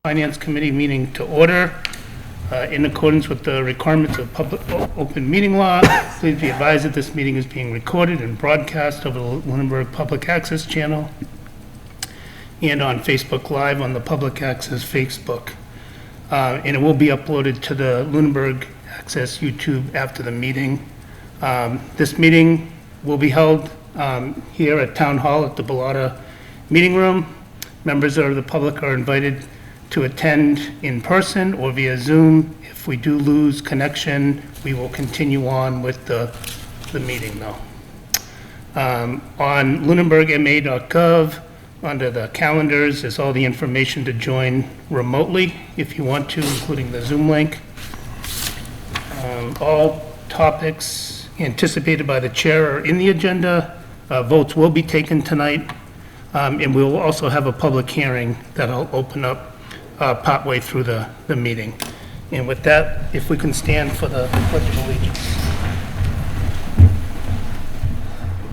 Finance Committee meeting to order. In accordance with the requirements of public open meeting law, please be advised that this meeting is being recorded and broadcast over the Lunenburg Public Access channel and on Facebook Live on the Public Access Facebook. And it will be uploaded to the Lunenburg Access YouTube after the meeting. This meeting will be held here at Town Hall at the Bellotta Meeting Room. Members of the public are invited to attend in person or via Zoom. If we do lose connection, we will continue on with the meeting though. On lunenburgma.gov, under the calendars, is all the information to join remotely if you want to, including the Zoom link. All topics anticipated by the chair are in the agenda. Votes will be taken tonight, and we will also have a public hearing that I'll open up partway through the meeting. And with that, if we can stand for the Pledge of Allegiance.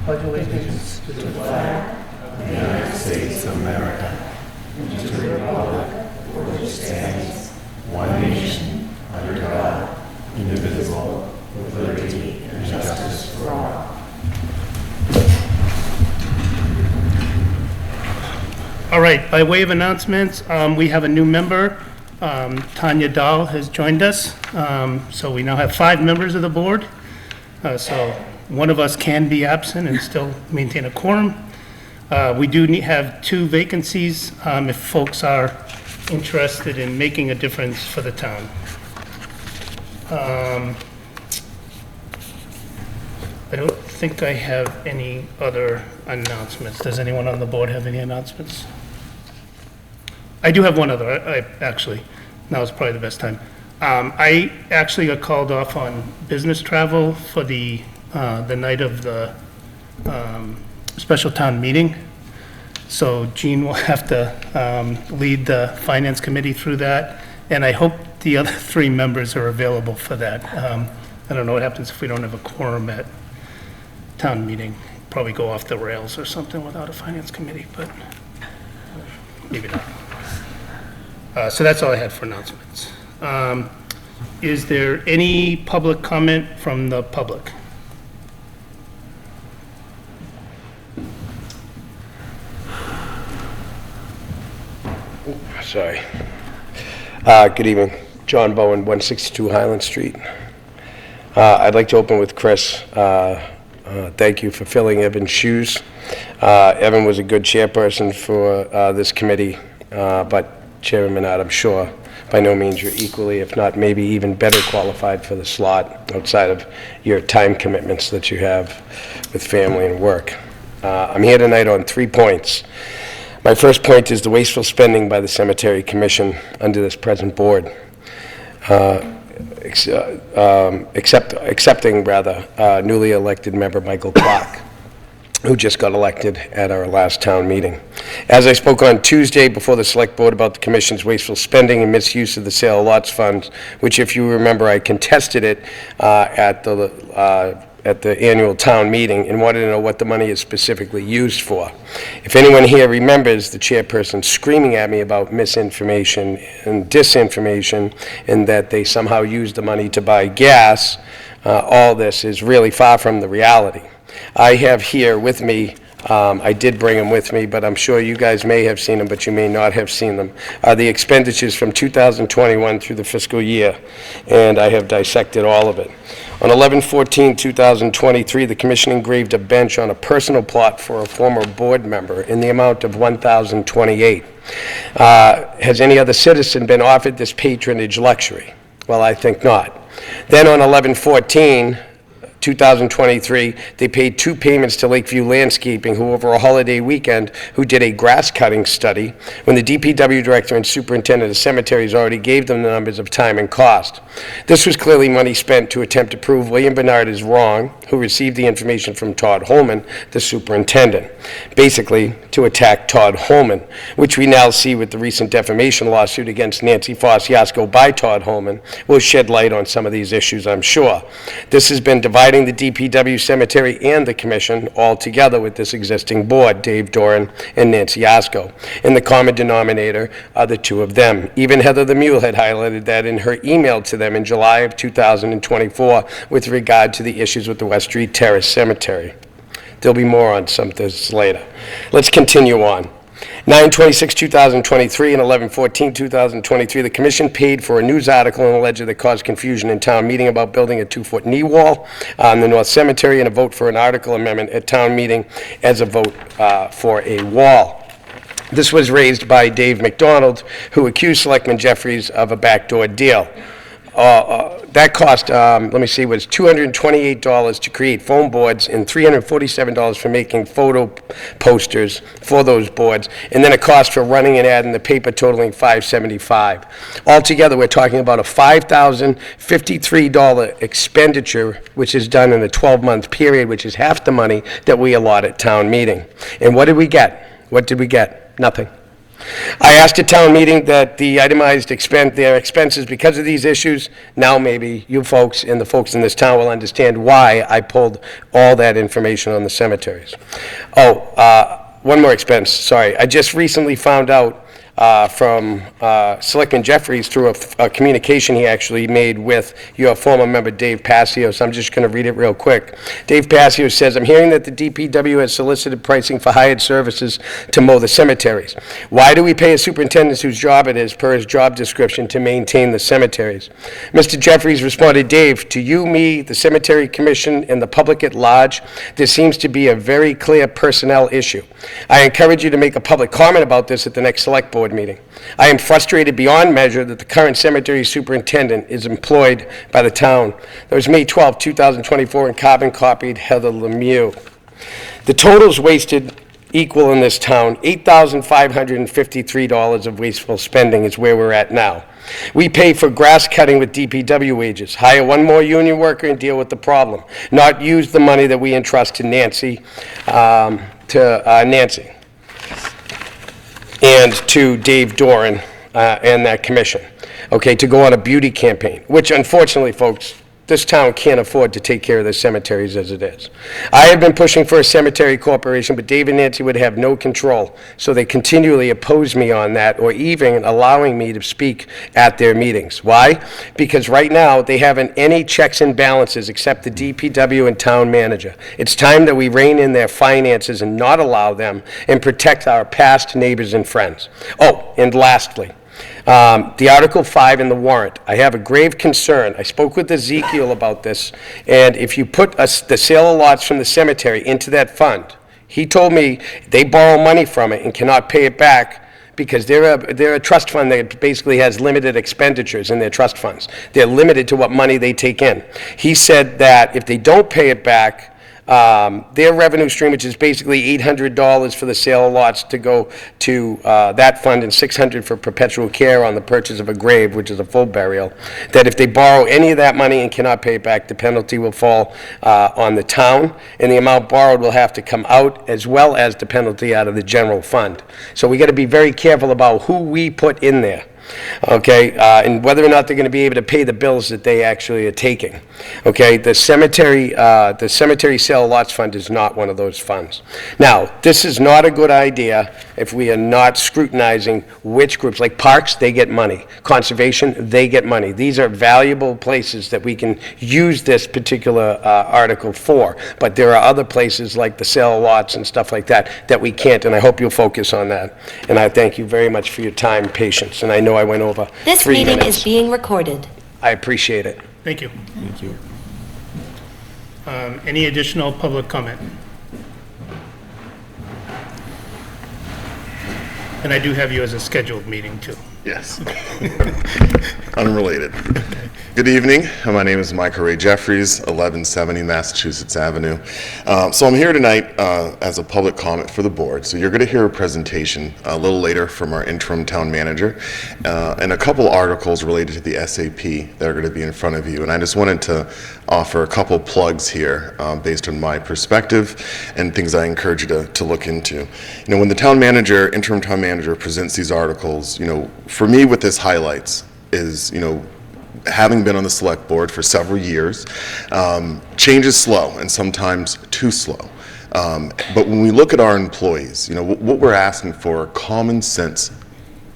Pledge allegiance to the flag of the United States of America and to the republic for which stands one nation under God, indivisible, with liberty and justice for all. All right, by way of announcements, we have a new member. Tanya Dahl has joined us. So we now have 5 members of the board. So one of us can be absent and still maintain a quorum. We do have 2 vacancies if folks are interested in making a difference for the town. I don't think I have any other announcements. Does anyone on the board have any announcements? I do have one other, actually. Now is probably the best time. I actually got called off on business travel for the night of the special town meeting. So Jean will have to lead the finance committee through that. And I hope the other 3 members are available for that. I don't know what happens if we don't have a quorum at town meeting. Probably go off the rails or something without a finance committee, but maybe not. So that's all I had for announcements. Is there any public comment from the public? Sorry. Good evening. John Bowen, 162 Highland Street. I'd like to open with Chris. Thank you for filling Evan's shoes. Evan was a good chairperson for this committee, but Chairman Minard, I'm sure by no means you're equally, if not maybe even better qualified for the slot outside of your time commitments that you have with family and work. I'm here tonight on 3 points. My first point is the wasteful spending by the Cemetery Commission under this present board. Accepting newly elected member Michael Clark, who just got elected at our last town meeting. As I spoke on Tuesday before the Select Board about the Commission's wasteful spending and misuse of the sale of lots funds, which, if you remember, I contested it at the annual town meeting and wanted to know what the money is specifically used for. If anyone here remembers the chairperson screaming at me about misinformation and disinformation and that they somehow used the money to buy gas, all this is really far from the reality. I have here with me, I did bring them with me, but I'm sure you guys may have seen them, but you may not have seen them, the expenditures from 2021 through the fiscal year, and I have dissected all of it. On 11/14/2023, the Commission engraved a bench on a personal plot for a former board member in the amount of $1,028. Has any other citizen been offered this patronage luxury? Well, I think not. Then on 11/14/2023, they paid 2 payments to Lakeview Landscaping, who over a holiday weekend, who did a grass cutting study, when the DPW director and superintendent of cemeteries already gave them the numbers of time and cost. This was clearly money spent to attempt to prove William Bernard is wrong, who received the information from Todd Holman, the superintendent. Basically, to attack Todd Holman, which we now see with the recent defamation lawsuit against Nancy Foss Yasko by Todd Holman, will shed light on some of these issues, I'm sure. This has been divided uniting the DPW cemetery and the commission all together with this existing board, Dave Doran and Nancy Yasko. And the common denominator are the two of them. Even Heather the Mule had highlighted that in her email to them in July of 2024 with regard to the issues with the West Street Terrace Cemetery. There'll be more on some of this later. Let's continue on. 9/26/2023 and 11/14/2023, the commission paid for a news article in a ledger that caused confusion in town meeting about building a 2-foot knee wall on the North Cemetery and a vote for an article amendment at town meeting as a vote for a wall. This was raised by Dave McDonald, who accused Selectman Jeffries of a backdoor deal. That cost, was $228 to create foam boards and $347 for making photo posters for those boards, and then a cost for running an ad in the paper totaling $575. Altogether, we're talking about a $5,053 expenditure, which is done in a 12-month period, which is half the money that we allot at town meeting. And what did we get? What did we get? Nothing. I asked at town meeting that the itemized their expenses because of these issues. Now maybe you folks and the folks in this town will understand why I pulled all that information on the cemeteries. One more expense, sorry. I just recently found out from Selectman Jeffries through a communication he actually made with your former member Dave Passios. I'm just going to read it real quick. Dave Passios says, I'm hearing that the DPW has solicited pricing for hired services to mow the cemeteries. Why do we pay a superintendent whose job it is, per his job description, to maintain the cemeteries? Mr. Jeffries responded, Dave, to you, me, the Cemetery Commission, and the public at large, there seems to be a very clear personnel issue. I encourage you to make a public comment about this at the next select board meeting. I am frustrated beyond measure that the current cemetery superintendent is employed by the town. That was May 12, 2024, and carbon copied Heather Lemieux. The totals wasted equal in this town $8,553 of wasteful spending is where we're at now. We pay for grass cutting with DPW wages, hire one more union worker and deal with the problem, not use the money that we entrust to Nancy, and to Dave Doran and that commission, okay, to go on a beauty campaign, which unfortunately, folks, this town can't afford to take care of the cemeteries as it is. I have been pushing for a cemetery corporation, but Dave and Nancy would have no control, so they continually oppose me on that, or even allowing me to speak at their meetings. Why? Because right now, they haven't any checks and balances except the DPW and town manager. It's time that we rein in their finances and not allow them and protect our past neighbors and friends. Oh, and lastly, the Article 5 in the warrant. I have a grave concern. I spoke with Ezekiel about this, and if you put the sale of lots from the cemetery into that fund, he told me they borrow money from it and cannot pay it back because they're a trust fund that basically has limited expenditures in their trust funds. They're limited to what money they take in. He said that if they don't pay it back, their revenue stream, which is basically $800 for the sale of lots to go to that fund and $600 for perpetual care on the purchase of a grave, which is a full burial, that if they borrow any of that money and cannot pay it back, the penalty will fall on the town, and the amount borrowed will have to come out as well as the penalty out of the general fund. So we got to be very careful about who we put in there. Okay, and whether or not they're going to be able to pay the bills that they actually are taking. Okay, the cemetery sale lots fund is not one of those funds. Now, this is not a good idea if we are not scrutinizing which groups, like parks, they get money. Conservation, they get money. These are valuable places that we can use this particular article for, but there are other places like the sale lots and stuff like that that we can't, and I hope you'll focus on that. And I thank you very much for your time and patience, and I know I went over 3 minutes. This meeting is being recorded. I appreciate it. Thank you. Thank you. Any additional public comment? And I do have you as a scheduled meeting, too. Yes. Unrelated. Good evening. My name is Michael Ray Jeffries, 1170 Massachusetts Avenue. So I'm here tonight as a public comment for the board. So you're going to hear a presentation a little later from our interim town manager and a couple articles related to the SAP that are going to be in front of you. And I just wanted to offer a couple plugs here based on my perspective and things I encourage you to look into. You know, when the town manager, interim town manager presents these articles, you know, for me what this highlights is, you know, having been on the select board for several years, change is slow and sometimes too slow. But when we look at our employees, what we're asking for are common sense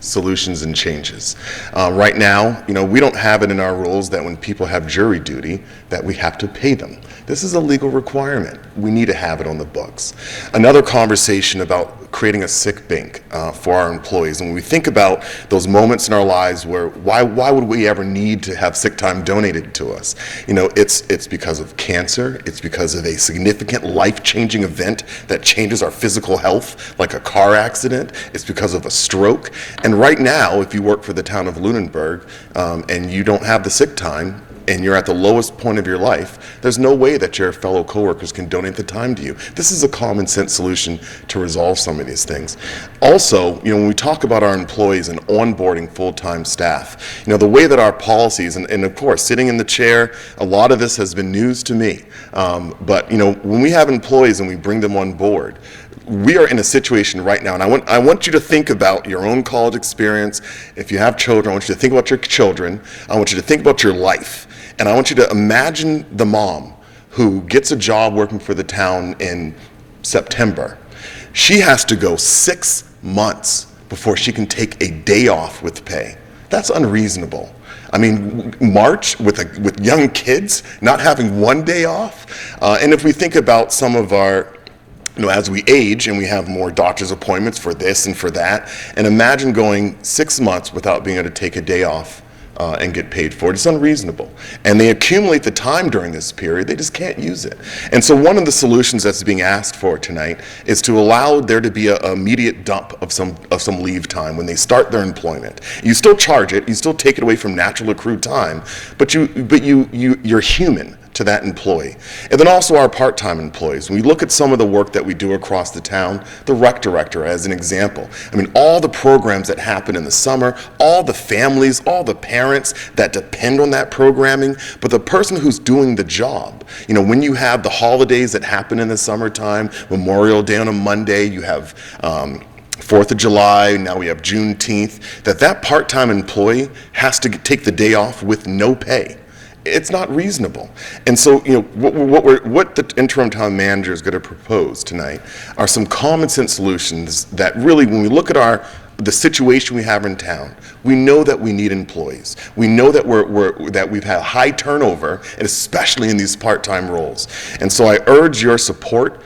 solutions and changes. Right now, we don't have it in our rules that when people have jury duty, that we have to pay them. This is a legal requirement. We need to have it on the books. Another conversation about creating a sick bank for our employees. And when we think about those moments in our lives where why would we ever need to have sick time donated to us? It's because of cancer. It's because of a significant life-changing event that changes our physical health, like a car accident. It's because of a stroke. And right now, if you work for the town of Lunenburg and you don't have the sick time, and you're at the lowest point of your life, there's no way that your fellow coworkers can donate the time to you. This is a common sense solution to resolve some of these things. Also, when we talk about our employees and onboarding full-time staff, the way that our policies, and of course, sitting in the chair, a lot of this has been news to me. But when we have employees and we bring them on board, we are in a situation right now, and I want you to think about your own college experience. If you have children, I want you to think about your children. I want you to think about your life. And I want you to imagine the mom who gets a job working for the town in September. She has to go 6 months before she can take a day off with pay. That's unreasonable. I mean, March with young kids not having one day off. And if we think about some of our as we age and we have more doctor's appointments for this and for that, and imagine going 6 months without being able to take a day off and get paid for it. It's unreasonable. And they accumulate the time during this period. They just can't use it. And so one of the solutions that's being asked for tonight is to allow there to be an immediate dump of some leave time when they start their employment. You still charge it. You still take it away from natural accrued time, but you're human to that employee. And then also our part-time employees. When we look at some of the work that we do across the town, the rec director as an example. I mean, all the programs that happen in the summer, all the families, all the parents that depend on that programming, but the person who's doing the job, when you have the holidays that happen in the summertime, Memorial Day on a Monday, you have 4th of July, now we have Juneteenth, that part-time employee has to take the day off with no pay. It's not reasonable. And so, what the interim town manager is going to propose tonight are some common sense solutions that really, when we look at the situation we have in town, we know that we need employees. We know that that we've had high turnover, and especially in these part-time roles. And so I urge your support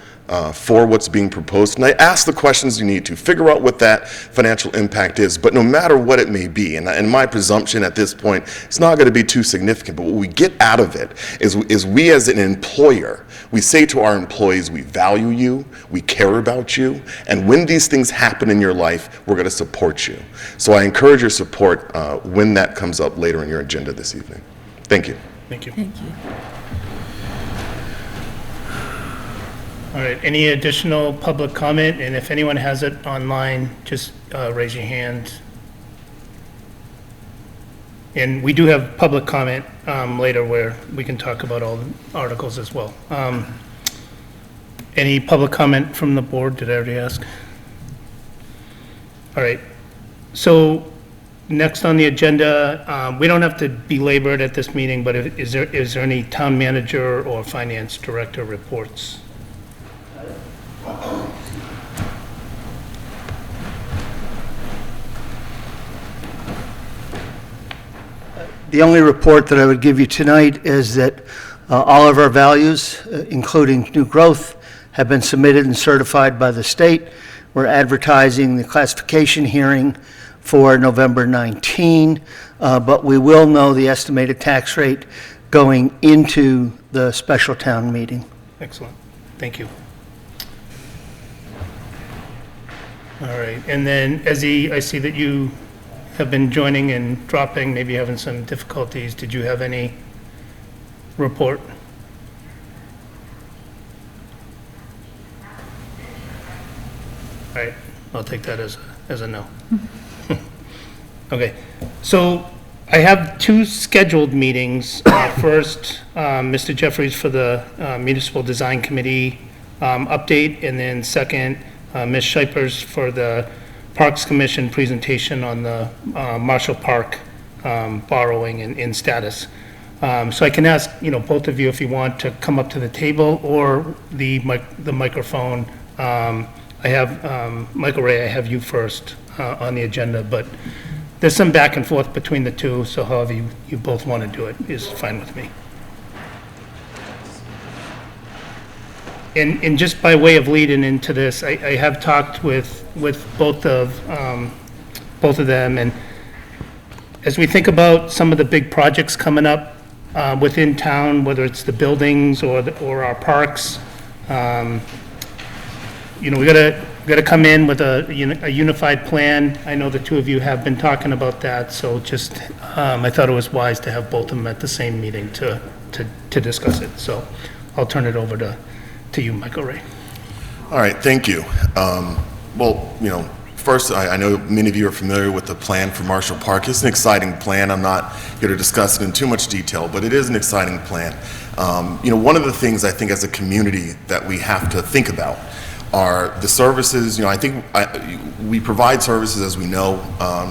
for what's being proposed. And I ask the questions you need to figure out what that financial impact is, but no matter what it may be, and my presumption at this point, it's not going to be too significant, but what we get out of it is we as an employer, we say to our employees, we value you, we care about you, and when these things happen in your life, we're going to support you. So I encourage your support when that comes up later in your agenda this evening. Thank you. Thank you. Thank you. All right, any additional public comment? And if anyone has it online, just raise your hand. And we do have public comment later where we can talk about all the articles as well. Any public comment from the board? Did I already ask? All right, so next on the agenda, we don't have to belabor it at this meeting, but is there any town manager or finance director reports? The only report that I would give you tonight is that all of our values, including new growth, have been submitted and certified by the state. We're advertising the classification hearing for November 19, but we will know the estimated tax rate going into the special town meeting. Excellent, thank you. All right, and then Ezzy, I see that you have been joining and dropping, maybe having some difficulties. Did you have any report? All right, I'll take that as a no. Okay, so I have two scheduled meetings. First, Mr. Jeffries for the Municipal Design Committee update, and then second, Ms. Shipers for the Parks Commission presentation on the Marshall Park borrowing in status. So I can ask, both of you if you want to come up to the table or the microphone. I have, Michael Ray, I have you first on the agenda, but there's some back and forth between the two, so however you both want to do it is fine with me. And just by way of leading into this, I have talked with both of them, and as we think about some of the big projects coming up within town, whether it's the buildings or our parks, we gotta come in with a unified plan. I know the two of you have been talking about that, so just I thought it was wise to have both of them at the same meeting to discuss it. So I'll turn it over to you, Michael Ray. All right, thank you. First, I know many of you are familiar with the plan for Marshall Park. It's an exciting plan. I'm not here to discuss it in too much detail, but it is an exciting plan. One of the things I think as a community that we have to think about are the services. I think we provide services, as we know,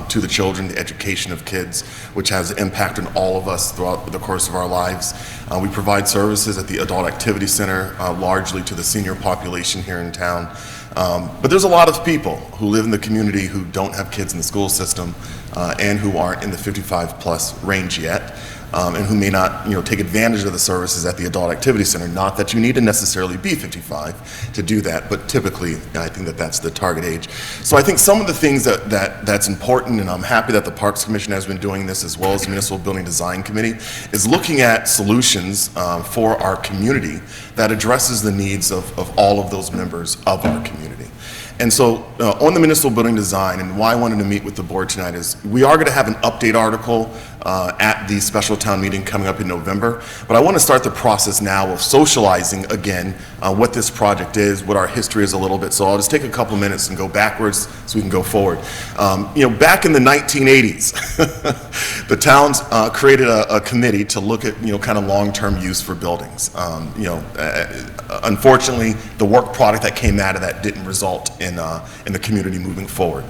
to the children, the education of kids, which has an impact on all of us throughout the course of our lives. We provide services at the Adult Activity Center, largely to the senior population here in town. But there's a lot of people who live in the community who don't have kids in the school system and who aren't in the 55-plus range yet. And who may not, take advantage of the services at the Adult Activity Center. Not that you need to necessarily be 55 to do that, but typically, I think that's the target age. So I think some of the things that's important, and I'm happy that the Parks Commission has been doing this, as well as the Municipal Building Design Committee, is looking at solutions for our community that addresses the needs of all of those members of our community. And so on the municipal building design, and why I wanted to meet with the board tonight is we are going to have an update article at the special town meeting coming up in November. But I want to start the process now of socializing again what this project is, what our history is a little bit. So I'll just take a couple minutes and go backwards so we can go forward. Back in the 1980s, the towns created a committee to look at kind of long-term use for buildings. Unfortunately, the work product that came out of that didn't result in the community moving forward.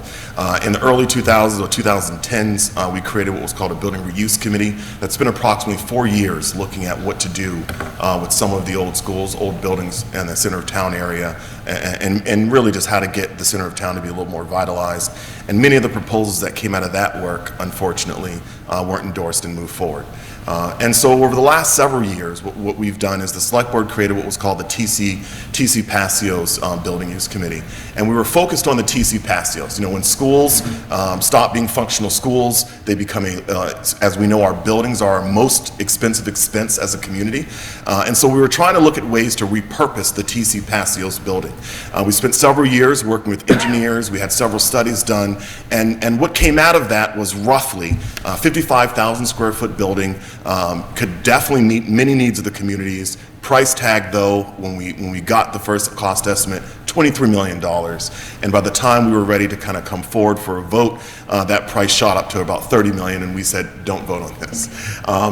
In the early 2000s or 2010s, we created what was called a building reuse committee that's been approximately 4 years looking at what to do with some of the old schools, old buildings in the center of town area, and really just how to get the center of town to be a little more vitalized. And many of the proposals that came out of that work, unfortunately, weren't endorsed and moved forward. And so over the last several years, what we've done is the select board created what was called the TC Passios Building Use Committee. And we were focused on the TC Passios. When schools stop being functional schools, they become as we know, our buildings are our most expensive expense as a community. And so we were trying to look at ways to repurpose the TC Passios building. We spent several years working with engineers. We had several studies done. And what came out of that was roughly 55,000 square foot building. Could definitely meet many needs of the communities. Price tag, though, when we got the first cost estimate, $23 million. And by the time we were ready to kind of come forward for a vote, that price shot up to about $30 million, and we said, don't vote on this.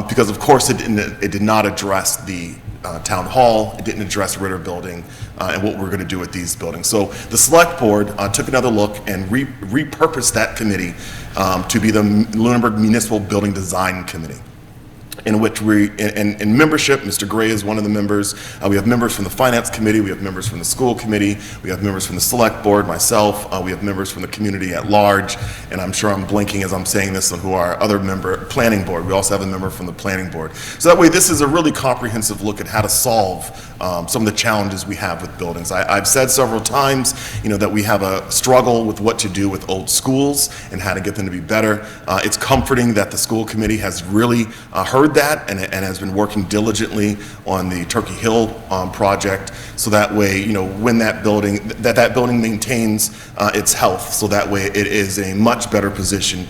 Because, of course, it did not address the town hall, it didn't address Ritter Building, and what we're going to do with these buildings. So the select board took another look and repurposed that committee to be the Lunenburg Municipal Building Design Committee, in which in membership, Mr. Gray is one of the members. We have members from the Finance Committee, we have members from the School Committee, we have members from the Select Board, myself, we have members from the community at large, and I'm sure I'm blinking as I'm saying this on who our other member, Planning Board. We also have a member from the Planning Board. So that way, this is a really comprehensive look at how to solve some of the challenges we have with buildings. I've said several times, that we have a struggle with what to do with old schools and how to get them to be better. It's comforting that the School Committee has really heard that and has been working diligently on the Turkey Hill project, so that way, when that building maintains its health, so that way it is a much better position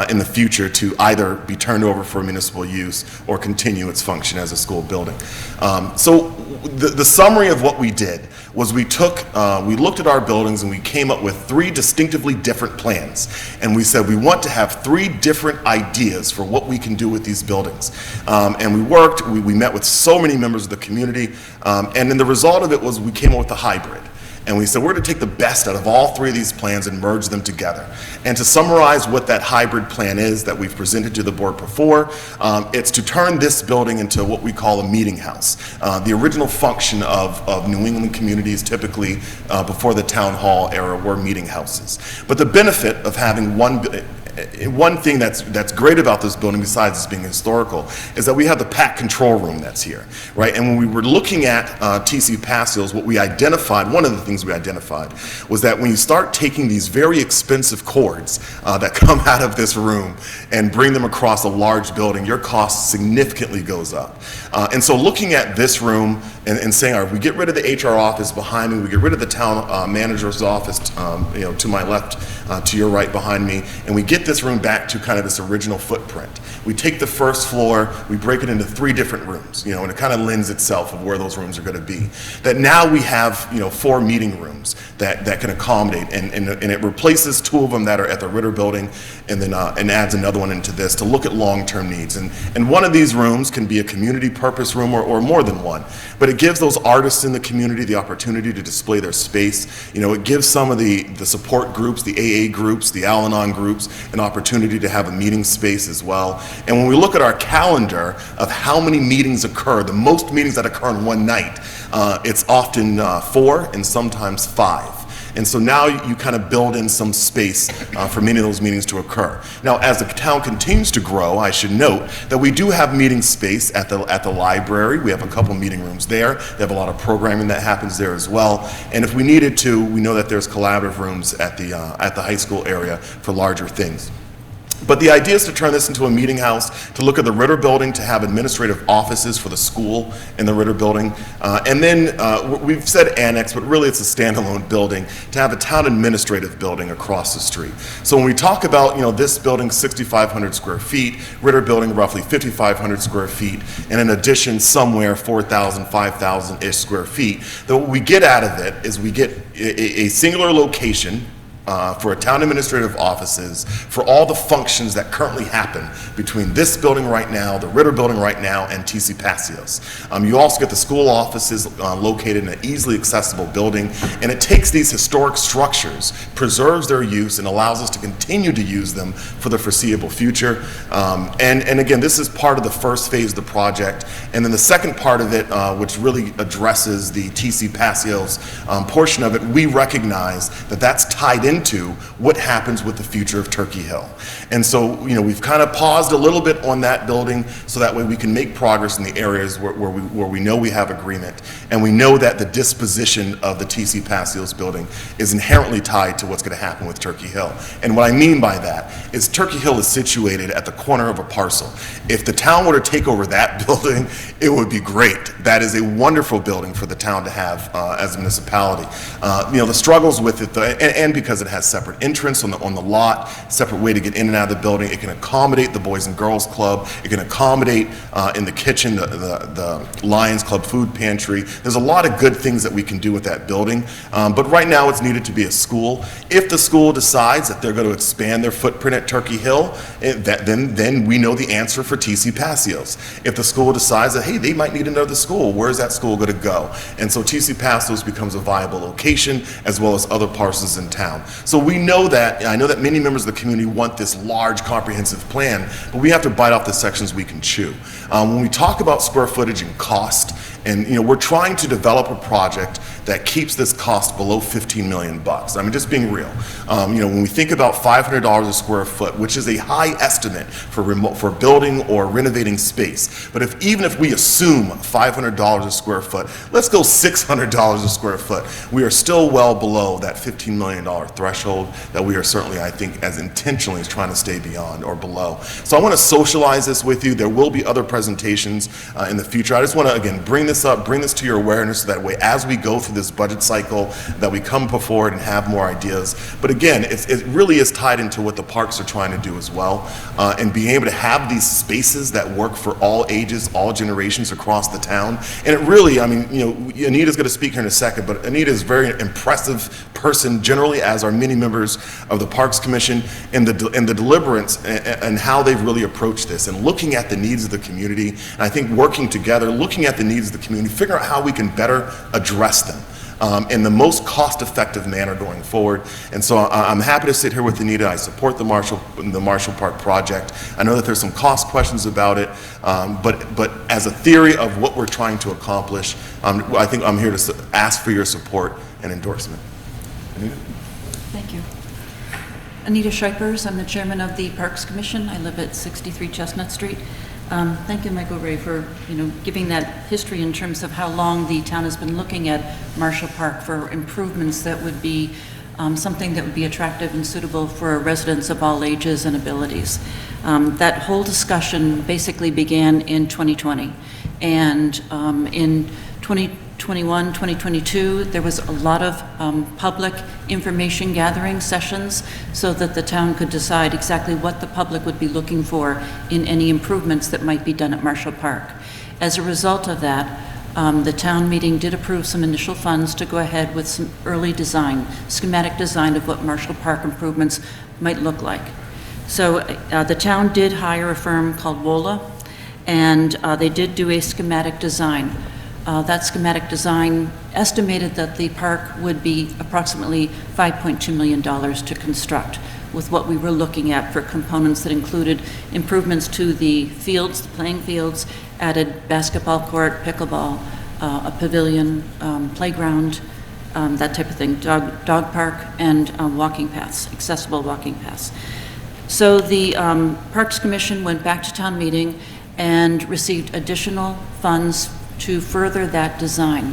in the future to either be turned over for municipal use or continue its function as a school building. So the summary of what we did was we looked at our buildings and we came up with 3 distinctively different plans. And we said we want to have 3 different ideas for what we can do with these buildings. And we met with so many members of the community, and then the result of it was we came up with a hybrid. And we said, we're going to take the best out of all three of these plans and merge them together. And to summarize what that hybrid plan is that we've presented to the board before, it's to turn this building into what we call a meeting house. The original function of New England communities typically before the town hall era were meeting houses. But the benefit of having one thing that's great about this building, besides it being historical, is that we have the PAC control room that's here, right? And when we were looking at TC Passios, what we identified, one of the things we identified, was that when you start taking these very expensive cords that come out of this room and bring them across a large building, your cost significantly goes up. And so looking at this room and saying, all right, we get rid of the HR office behind me, we get rid of the town manager's office, to my left, to your right behind me, and we get this room back to kind of this original footprint. We take the first floor, we break it into 3 different rooms, and it kind of lends itself of where those rooms are going to be. That now we have, 4 meeting rooms that can accommodate, and it replaces 2 of them that are at the Ritter building, and then and adds another one into this to look at long-term needs. And one of these rooms can be a community purpose room or more than one, but it gives those artists in the community the opportunity to display their space. It gives some of the support groups, the AA groups, the Al-Anon groups, an opportunity to have a meeting space as well. And when we look at our calendar of how many meetings occur, the most meetings that occur in one night, it's often 4 and sometimes 5. And so now you kind of build in some space for many of those meetings to occur. Now, as the town continues to grow, I should note that we do have meeting space at the library. We have a couple meeting rooms there. They have a lot of programming that happens there as well. And if we needed to, we know that there's collaborative rooms at the high school area for larger things. But the idea is to turn this into a meeting house, to look at the Ritter building, to have administrative offices for the school in the Ritter building. And then we've said annex, but really it's a standalone building, to have a town administrative building across the street. So when we talk about, this building 6,500 square feet, Ritter building roughly 5,500 square feet, and in addition somewhere 4,000, 5,000-ish square feet, that what we get out of it is we get a singular location for a town administrative offices for all the functions that currently happen between this building right now, the Ritter building right now, and TC Passios. You also get the school offices located in an easily accessible building, and it takes these historic structures, preserves their use, and allows us to continue to use them for the foreseeable future. And again, this is part of the first phase of the project, and then the second part of it, which really addresses the TC Passios portion of it, we recognize that that's tied into what happens with the future of Turkey Hill. And so, we've kind of paused a little bit on that building so that way we can make progress in the areas where we know we have agreement, and we know that the disposition of the TC Passios building is inherently tied to what's going to happen with Turkey Hill. And what I mean by that is Turkey Hill is situated at the corner of a parcel. If the town were to take over that building, it would be great. That is a wonderful building for the town to have as a municipality. The struggles with it, and because it has separate entrance on the lot, separate way to get in and out of the building. It can accommodate the Boys and Girls Club. It can accommodate in the kitchen the Lions Club food pantry. There's a lot of good things that we can do with that building, but right now it's needed to be a school. If the school decides that they're going to expand their footprint at Turkey Hill, then we know the answer for TC Passios. If the school decides that, hey, they might need another school, where's that school going to go? And so TC Passios becomes a viable location, as well as other parcels in town. So we know that, I know that many members of the community want this large comprehensive plan, but we have to bite off the sections we can chew. When we talk about square footage and cost, and we're trying to develop a project that keeps this cost below $15 million. I mean, just being real. When we think about $500 a square foot, which is a high estimate for building or renovating space, but even if we assume $500 a square foot, let's go $600 a square foot, we are still well below that $15 million threshold that we are certainly, I think, as intentionally as trying to stay beyond or below. So I want to socialize this with you. There will be other presentations in the future. I just want to, again, bring this to your awareness so that way as we go through this budget cycle that we come before it and have more ideas. But again, it really is tied into what the parks are trying to do as well, and being able to have these spaces that work for all ages, all generations across the town. And it really, Anita's going to speak here in a second, but Anita is a very impressive person generally, as are many members of the Parks Commission, and the deliberance and how they've really approached this and looking at the needs of the community. And I think working together, looking at the needs of the the community, figure out how we can better address them in the most cost-effective manner going forward. And so I'm happy to sit here with Anita. I support the Marshall Park project. I know that there's some cost questions about it, but as a theory of what we're trying to accomplish, I think I'm here to ask for your support and endorsement. Anita? Thank you. Anita Shipers, I'm the chairman of the Parks Commission. I live at 63 Chestnut Street. Thank you, Michael Ray, for giving that history in terms of how long the town has been looking at Marshall Park for improvements that would be something that would be attractive and suitable for residents of all ages and abilities. That whole discussion basically began in 2020, and in 2021, 2022, there was a lot of public information gathering sessions so that the town could decide exactly what the public would be looking for in any improvements that might be done at Marshall Park. As a result of that, the town meeting did approve some initial funds to go ahead with some early design, schematic design of what Marshall Park improvements might look like. So the town did hire a firm called WOLA, and they did do a schematic design. That schematic design estimated that the park would be approximately $5.2 million to construct, with what we were looking at for components that included improvements to the fields, the playing fields, added basketball court, pickleball, a pavilion, playground, that type of thing, dog park, and walking paths, accessible walking paths. So the Parks Commission went back to town meeting and received additional funds to further that design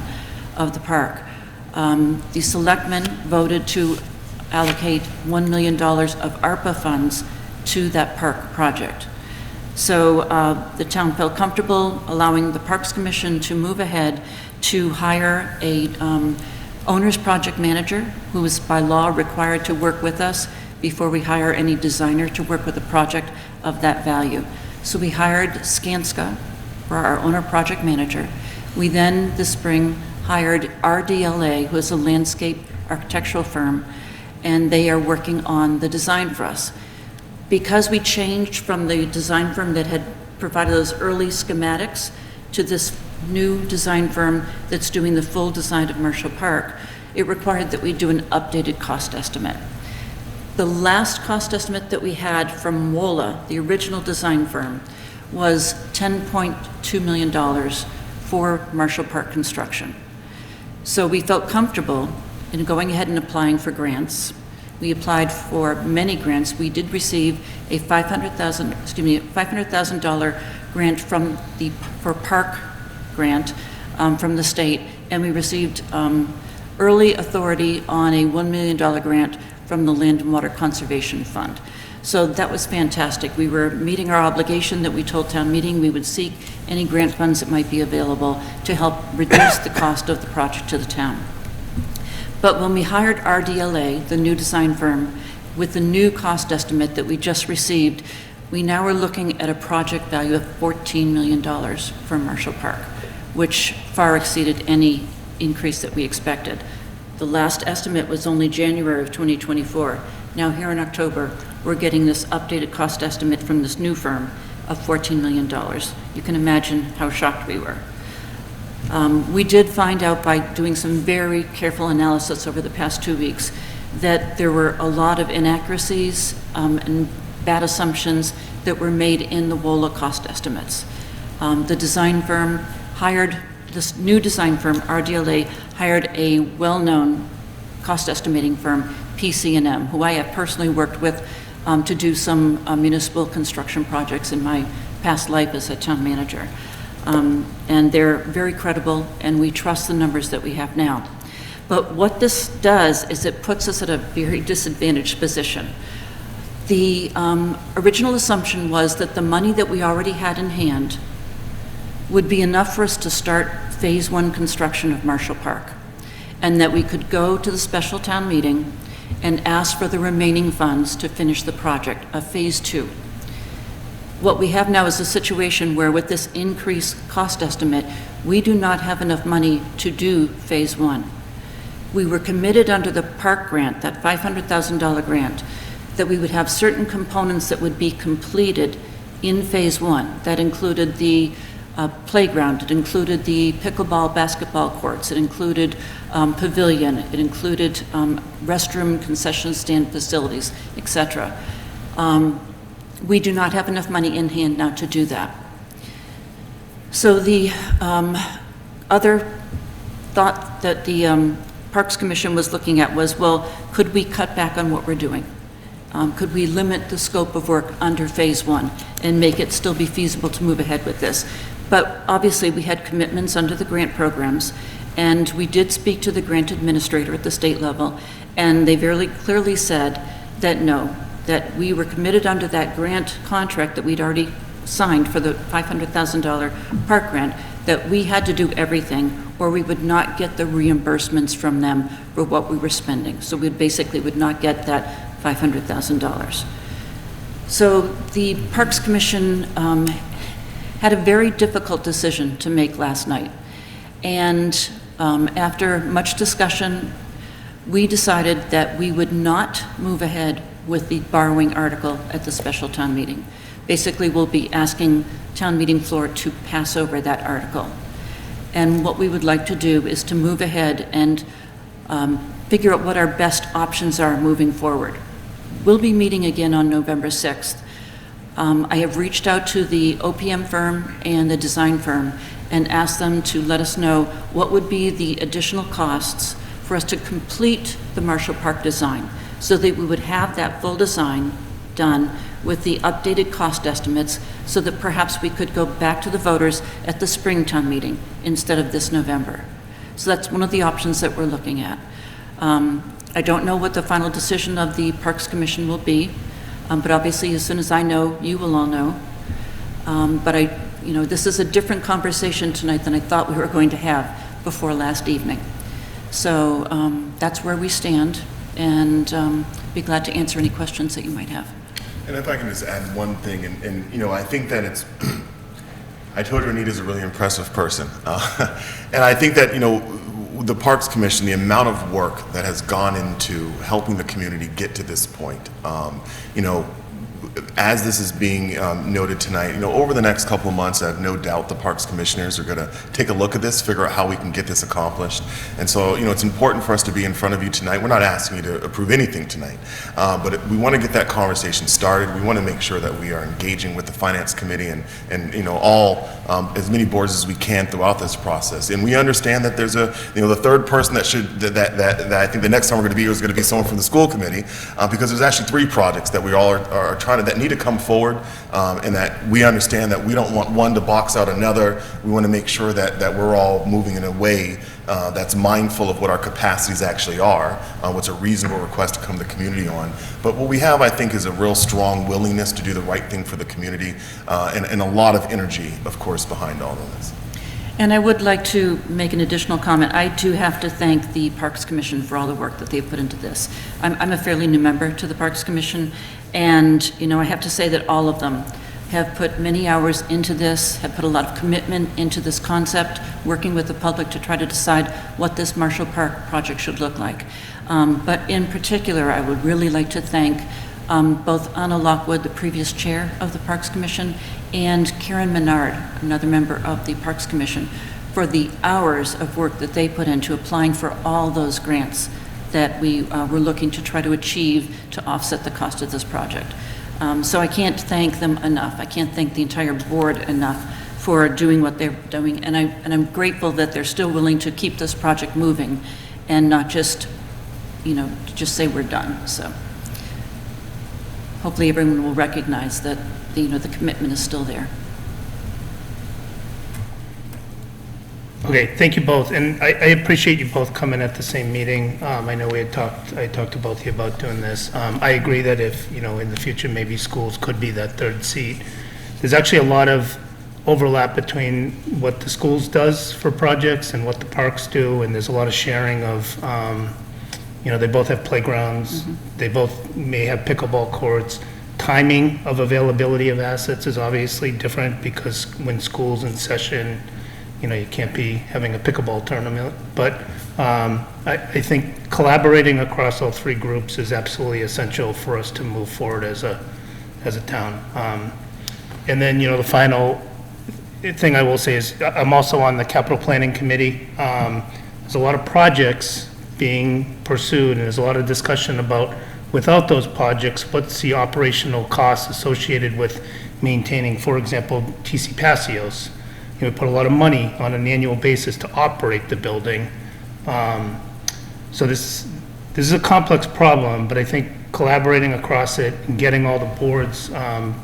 of the park. The selectmen voted to allocate $1 million of ARPA funds to that park project. So the town felt comfortable allowing the Parks Commission to move ahead to hire a owner's project manager who is by law required to work with us before we hire any designer to work with a project of that value. So we hired Skanska for our owner project manager. We then, this spring, hired RDLA, who is a landscape architectural firm, and they are working on the design for us. Because we changed from the design firm that had provided those early schematics to this new design firm that's doing the full design of Marshall Park, it required that we do an updated cost estimate. The last cost estimate that we had from WOLA, the original design firm, was $10.2 million for Marshall Park construction. So we felt comfortable in going ahead and applying for grants. We applied for many grants. We did receive a $500,000 grant for park grant from the state, and we received early authority on a $1 million grant from the Land and Water Conservation Fund. So that was fantastic. We were meeting our obligation that we told town meeting we would seek any grant funds that might be available to help reduce the cost of the project to the town. But when we hired RDLA, the new design firm, with the new cost estimate that we just received, we now are looking at a project value of $14 million for Marshall Park, which far exceeded any increase that we expected. The last estimate was only January of 2024. Now here in October, we're getting this updated cost estimate from this new firm of $14 million. You can imagine how shocked we were. We did find out by doing some very careful analysis over the past 2 weeks that there were a lot of inaccuracies and bad assumptions that were made in the WOLA cost estimates. The design firm hired, this new design firm, RDLA, hired a well-known cost estimating firm, PC&M, who I have personally worked with to do some municipal construction projects in my past life as a town manager. And they're very credible, and we trust the numbers that we have now. But what this does is it puts us at a very disadvantaged position. The original assumption was that the money that we already had in hand would be enough for us to start phase 1 construction of Marshall Park, and that we could go to the special town meeting and ask for the remaining funds to finish the project of phase 2. What we have now is a situation where with this increased cost estimate, we do not have enough money to do phase 1. We were committed under the park grant, that $500,000 grant, that we would have certain components that would be completed in phase 1. That included the playground. It included the pickleball, basketball courts. It included pavilion. It included restroom, concession stand facilities, etc. We do not have enough money in hand now to do that. So the other thought that the Parks Commission was looking at was, well, could we cut back on what we're doing? Could we limit the scope of work under Phase 1 and make it still be feasible to move ahead with this? But obviously, we had commitments under the grant programs, and we did speak to the grant administrator at the state level, and they very clearly said that no, that we were committed under that grant contract that we'd already signed for the $500,000 park grant, that we had to do everything or we would not get the reimbursements from them for what we were spending. So we basically would not get that $500,000. So the Parks Commission had a very difficult decision to make last night. And after much discussion, we decided that we would not move ahead with the borrowing article at the special town meeting. Basically, we'll be asking town meeting floor to pass over that article. And what we would like to do is to move ahead and figure out what our best options are moving forward. We'll be meeting again on November 6th. I have reached out to the OPM firm and the design firm and asked them to let us know what would be the additional costs for us to complete the Marshall Park design, so that we would have that full design done with the updated cost estimates, so that perhaps we could go back to the voters at the Springtown meeting instead of this November. So that's one of the options that we're looking at. I don't know what the final decision of the Parks Commission will be, but obviously as soon as I know, you will all know. But this is a different conversation tonight than I thought we were going to have before last evening. So that's where we stand, and be glad to answer any questions that you might have. And if I can just add one thing, and I think that it's, I told you Anita's a really impressive person. And I think that, the Parks Commission, the amount of work that has gone into helping the community get to this point, as this is being noted tonight, over the next couple of months, I have no doubt the Parks Commissioners are going to take a look at this, figure out how we can get this accomplished. And so, it's important for us to be in front of you tonight. We're not asking you to approve anything tonight, but we want to get that conversation started. We want to make sure that we are engaging with the Finance Committee and all, as many boards as we can throughout this process. And we understand that there's the third person that I think the next time we're going to be is going to be someone from the school committee, because there's actually 3 projects that we all are trying to, that need to come forward, and that we understand that we don't want one to box out another. We want to make sure that we're all moving in a way that's mindful of what our capacities actually are, what's a reasonable request to come to the community on. But what we have, I think, is a real strong willingness to do the right thing for the community, and a lot of energy, of course, behind all of this. And I would like to make an additional comment. I do have to thank the Parks Commission for all the work that they've put into this. I'm a fairly new member to the Parks Commission, and I have to say that all of them have put many hours into this, have put a lot of commitment into this concept, working with the public to try to decide what this Marshall Park project should look like. But in particular, I would really like to thank both Anna Lockwood, the previous chair of the Parks Commission, and Karen Menard, another member of the Parks Commission, for the hours of work that they put into applying for all those grants that we were looking to try to achieve to offset the cost of this project. So I can't thank them enough. I can't thank the entire board enough for doing what they're doing, and I'm grateful that they're still willing to keep this project moving and not just, just say we're done. So hopefully everyone will recognize that the commitment is still there. Okay, thank you both, and I appreciate you both coming at the same meeting. I know I talked to both of you about doing this. I agree that if, in the future, maybe schools could be that third seat. There's actually a lot of overlap between what the schools does for projects and what the parks do, and there's a lot of sharing of, they both have playgrounds, they both may have pickleball courts. Timing of availability of assets is obviously different, because when school's in session, you can't be having a pickleball tournament. But I think collaborating across all 3 groups is absolutely essential for us to move forward as a town. And then, the final thing I will say is, I'm also on the capital planning committee. There's a lot of projects being pursued, and there's a lot of discussion about, without those projects, what's the operational costs associated with maintaining, for example, TC Passios. We put a lot of money on an annual basis to operate the building. So this is a complex problem, but I think collaborating across it and getting all the boards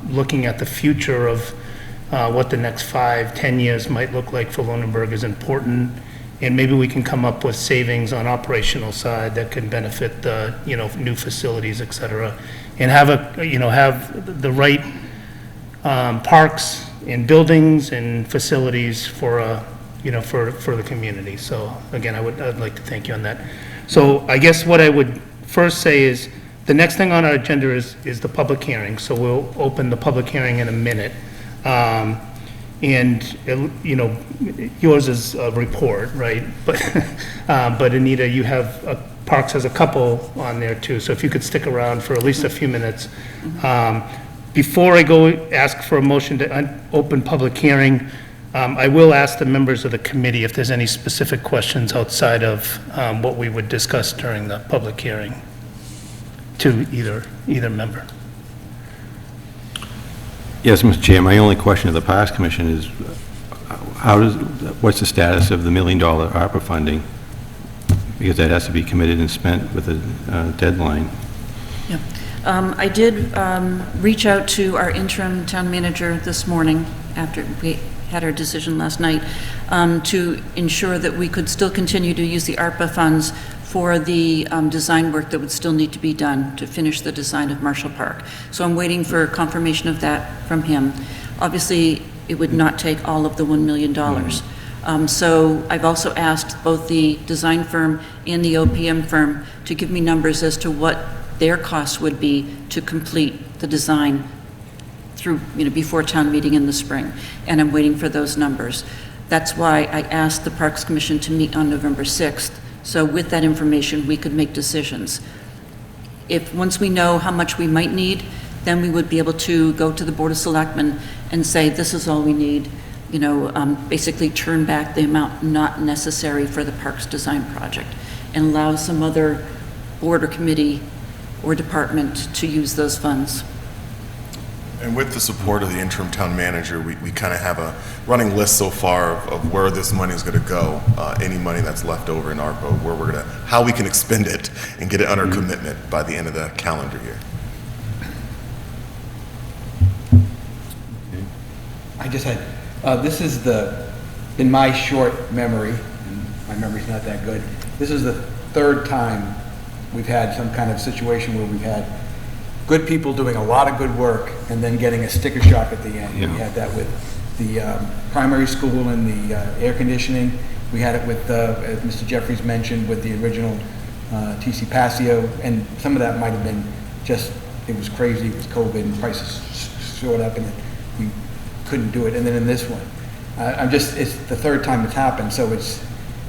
looking at the future of what the next 5-10 years might look like for Lunenburg is important. And maybe we can come up with savings on operational side that can benefit the, new facilities, et cetera. And have have the right parks and buildings and facilities for, for the community. So again, I'd like to thank you on that. So I guess what I would first say is, the next thing on our agenda is the public hearing. So we'll open the public hearing in a minute. And, yours is a report, right? But Anita, you have, Parks has a couple on there too, so if you could stick around for at least a few minutes. Before I go ask for a motion to open public hearing, I will ask the members of the committee if there's any specific questions outside of what we would discuss during the public hearing to either member. Yes, Mr. Chair, my only question to the Parks Commission is, what's the status of the $1 million ARPA funding? Because that has to be committed and spent with a deadline. Yeah. I did reach out to our interim town manager this morning after we had our decision last night to ensure that we could still continue to use the ARPA funds for the design work that would still need to be done to finish the design of Marshall Park. So I'm waiting for confirmation of that from him. Obviously, it would not take all of the $1 million. So I've also asked both the design firm and the OPM firm to give me numbers as to what their costs would be to complete the design through, before town meeting in the spring. And I'm waiting for those numbers. That's why I asked the Parks Commission to meet on November 6th. So with that information, we could make decisions. Once we know how much we might need, then we would be able to go to the Board of Selectmen and say, this is all we need, basically turn back the amount not necessary for the parks design project and allow some other board or committee or department to use those funds. And with the support of the interim town manager, we kind of have a running list so far of where this money is going to go, any money that's left over in ARPA, how we can expend it and get it under commitment by the end of the calendar year. I just had, this is in my short memory, and my memory's not that good, this is the third time we've had some kind of situation where we've had good people doing a lot of good work and then getting a sticker shock at the end. Yeah. We had that with the primary school and the air conditioning. We had it with, as Mr. Jeffries mentioned, with the original TC Passio, and some of that might have been just, it was crazy, it was COVID and prices showed up and we couldn't do it. And then in this one, it's the third time it's happened, so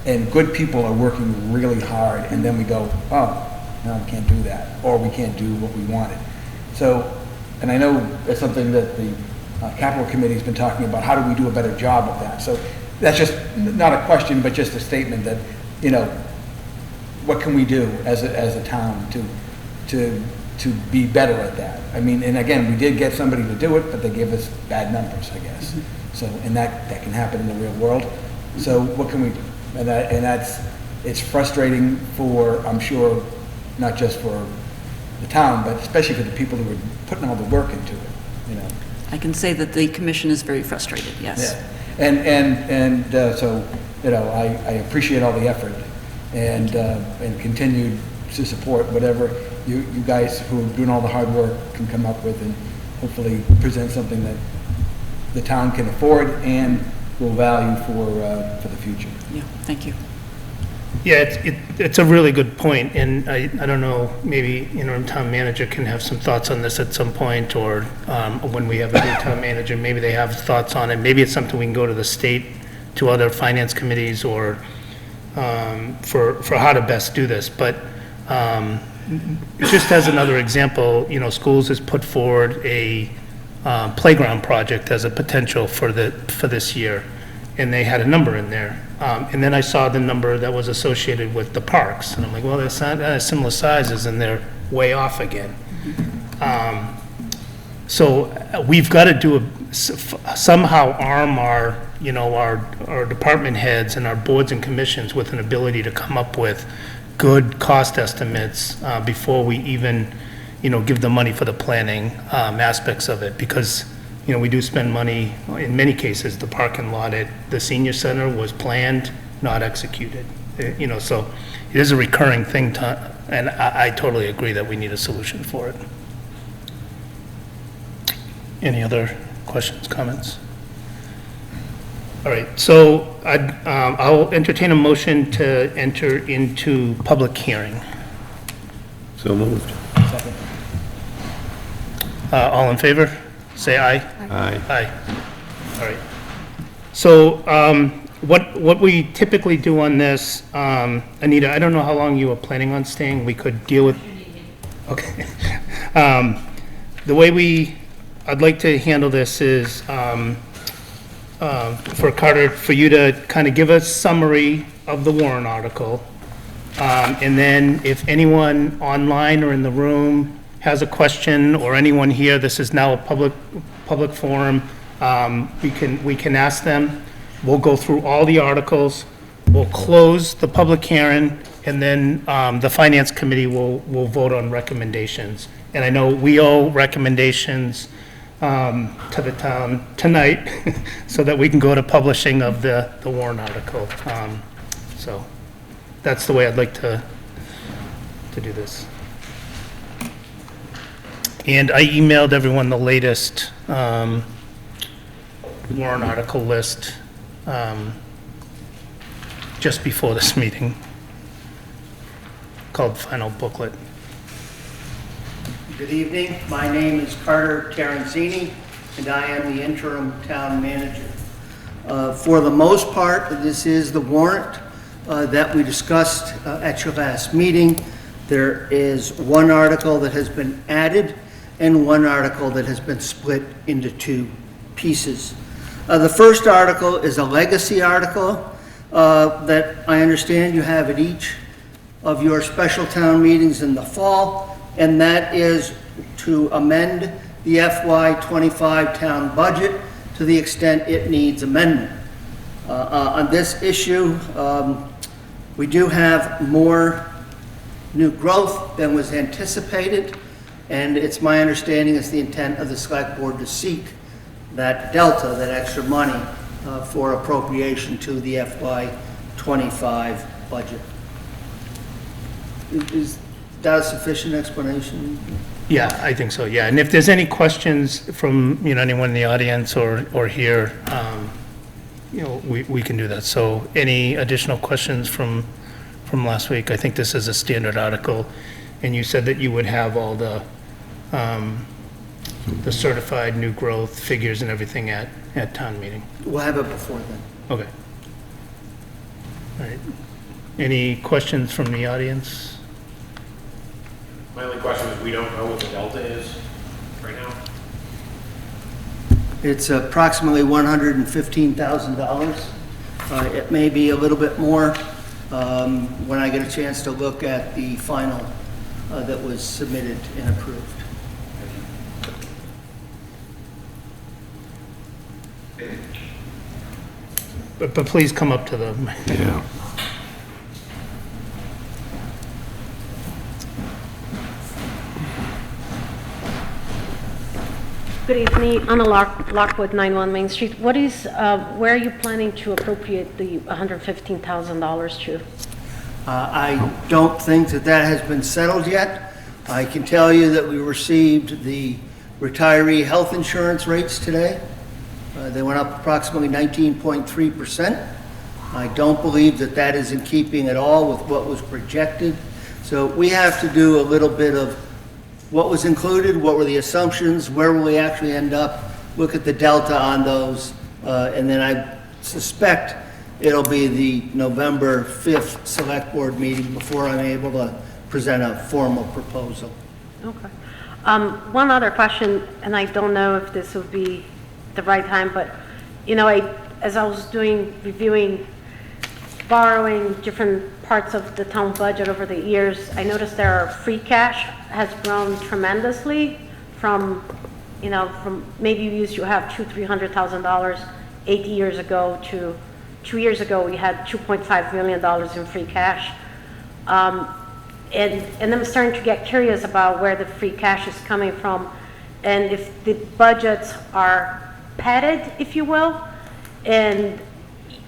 and good people are working really hard, and then we go, oh, no, we can't do that, or we can't do what we wanted. So, and I know that's something that the capital committee has been talking about, how do we do a better job of that? So that's just not a question, but just a statement that, what can we do as a town to be better at that? I mean, and again, we did get somebody to do it, but they gave us bad numbers, I guess. So, and that can happen in the real world. So what can we do? And it's frustrating for, I'm sure, not just for the town, but especially for the people who are putting all the work into it, I can say that the commission is very frustrated, yes. Yeah. And so, I appreciate all the effort and continue to support whatever you guys who are doing all the hard work can come up with, and hopefully present something that the town can afford and will value for the future. Yeah, thank you. Yeah, it's a really good point, and I don't know, maybe interim town manager can have some thoughts on this at some point, or when we have a new town manager, maybe they have thoughts on it. Maybe it's something we can go to the state, to other finance committees, or for how to best do this. But just as another example, schools has put forward a playground project as a potential for this year, and they had a number in there. And then I saw the number that was associated with the parks, and I'm like, well, that's not similar sizes, and they're way off again. So we've got to somehow arm our, our department heads and our boards and commissions with an ability to come up with good cost estimates before we even, give the money for the planning aspects of it. Because, we do spend money, in many cases, the parking lot at the senior center was planned, not executed. So it is a recurring thing, and I totally agree that we need a solution for it. Any other questions, comments? All right, so I'll entertain a motion to enter into public hearing. So moved. All in favor? Say aye. Aye. Aye. All right. So what we typically do on this, Anita, I don't know how long you were planning on staying. We could deal with. Okay. The way I'd like to handle this is for Carter, for you to kind of give a summary of the warrant article. And then if anyone online or in the room has a question, or anyone here, this is now a public forum, we can ask them. We'll go through all the articles, we'll close the public hearing, and then the finance committee will vote on recommendations. And I know we owe recommendations to the town tonight, so that we can go to publishing of the warrant article. So that's the way I'd like to do this. And I emailed everyone the latest warrant article list just before this meeting, called Final Booklet. Good evening. My name is Carter Terenzini, and I am the interim town manager. For the most part, this is the warrant that we discussed at your last meeting. There is one article that has been added and one article that has been split into two pieces. The first article is a legacy article that I understand you have at each of your special town meetings in the fall, and that is to amend the FY25 town budget to the extent it needs amendment. On this issue, we do have more new growth than was anticipated, and it's my understanding it's the intent of the select board to seek that delta, that extra money for appropriation to the FY25 budget. Is that a sufficient explanation? Yeah, I think so, yeah. And if there's any questions from, anyone in the audience or here, we can do that. So any additional questions from last week? I think this is a standard article, and you said that you would have all the certified new growth figures and everything at town meeting. We'll have it before then. Okay. All right. Any questions from the audience? My only question is, we don't know what the delta is right now? It's approximately $115,000. It may be a little bit more when I get a chance to look at the final that was submitted and approved. But please come up to the. Yeah. Good evening, Anna Lockwood, 91 Main Street. What is, where are you planning to appropriate the $115,000 to? I don't think that has been settled yet. I can tell you that we received the retiree health insurance rates today. They went up approximately 19.3%. I don't believe that is in keeping at all with what was projected. So we have to do a little bit of what was included, what were the assumptions, where will we actually end up, look at the delta on those, and then I suspect it'll be the November 5th select board meeting before I'm able to present a formal proposal. Okay. One other question, and I don't know if this would be the right time, but, you know, as I was reviewing, borrowing different parts of the town budget over the years, I noticed our free cash has grown tremendously from, you know, from maybe we used to have $200,000-300,000 8 years ago to 2 years ago, we had $2.5 million in free cash. And I'm starting to get curious about where the free cash is coming from and if the budgets are padded, if you will. And,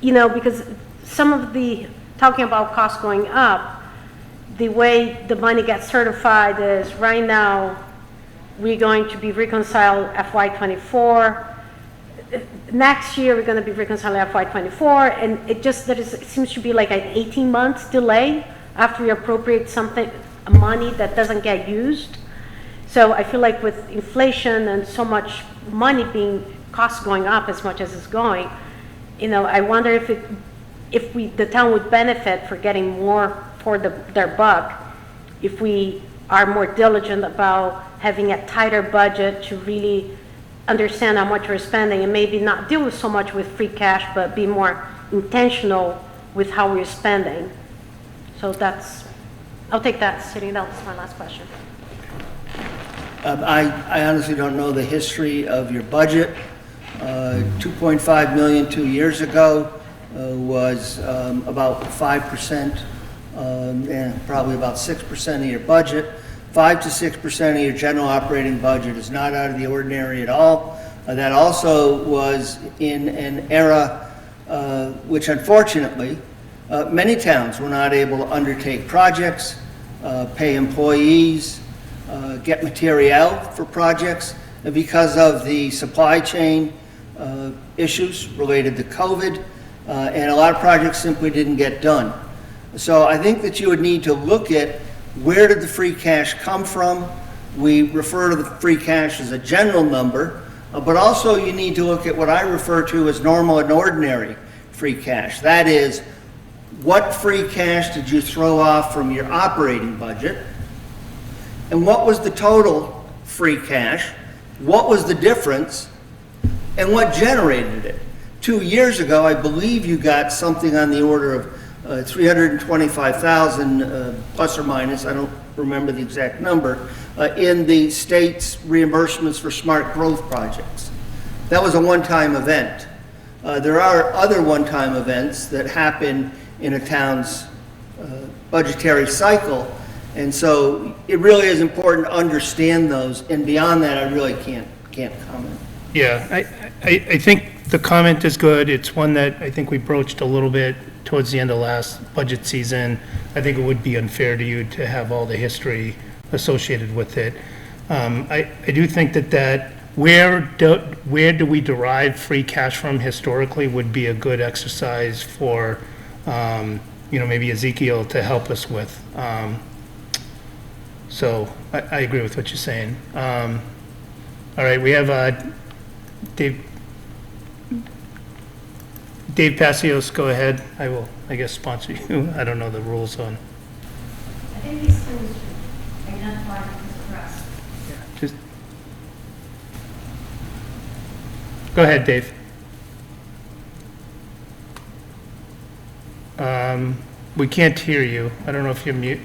you know, because some of the, talking about costs going up, the way the money gets certified is right now, we're going to be reconciled FY24. Next year, we're going to be reconciling FY24, and it seems to be like an 18 months delay after we appropriate something, money that doesn't get used. So I feel like with inflation and so much money costs going up as much as it's going, you know, I wonder if the town would benefit for getting more for their buck if we are more diligent about having a tighter budget to really understand how much we're spending and maybe not deal with so much with free cash, but be more intentional with how we're spending. So I'll take that, Sitting. That was my last question. I honestly don't know the history of your budget. 2.5 million 2 years ago was about 5%, and probably about 6% of your budget. 5 to 6% of your general operating budget is not out of the ordinary at all. That also was in an era which unfortunately many towns were not able to undertake projects, pay employees, get material for projects because of the supply chain issues related to COVID, and a lot of projects simply didn't get done. So I think that you would need to look at where did the free cash come from. We refer to the free cash as a general number, but also you need to look at what I refer to as normal and ordinary free cash. That is, what free cash did you throw off from your operating budget? And what was the total free cash? What was the difference? And what generated it? 2 years ago, I believe you got something on the order of 325,000 plus or minus, I don't remember the exact number, in the state's reimbursements for smart growth projects. That was a one-time event. There are other one-time events that happen in a town's budgetary cycle, and so it really is important to understand those, and beyond that, I really can't comment. Yeah, I think the comment is good. It's one that I think we broached a little bit towards the end of last budget season. I think it would be unfair to you to have all the history associated with it. I do think that where do we derive free cash from historically would be a good exercise for, maybe Ezekiel to help us with. So I agree with what you're saying. All right, we have Dave Passios, go ahead. I will, I guess, sponsor you. I don't know the rules on. I think these things should identify as press. Yeah, just go ahead, Dave. We can't hear you. I don't know if you're mute.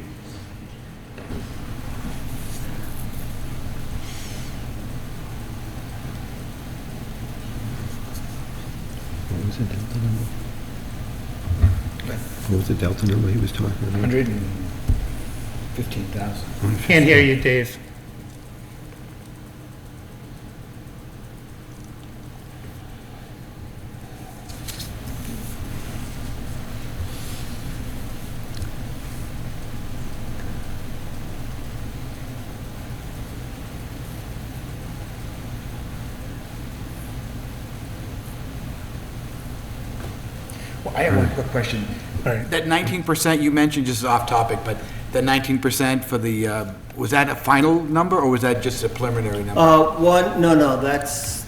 What was the Delta number he was talking about? 115,000. Can't hear you, Dave. Well, I have one quick question. All right. That 19% you mentioned, just off topic, but the 19% for the, was that a final number, or was that just a preliminary number? No, that's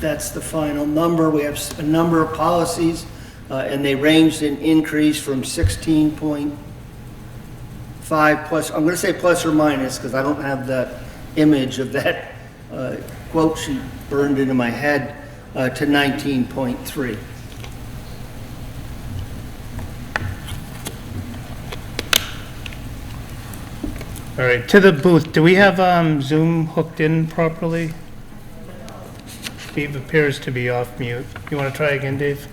the final number. We have a number of policies, and they ranged in increase from 16.5 plus, I'm going to say plus or minus, because I don't have that image of that quote sheet burned into my head to 19.3. All right, to the booth, do we have Zoom hooked in properly? Steve appears to be off mute. You want to try again, Dave?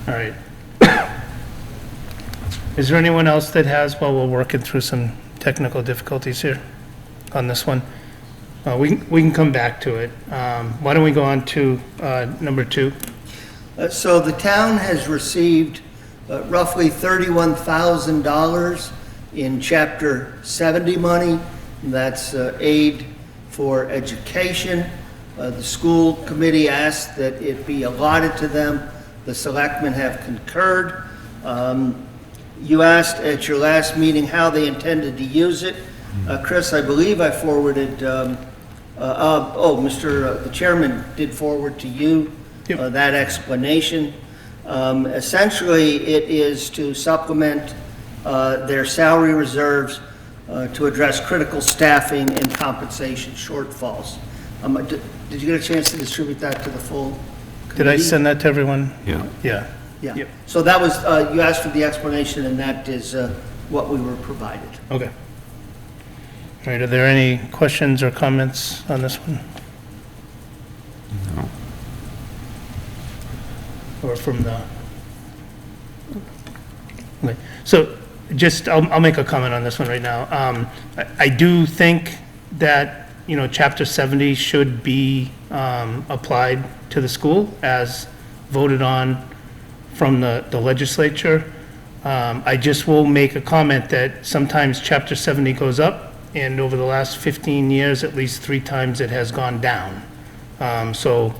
All right. Is there anyone else that has, while we're working through some technical difficulties here on this one? We can come back to it. Why don't we go on to number 2? So the town has received roughly $31,000 in Chapter 70 money. That's aid for education. The school committee asked that it be allotted to them. The selectmen have concurred. You asked at your last meeting how they intended to use it. Chris, I believe I forwarded, the chairman did forward to you that explanation. Essentially, it is to supplement their salary reserves to address critical staffing and compensation shortfalls. Did you get a chance to distribute that to the full committee? Did I send that to everyone? Yeah. Yeah. Yeah. Yep. So that was, you asked for the explanation, and that is what we were provided. Okay. All right, are there any questions or comments on this one? No. Or from the... Okay. So just, I'll make a comment on this one right now. I do think that, Chapter 70 should be applied to the school as voted on from the legislature. I just will make a comment that sometimes Chapter 70 goes up, and over the last 15 years, at least 3 times it has gone down. So,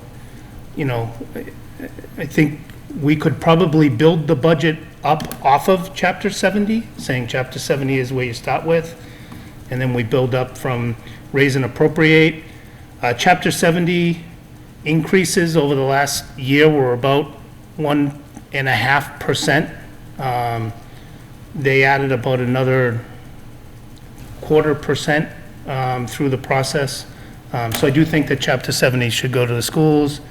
I think we could probably build the budget up off of Chapter 70, saying Chapter 70 is where you start with, and then we build up from raise and appropriate. Chapter 70 increases over the last year were about 1.5%. They added about another 0.25% through the process. So I do think that Chapter 70 should go to the schools,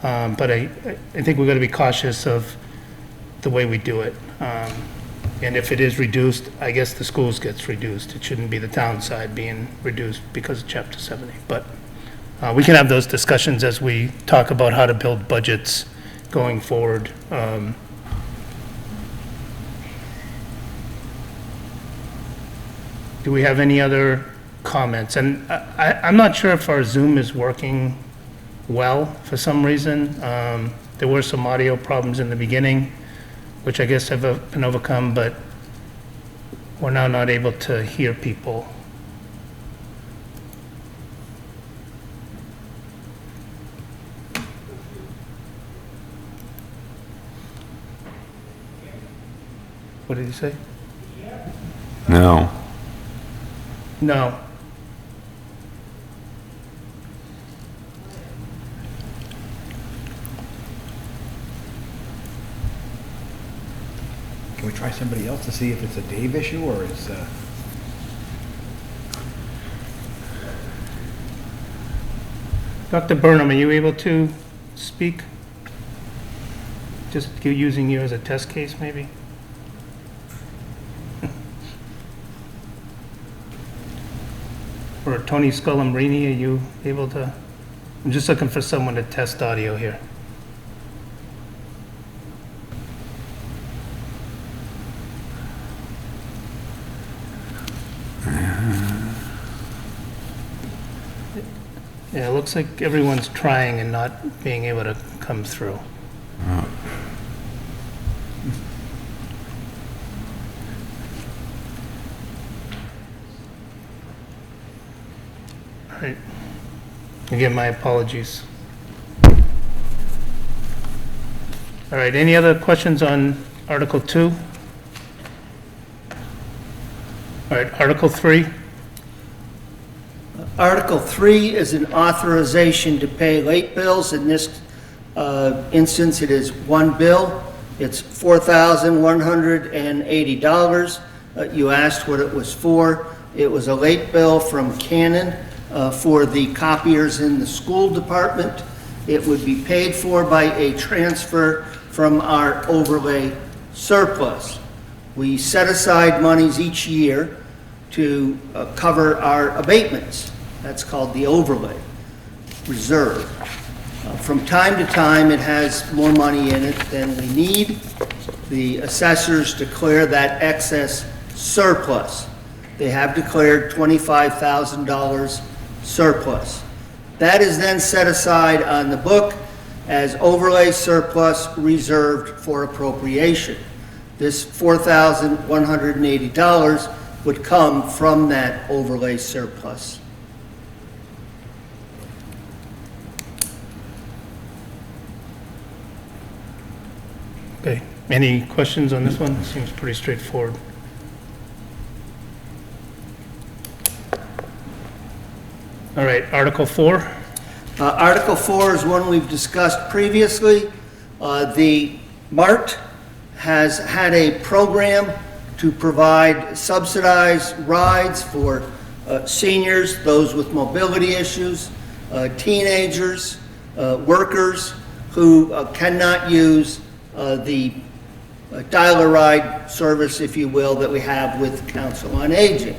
but I think we've got to be cautious of the way we do it. And if it is reduced, I guess the schools gets reduced. It shouldn't be the town side being reduced because of Chapter 70. But we can have those discussions as we talk about how to build budgets going forward. Do we have any other comments? And I'm not sure if our Zoom is working well for some reason. There were some audio problems in the beginning, which I guess have been overcome, but we're now not able to hear people. What did he say? No. No. Can we try somebody else to see if it's a Dave issue or is, Dr. Burnham, are you able to speak? Just using you as a test case, maybe? Or Tony Scullambrini, are you able to? I'm just looking for someone to test audio here. Yeah, it looks like everyone's trying and not being able to come through. All right. Again, my apologies. All right, any other questions on Article 2? All right, Article 3? Article 3 is an authorization to pay late bills. In this instance, it is one bill. It's $4,180. You asked what it was for. It was a late bill from Canon for the copiers in the school department. It would be paid for by a transfer from our overlay surplus. We set aside monies each year to cover our abatements. That's called the overlay reserve. From time to time, it has more money in it than we need. The assessors declare that excess surplus. They have declared $25,000 surplus. That is then set aside on the book as overlay surplus reserved for appropriation. This $4,180 would come from that overlay surplus. Okay, any questions on this one? It seems pretty straightforward. All right, Article 4? Article 4 is one we've discussed previously. The MART has had a program to provide subsidized rides for seniors, those with mobility issues, teenagers, workers who cannot use the dial-a-ride service, if you will, that we have with Council on Aging.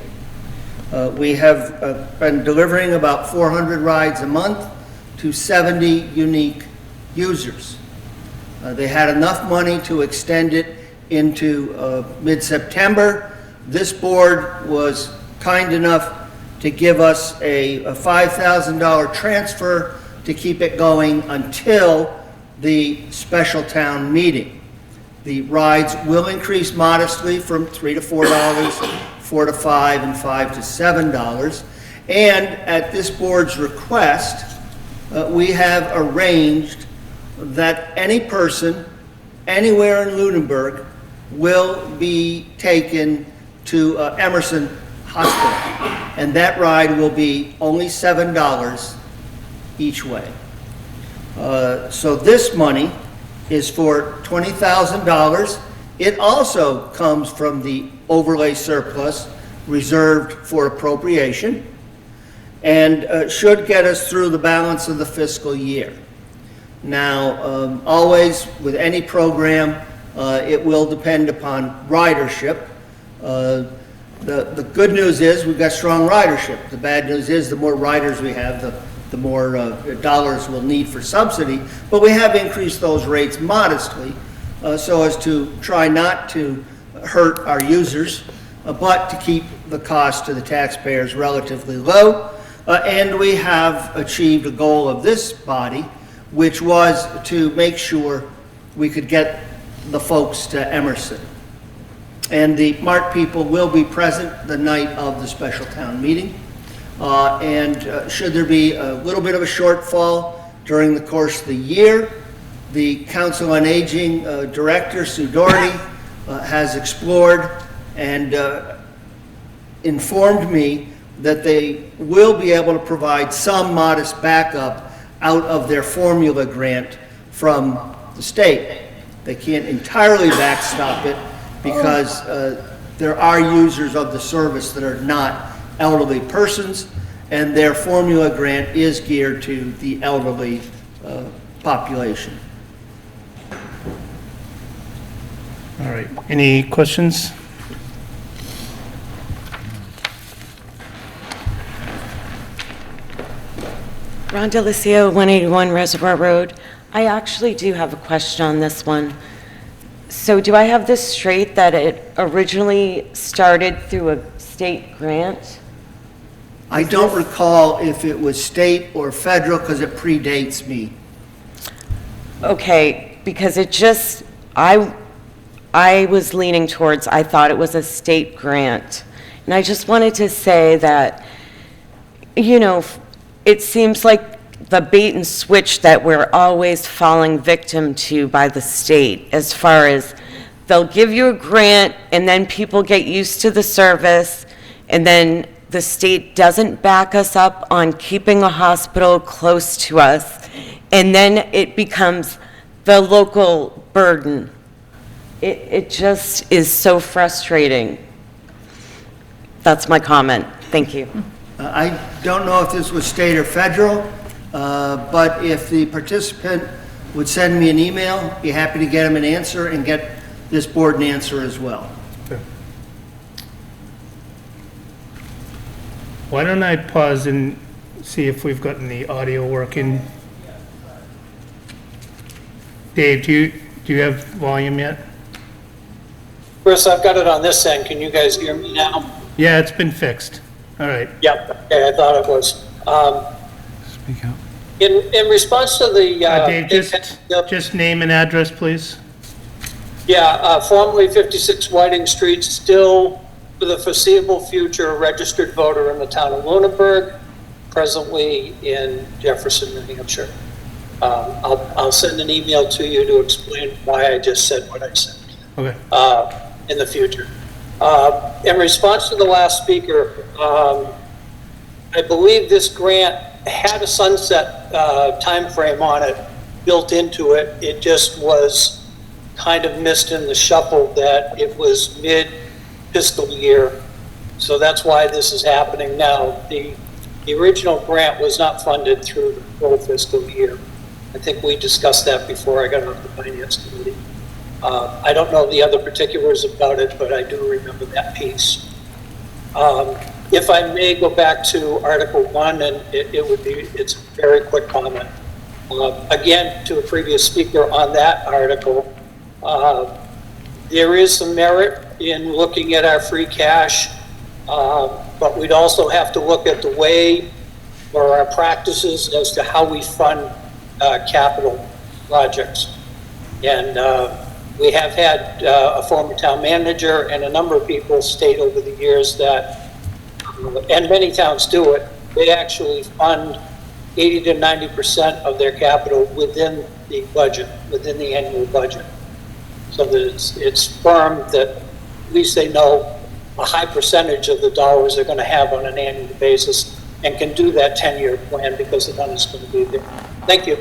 We have been delivering about 400 rides a month to 70 unique users. They had enough money to extend it into mid-September. This board was kind enough to give us a $5,000 transfer to keep it going until the special town meeting. The rides will increase modestly from $3 to $4, $4 to $5, and $5 to $7. And at this board's request, we have arranged that any person anywhere in Lunenburg will be taken to Emerson Hospital. And that ride will be only $7 each way. So this money is for $20,000. It also comes from the overlay surplus reserved for appropriation and should get us through the balance of the fiscal year. Now, always with any program, it will depend upon ridership. The good news is we've got strong ridership. The bad news is the more riders we have, the more dollars we'll need for subsidy. But we have increased those rates modestly so as to try not to hurt our users, but to keep the cost to the taxpayers relatively low. And we have achieved a goal of this body, which was to make sure we could get the folks to Emerson. And the MART people will be present the night of the special town meeting. Should there be a little bit of a shortfall during the course of the year, the Council on Aging Director, Sue Doherty, has explored and informed me that they will be able to provide some modest backup out of their formula grant from the state. They can't entirely backstop it because there are users of the service that are not elderly persons, and their formula grant is geared to the elderly population. All right, any questions? Rhonda Lucio, 181 Reservoir Road. I actually do have a question on this one. So do I have this straight that it originally started through a state grant? I don't recall if it was state or federal because it predates me. Okay, because it just, I was leaning towards, I thought it was a state grant. And I just wanted to say that, you know, it seems like the bait and switch that we're always falling victim to by the state, as far as they'll give you a grant and then people get used to the service, and then the state doesn't back us up on keeping a hospital close to us, and then it becomes the local burden. It just is so frustrating. That's my comment. Thank you. I don't know if this was state or federal, but if the participant would send me an email, be happy to get him an answer and get this board an answer as well. Why don't I pause and see if we've gotten the audio working? Dave, do you have volume yet? Chris, I've got it on this end. Can you guys hear me now? Yeah, it's been fixed. All right. Yep. Okay, I thought it was. Speak up. In response to the... Dave, just name and address, please. Yeah, formerly 56 Whiting Street, still for the foreseeable future, a registered voter in the town of Lunenburg, presently in Jefferson, New Hampshire. I'll send an email to you to explain why I just said what I said. Okay. In the future. In response to the last speaker, I believe this grant had a sunset time frame on it built into it. It just was kind of missed in the shuffle that it was mid-fiscal year. So that's why this is happening now. The original grant was not funded through the full fiscal year. I think we discussed that before I got off the finance committee. I don't know the other particulars about it, but I do remember that piece. If I may go back to Article 1, and it's a very quick comment. Again, to a previous speaker on that article, there is some merit in looking at our free cash, but we'd also have to look at the way or our practices as to how we fund capital projects. And we have had a former town manager and a number of people state over the years that, and many towns do it, they actually fund 80 to 90% of their capital within the budget, within the annual budget. So that it's firm that at least they know a high percentage of the dollars they're going to have on an annual basis and can do that 10-year plan because the money's going to be there. Thank you.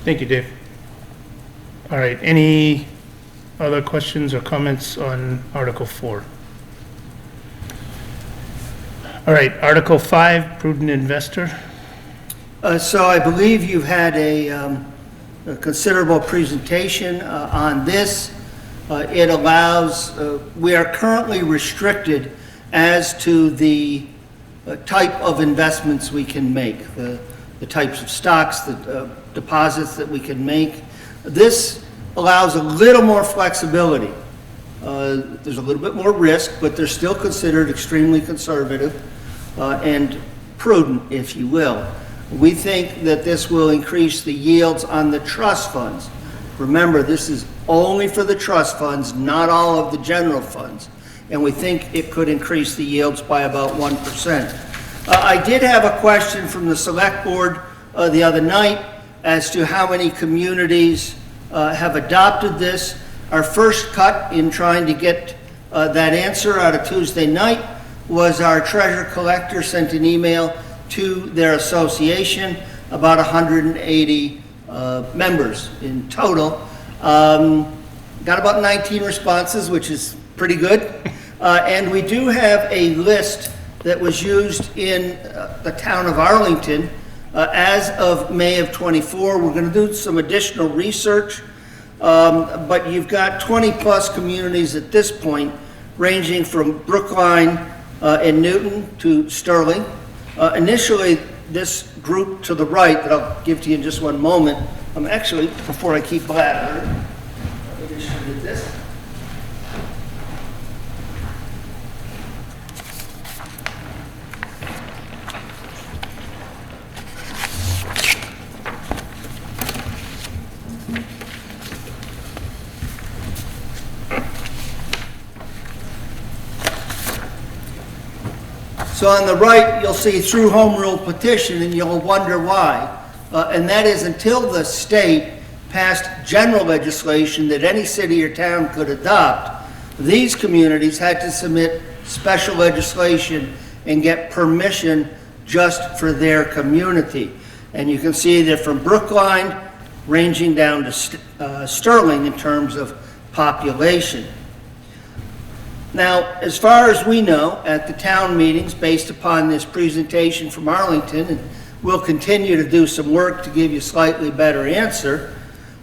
Thank you, Dave. All right, any other questions or comments on Article 4? All right, Article 5, prudent investor. So I believe you've had a considerable presentation on this. It allows, we are currently restricted as to the type of investments we can make, the types of stocks, the deposits that we can make. This allows a little more flexibility. There's a little bit more risk, but they're still considered extremely conservative and prudent, if you will. We think that this will increase the yields on the trust funds. Remember, this is only for the trust funds, not all of the general funds. And we think it could increase the yields by about 1%. I did have a question from the select board the other night as to how many communities have adopted this. Our first cut in trying to get that answer out of Tuesday night was our treasurer collector sent an email to their association, about 180 members in total. Got about 19 responses, which is pretty good. And we do have a list that was used in the town of Arlington as of May of 24. We're going to do some additional research, but you've got 20 plus communities at this point, ranging from Brookline and Newton to Sterling. Initially, this group to the right that I'll give to you in just one moment, actually, before I keep blabbering, let me just get this. So on the right, you'll see through home rule petition, and you'll wonder why. And that is until the state passed general legislation that any city or town could adopt, these communities had to submit special legislation and get permission just for their community. And you can see that from Brookline, ranging down to Sterling in terms of population. Now, as far as we know, at the town meetings, based upon this presentation from Arlington, and we'll continue to do some work to give you a slightly better answer,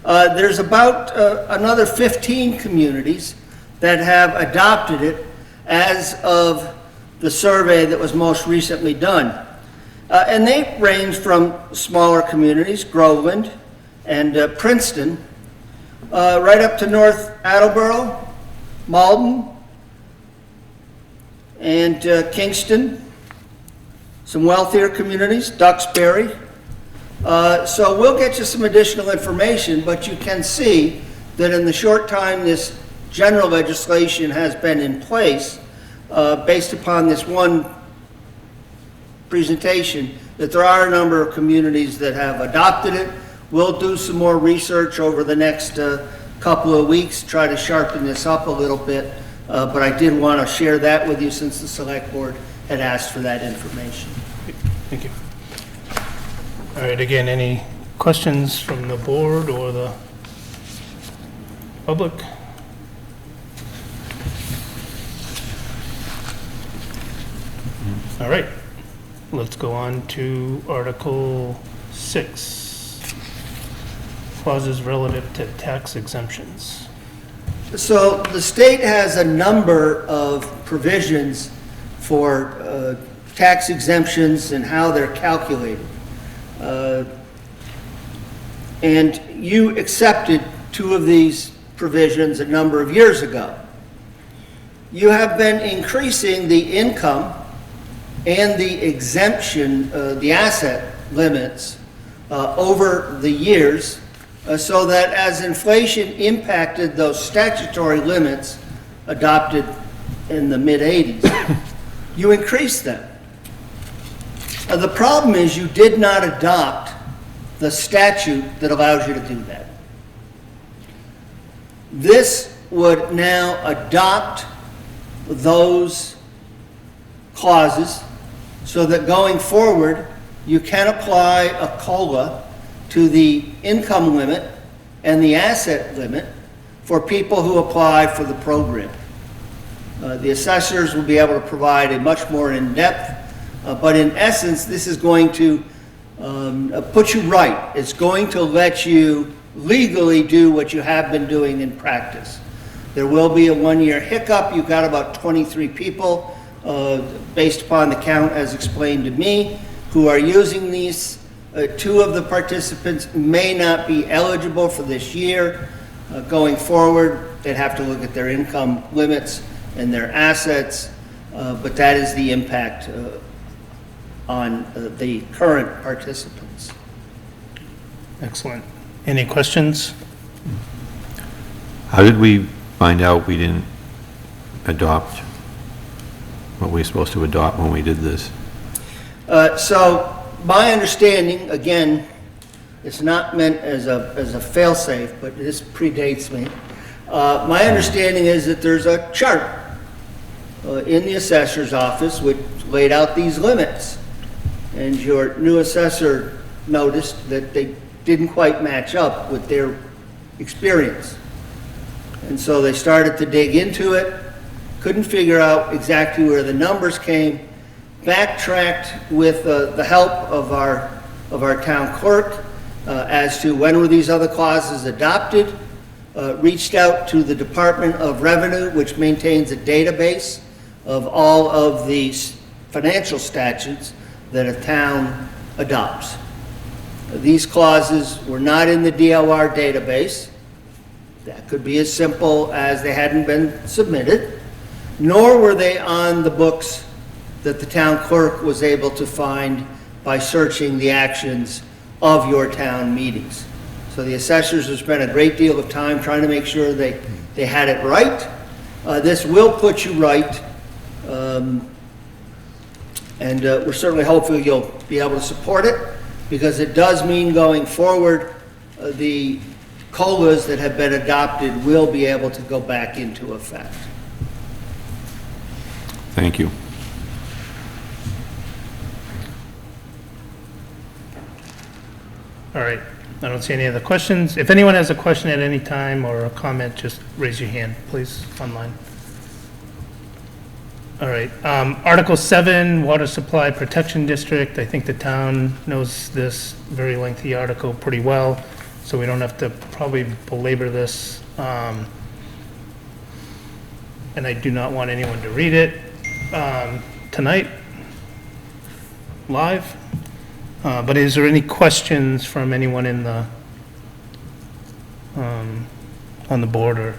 there's about another 15 communities that have adopted it as of the survey that was most recently done. And they range from smaller communities, Groveland and Princeton, right up to North Attleboro, Malden, and Kingston, some wealthier communities, Duxbury. So we'll get you some additional information, but you can see that in the short time this general legislation has been in place, based upon this one presentation, that there are a number of communities that have adopted it. We'll do some more research over the next couple of weeks, try to sharpen this up a little bit. But I did want to share that with you since the select board had asked for that information. Thank you. All right, again, any questions from the board or the public? All right, let's go on to Article 6, clauses relative to tax exemptions. So the state has a number of provisions for tax exemptions and how they're calculated. And you accepted two of these provisions a number of years ago. You have been increasing the income and the exemption, the asset limits over the years, so that as inflation impacted those statutory limits adopted in the mid-'80s, you increased them. The problem is you did not adopt the statute that allows you to do that. This would now adopt those clauses so that going forward, you can apply a COLA to the income limit and the asset limit for people who apply for the program. The assessors will be able to provide a much more in-depth, but in essence, this is going to put you right. It's going to let you legally do what you have been doing in practice. There will be a one-year hiccup. You've got about 23 people, based upon the count as explained to me, who are using these. Two of the participants may not be eligible for this year. Going forward, they'd have to look at their income limits and their assets, but that is the impact on the current participants. Excellent. Any questions? How did we find out we didn't adopt what we were supposed to adopt when we did this? So my understanding, again, it's not meant as a fail-safe, but this predates me. My understanding is that there's a chart in the assessor's office which laid out these limits. And your new assessor noticed that they didn't quite match up with their experience. And so they started to dig into it, couldn't figure out exactly where the numbers came, backtracked with the help of our town clerk as to when were these other clauses adopted, reached out to the Department of Revenue, which maintains a database of all of these financial statutes that a town adopts. These clauses were not in the DLR database. That could be as simple as they hadn't been submitted, nor were they on the books that the town clerk was able to find by searching the actions of your town meetings. So the assessors have spent a great deal of time trying to make sure they had it right. This will put you right, and we're certainly hopeful you'll be able to support it, because it does mean going forward, the COLAs that have been adopted will be able to go back into effect. Thank you. All right, I don't see any other questions. If anyone has a question at any time or a comment, just raise your hand, please, online. All right, Article 7, Water Supply Protection District. I think the town knows this very lengthy article pretty well, so we don't have to probably belabor this. And I do not want anyone to read it tonight, live. But is there any questions from anyone in the, on the board or?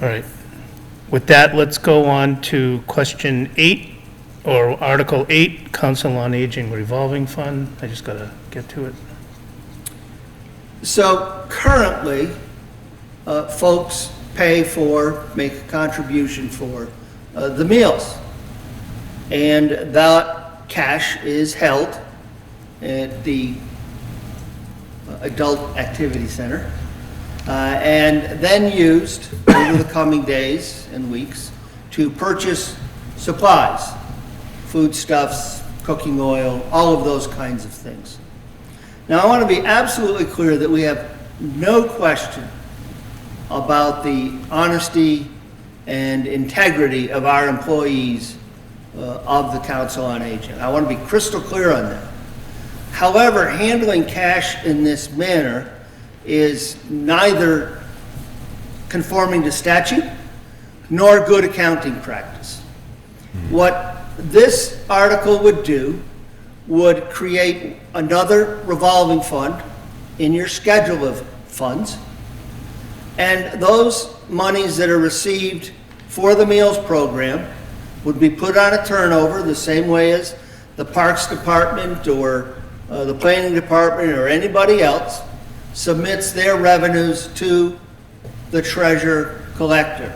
All right. With that, let's go on to question 8, or Article 8, Council on Aging Revolving Fund. I just gotta get to it. So currently, folks make a contribution for the meals. And that cash is held at the Adult Activity Center, and then used over the coming days and weeks to purchase supplies, foodstuffs, cooking oil, all of those kinds of things. Now, I want to be absolutely clear that we have no question about the honesty and integrity of our employees of the Council on Aging. I want to be crystal clear on that. However, handling cash in this manner is neither conforming to statute nor good accounting practice. What this article would do would create another revolving fund in your schedule of funds, and those monies that are received for the meals program would be put on a turnover the same way as the Parks Department or the Planning Department or anybody else submits their revenues to the treasurer collector.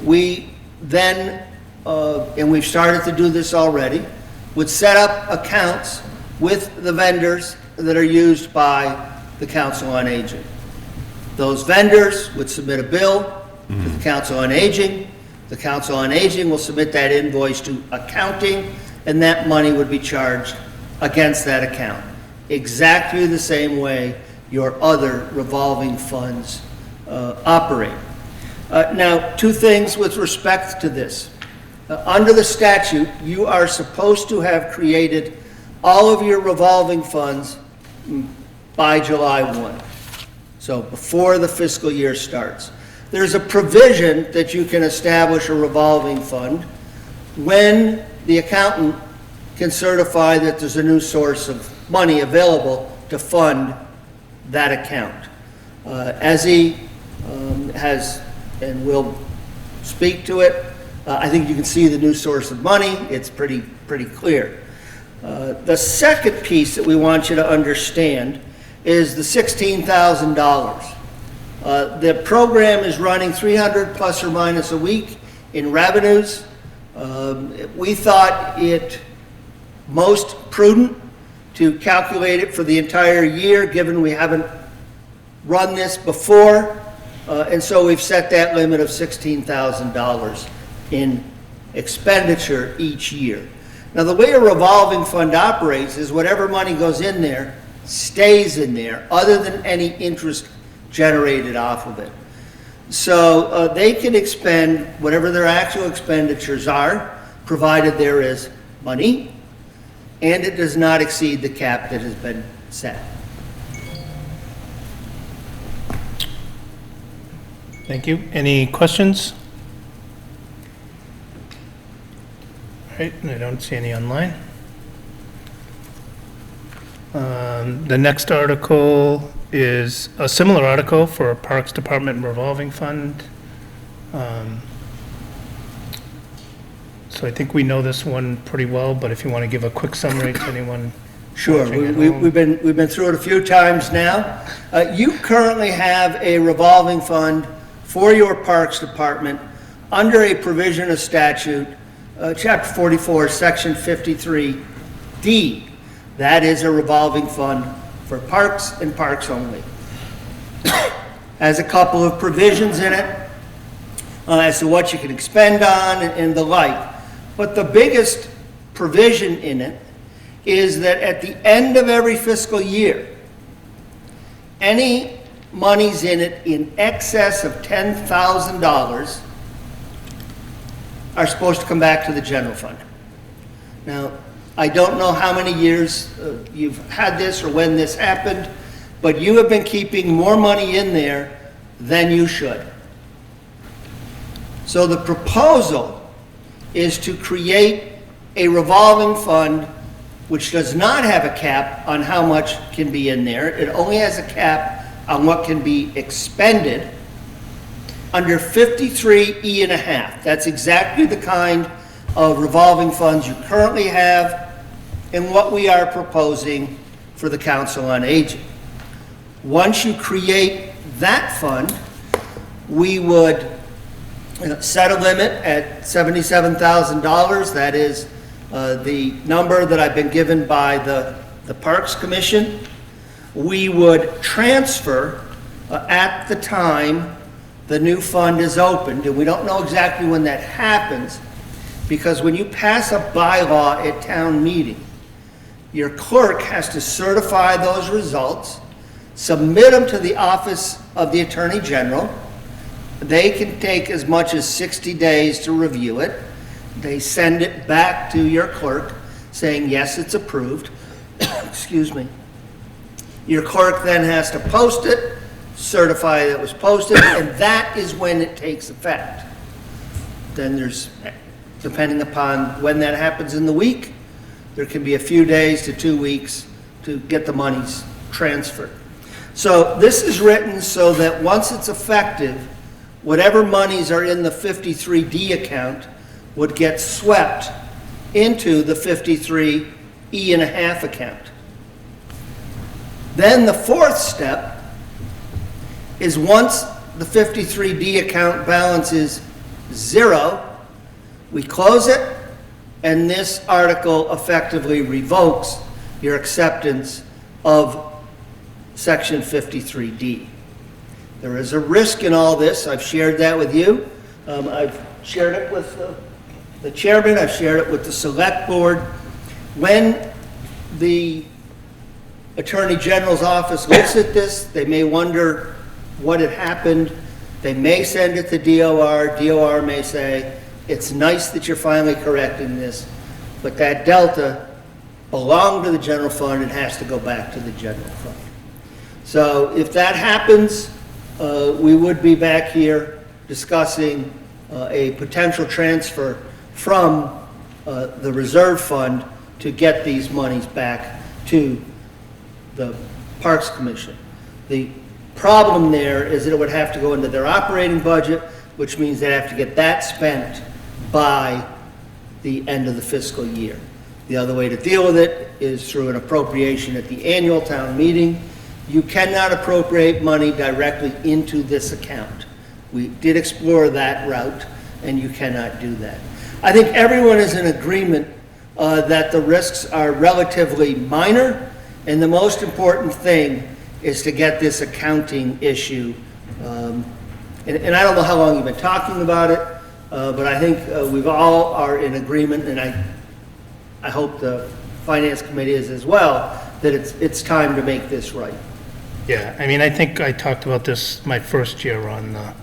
We then, and we've started to do this already, would set up accounts with the vendors that are used by the Council on Aging. Those vendors would submit a bill to the Council on Aging. The Council on Aging will submit that invoice to accounting, and that money would be charged against that account, exactly the same way your other revolving funds operate. Now, two things with respect to this. Under the statute, you are supposed to have created all of your revolving funds by July 1, so before the fiscal year starts. There's a provision that you can establish a revolving fund when the accountant can certify that there's a new source of money available to fund that account. As he has and will speak to it, I think you can see the new source of money. It's pretty clear. The second piece that we want you to understand is the $16,000. The program is running 300 plus or minus a week in revenues. We thought it most prudent to calculate it for the entire year, given we haven't run this before, and so we've set that limit of $16,000 in expenditure each year. Now, the way a revolving fund operates is whatever money goes in there stays in there, other than any interest generated off of it. So they can expend whatever their actual expenditures are, provided there is money, and it does not exceed the cap that has been set. Thank you. Any questions? right, and I don't see any online. The next article is a similar article for a Parks Department revolving fund. So I think we know this one pretty well, but if you want to give a quick summary to anyone. Sure, watching at we've home. been through it a few times now. You currently have a revolving fund for your Parks Department under a provision of statute, Chapter 44, Section 53D. That is a revolving fund for parks and parks only. Has a couple of provisions in it as to what you can expend on and the like. But the biggest provision in it is that at the end of every fiscal year, any monies in it in excess of $10,000 are supposed to come back to the general fund. Now, I don't know how many years you've had this or when this happened, but you have been keeping more money in there than you should. So the proposal is to create a revolving fund which does not have a cap on how much can be in there. It only has a cap on what can be expended under 53E1/2. That's exactly the kind of revolving funds you currently have and what we are proposing for the Council on Aging. Once you create that fund, we would set a limit at $77,000. That is the number that I've been given by the Parks Commission. We would transfer at the time the new fund is opened, and we don't know exactly when that happens, because when you pass a bylaw at town meeting, your clerk has to certify those results, submit them to the Office of the Attorney General. They can take as much as 60 days to review it. They send it back to your clerk saying, yes, it's approved. Excuse me. Your clerk then has to post it, certify that it was posted, and that is when it takes effect. Then there's, depending upon when that happens in the week, there can be a few days to 2 weeks to get the monies transferred. So this is written so that once it's effective, whatever monies are in the 53D account would get swept into the 53E1/2 account. Then the fourth step is once the 53D account balance is zero, we close it, and this article effectively revokes your acceptance of Section 53D. There is a risk in all this. I've shared that with you. I've shared it with the chairman. I've shared it with the select board. When the Attorney General's office looks at this, they may wonder what had happened. They may send it to DOR. DOR may say, it's nice that you're finally correcting this, but that delta belonged to the general fund and has to go back to the general fund. So if that happens, we would be back here discussing a potential transfer from the reserve fund to get these monies back to the Parks Commission. The problem there is that it would have to go into their operating budget, which means they'd have to get that spent by the end of the fiscal year. The other way to deal with it is through an appropriation at the annual town meeting. You cannot appropriate money directly into this account. We did explore that route, and you cannot do that. I think everyone is in agreement that the risks are relatively minor, and the most important thing is to get this accounting issue. And I don't know how long you've been talking about it, but I think we all are in agreement, and I hope the Finance Committee is as well, that it's time to make this right. Yeah, I mean, I think I talked about this my first year on the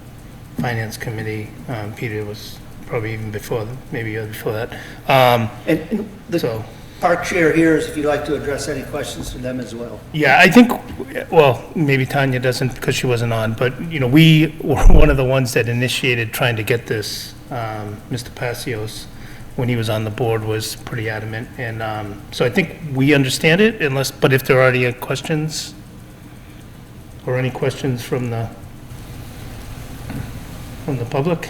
Finance Committee. Peter was probably even before, maybe before that. And the park chair here is if you'd like to address any questions to them as well. Yeah, I think, well, maybe Tanya doesn't because she wasn't on, but, you know, we were one of the ones that initiated trying to get this, Mr. Passios when he was on the board, was pretty adamant. And so I think we understand it, but if there are any questions, or any questions from the public?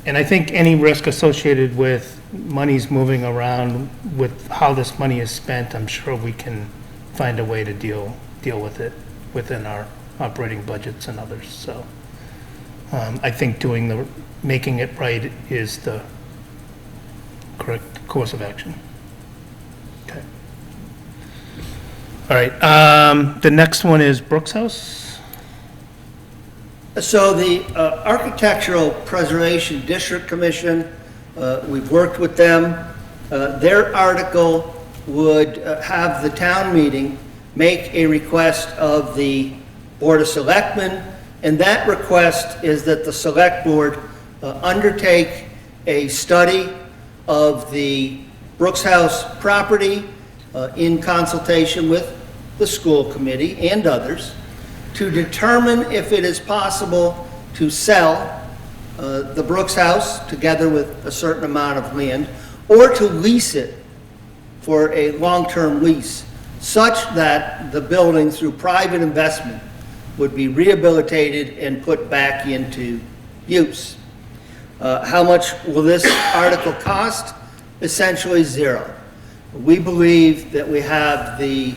And I think any risk associated with monies moving around, with how this money is spent, I'm sure we can find a way to deal with it within our operating budgets and others. So I think making it right is the correct course of action. Okay. All right, the next one is Brooks House. So the Architectural Preservation District Commission, we've worked with them. Their article would have the town meeting make a request of the Board of Selectmen, and that request is that the Select Board undertake a study of the Brooks House property in consultation with the school committee and others, to determine if it is possible to sell the Brooks House together with a certain amount of land, or to lease it for a long-term lease, such that the building, through private investment, would be rehabilitated and put back into use. How much will this article cost? Essentially zero. We believe that we have the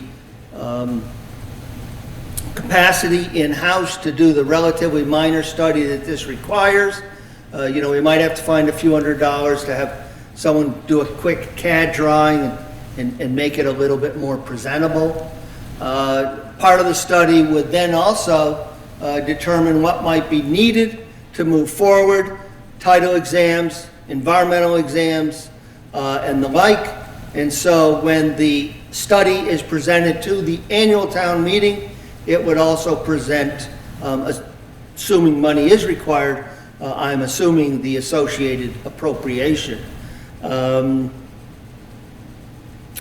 capacity in-house to do the relatively minor study that this requires. We might have to find a few $100s to have someone do a quick CAD drawing and make it a little bit more presentable. Part of the study would then also determine what might be needed to move forward, title exams, environmental exams, and the like. And so when the study is presented to the annual town meeting, it would also present, assuming money is required, I'm assuming the associated appropriation. I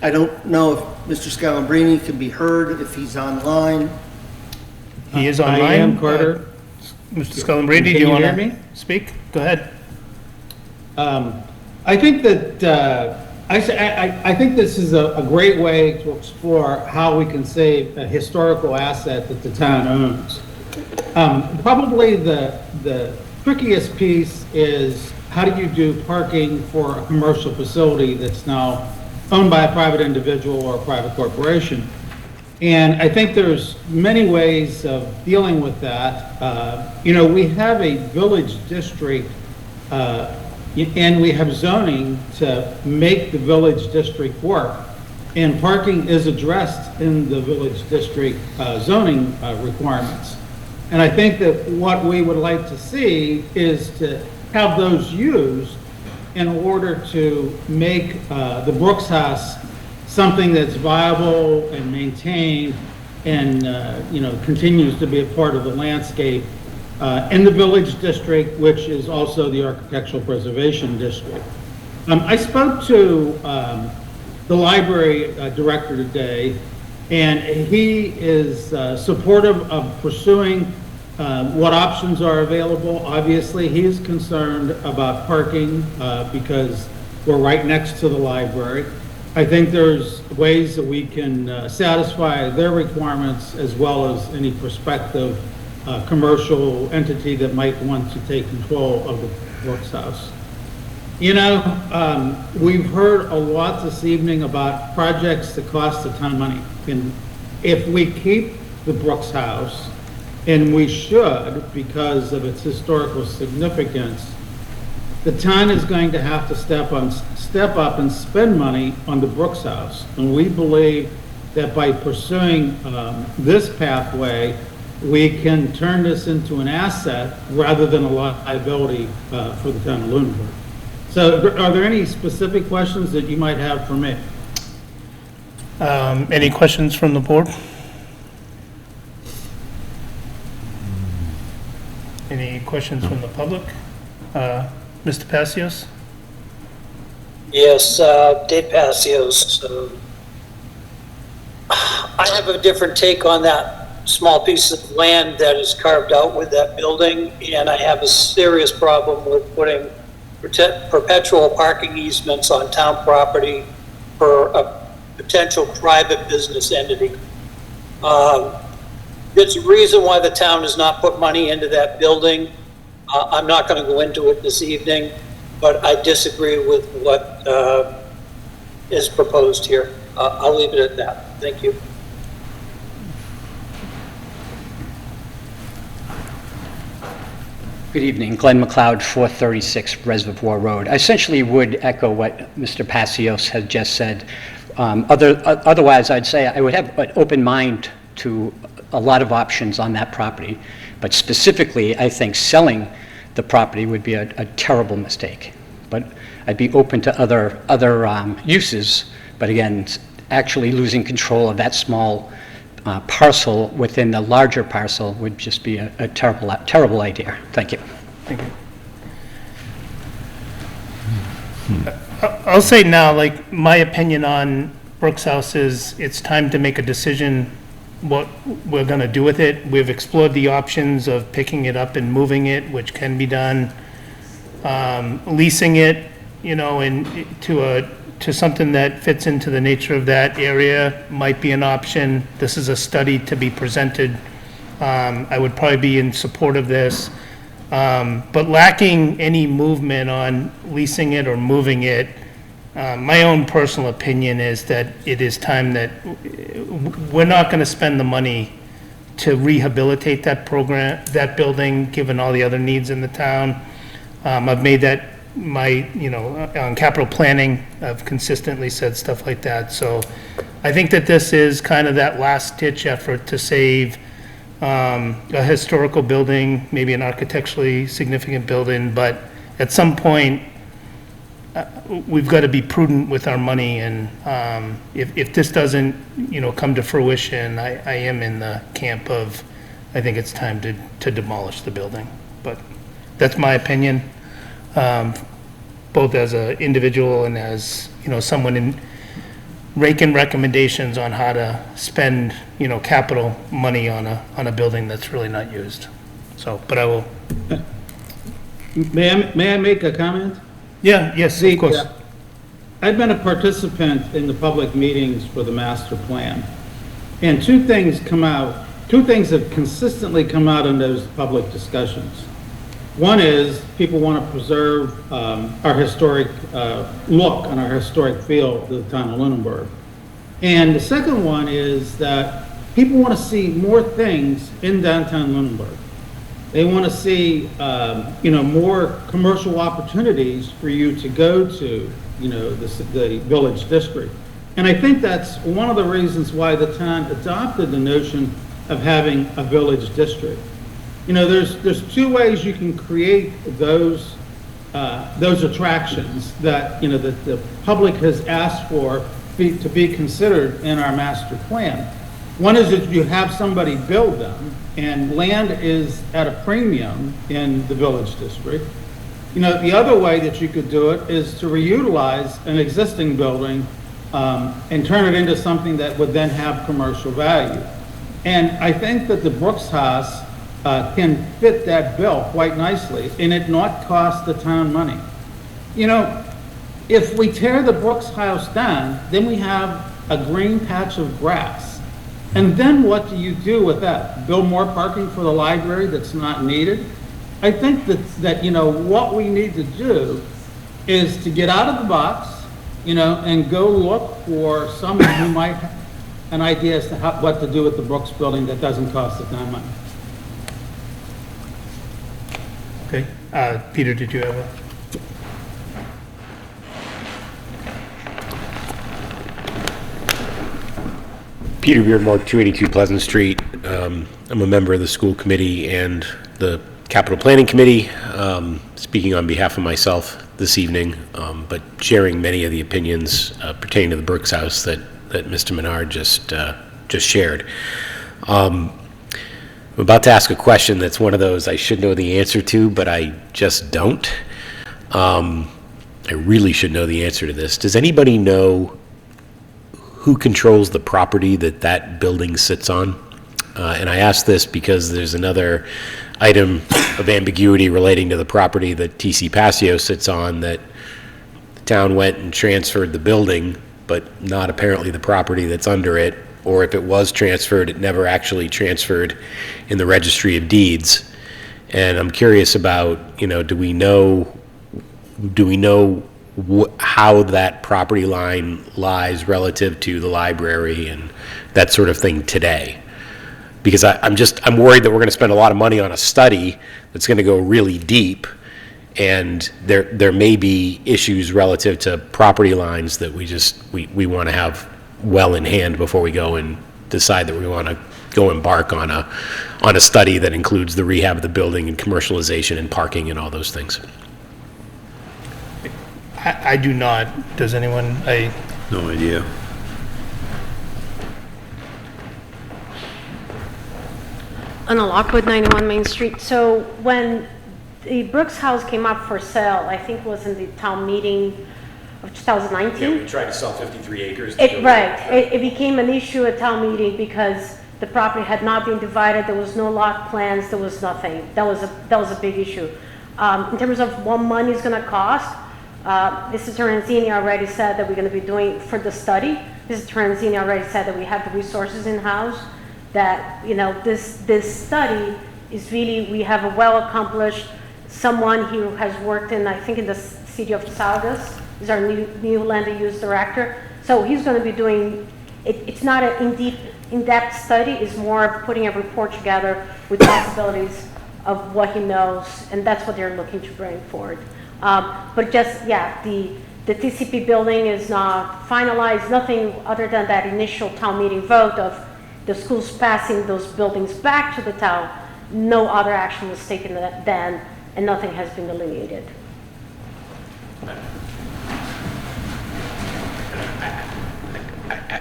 don't know if Mr. Scalabrini can be heard, if he's online. He is online. I am, Carter. Mr. Scalabrini, do you want to speak? Go ahead. I think that I think this is a great way to explore how we can save a historical asset that the town owns. Probably the trickiest piece is, how do you do parking for a commercial facility that's now owned by a private individual or a private corporation? And I think there's many ways of dealing with that. We have a village district, and we have zoning to make the village district work. And parking is addressed in the village district zoning requirements. And I think that what we would like to see is to have those used in order to make the Brooks House something that's viable and maintained and continues to be a part of the landscape in the village district, which is also the Architectural Preservation District. I spoke to the library director today, and he is supportive of pursuing what options are available. Obviously, he is concerned about parking because we're right next to the library. I think there's ways that we can satisfy their requirements, as well as any prospective commercial entity that might want to take control of the Brooks House. We've heard a lot this evening about projects that cost a ton of money. And if we keep the Brooks House, and we should because of its historical significance, the town is going to have to step up and spend money on the Brooks House. And we believe that by pursuing this pathway, we can turn this into an asset rather than a liability for the town of Lunenburg. So are there any specific questions that you might have for me? Any questions from the board? Any questions from the public? Mr. Passios? Yes, Dave Passios. I have a different take on that small piece of land that is carved out with that building, and I have a serious problem with putting perpetual parking easements on town property for a potential private business entity. There's a reason why the town has not put money into that building. I'm not going to go into it this evening, but I disagree with what is proposed here. I'll leave it at that. Thank you. Good evening, Glenn McLeod, 436 Reservoir Road. I essentially would echo what Mr. Passios had just said. Otherwise, I'd say I would have an open mind to a lot of options on that property, but specifically, I think selling the property would be a terrible mistake. But I'd be open to other uses, but again, actually losing control of that small parcel within the larger parcel would just be a terrible idea. Thank you. Thank you. I'll say now, like, my opinion on Brooks House is it's time to make a decision what we're going to do with it. We've explored the options of picking it up and moving it, which can be done. Leasing it, you know, to something that fits into the nature of that area might be an option. This is a study to be presented. I would probably be in support of this. But lacking any movement on leasing it or moving it, my own personal opinion is that it is time that we're not going to spend the money to rehabilitate that building, given all the other needs in the town. I've made that on capital planning, I've consistently said stuff like that. So I think that this is kind of that last ditch effort to save a historical building, maybe an architecturally significant building, but at some point, we've got to be prudent with our money, and if this doesn't, come to fruition, I am in the camp of, I think it's time to demolish the building. But that's my opinion, both as an individual and as, someone raking recommendations on how to spend, capital money on a building that's really not used. So, but I will. May I make a comment? Yeah, yes, of course. I've been a participant in the public meetings for the master plan, and two things have consistently come out in those public discussions. One is people want to preserve our historic look and our historic feel of the town of Lunenburg. And the second one is that people want to see more things in downtown Lunenburg. They want to see, more commercial opportunities for you to go to, the village district. And I think that's one of the reasons why the town adopted the notion of having a village district. There's two ways you can create those attractions that, that the public has asked for to be considered in our master plan. One is that you have somebody build them, and land is at a premium in the village district. The other way that you could do it is to reutilize an existing building and turn it into something that would then have commercial value. And I think that the Brooks House can fit that bill quite nicely and it not cost the town money. If we tear the Brooks House down, then we have a green patch of grass. And then what do you do with that? Build more parking for the library that's not needed? I think that what we need to do is to get out of the box, and go look for someone who might have an idea as to what to do with the Brooks building that doesn't cost the town money. Okay. Peter, did you have a? Peter Beardmore, 282 Pleasant Street. I'm a member of the school committee and the capital planning committee, speaking on behalf of myself this evening, but sharing many of the opinions pertaining to the Brooks House that Mr. Menard just shared. I'm about to ask a question that's one of those I should know the answer to, but I just don't. I really should know the answer to this. Does anybody know who controls the property that building sits on? And I ask this because there's another item of ambiguity relating to the property that TC Passio sits on, that the town went and transferred the building, but not apparently the property that's under it, or if it was transferred, it never actually transferred in the registry of deeds. And I'm curious about, do we know how that property line lies relative to the library and that sort of thing today? Because I'm worried that we're going to spend a lot of money on a study that's going to go really deep, and there may be issues relative to property lines that we want to have well in hand before we go and decide that we want to go embark on a study that includes the rehab of the building and commercialization and parking and all those things. I do not. Does anyone? No idea. Anna Lockwood, 91 Main Street. So when the Brooks House came up for sale, I think it was in the town meeting of 2019. Yeah, we tried to sell 53 acres. It became an issue at town meeting because the property had not been divided, there was no lot plans, there was nothing. That was a big issue. In terms of what money is going to cost, Mr. Terenzini already said that we're going to be doing for the study. Mr. Terenzini already said that we have the resources in-house, that, this study is really, we have a well-accomplished, someone who has worked in, I think, in the city of Saugus, is our new land use director. So he's going to be doing, it's not an in-depth study, it's more of putting a report together with possibilities of what he knows, and that's what they're looking to bring forward. But just, the TCP building is not finalized, nothing other than that initial town meeting vote of the schools passing those buildings back to the town. No other action was taken then, and nothing has been delineated.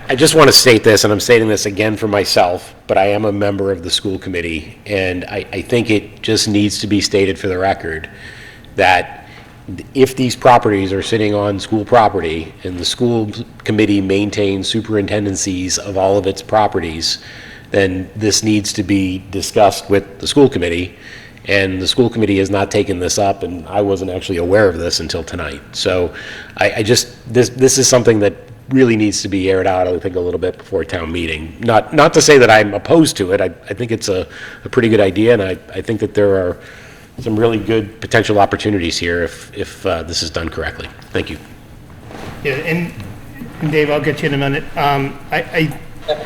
I just want to state this, and I'm stating this again for myself, but I am a member of the school committee, and I think it just needs to be stated for the record that if these properties are sitting on school property and the school committee maintains superintendencies of all of its properties, then this needs to be discussed with the school committee, and the school committee has not taken this up, and I wasn't actually aware of this until tonight. So this is something that really needs to be aired out, I think, a little bit before town meeting. Not to say that I'm opposed to it. I think it's a pretty good idea, and I think that there are some really good potential opportunities here if this is done correctly. Thank you. Yeah, and Dave, I'll get you in a minute. I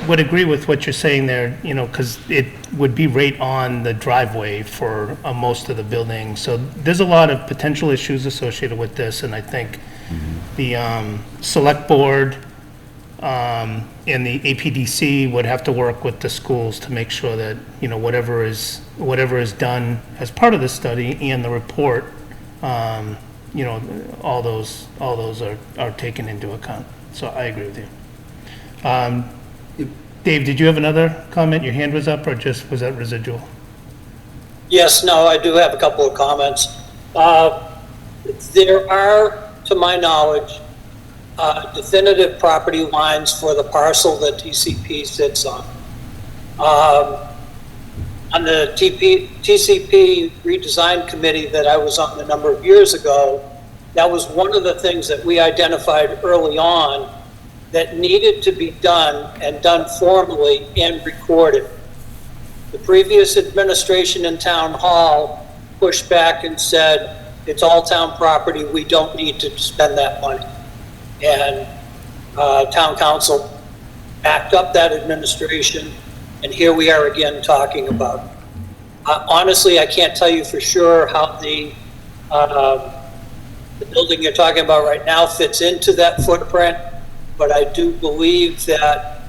would agree with what you're saying there, because it would be right on the driveway for most of the building. So there's a lot of potential issues associated with this, and I think the select board and the APDC would have to work with the schools to make sure that, whatever is done as part of the study and the report, all those are taken into account. So I agree with you. Dave, did you have another comment? Your hand was up, or just was that residual? Yes, no, I do have a couple of comments. There are, to my knowledge, definitive property lines for the parcel that TCP sits on. On the TCP redesign committee that I was on a number of years ago, that was one of the things that we identified early on that needed to be done, and done formally and recorded. The previous administration in town hall pushed back and said, it's all town property, we don't need to spend that money. And town council backed up that administration, and here we are again talking about it. Honestly, I can't tell you for sure how the building you're talking about right now fits into that footprint, but I do believe that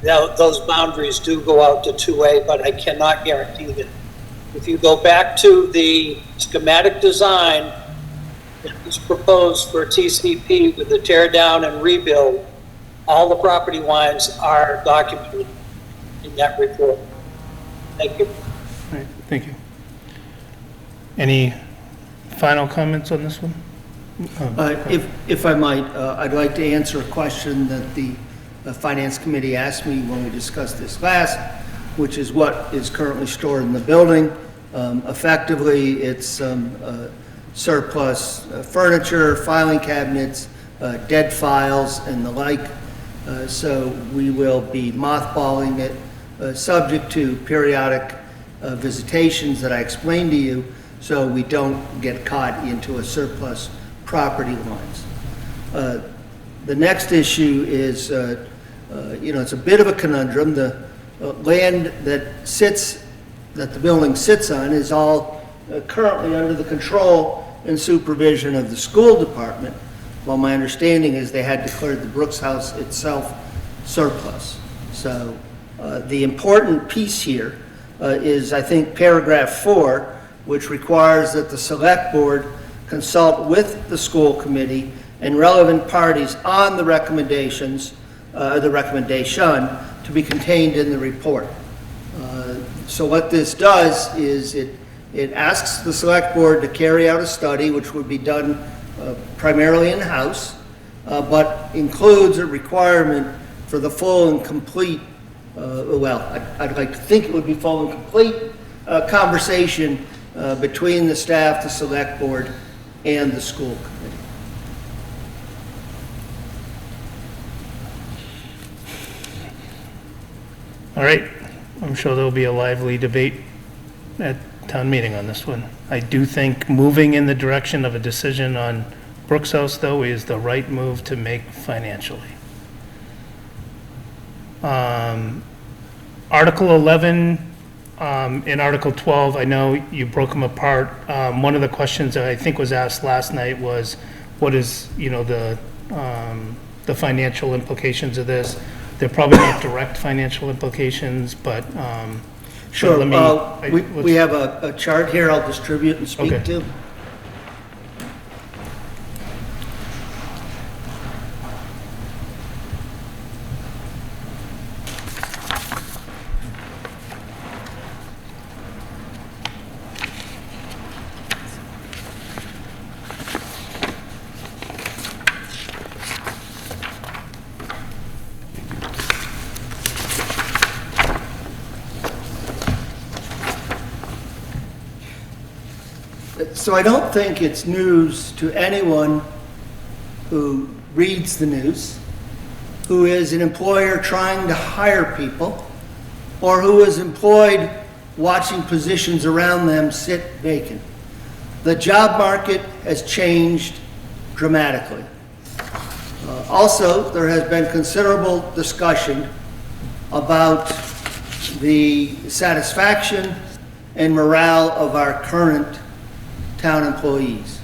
those boundaries do go out to 2A, but I cannot guarantee that. If you go back to the schematic design that was proposed for TCP with the tear down and rebuild, all the property lines are documented in that report. Thank you. All right, thank you. Any final comments on this one? If I might, I'd like to answer a question that the Finance Committee asked me when we discussed this last. which is what is currently stored in the building. Effectively, it's surplus furniture, filing cabinets, dead files, and the like. So we will be mothballing it, subject to periodic visitations that I explained to you, so we don't get caught into a surplus property lines. The next issue is, it's a bit of a conundrum. The land that the building sits on is all currently under the control and supervision of the school department, while my understanding is they had declared the Brooks House itself surplus. So the important piece here is, I think, paragraph 4, which requires that the select board consult with the school committee and relevant parties on the recommendations, the recommendation to be contained in the report. So what this does is it asks the select board to carry out a study, which would be done primarily in-house, but includes a requirement for the full and complete, I'd like to think it would be full and complete conversation between the staff, the select board, and the school committee. All right, I'm sure there'll be a lively debate at town meeting on this one. I do think moving in the direction of a decision on Brooks House, though, is the right move to make financially. Article 11 and Article 12, I know you broke them apart. One of the questions that I think was asked last night was, what is, the financial implications of this? They're probably not direct financial implications, but Sure. let me... We have a chart here I'll distribute and speak Okay. to. So I don't think it's news to anyone who reads the news, who is an employer trying to hire people, or who is employed watching positions around them sit vacant. The job market has changed dramatically. Also, there has been considerable discussion about the satisfaction and morale of our current town employees.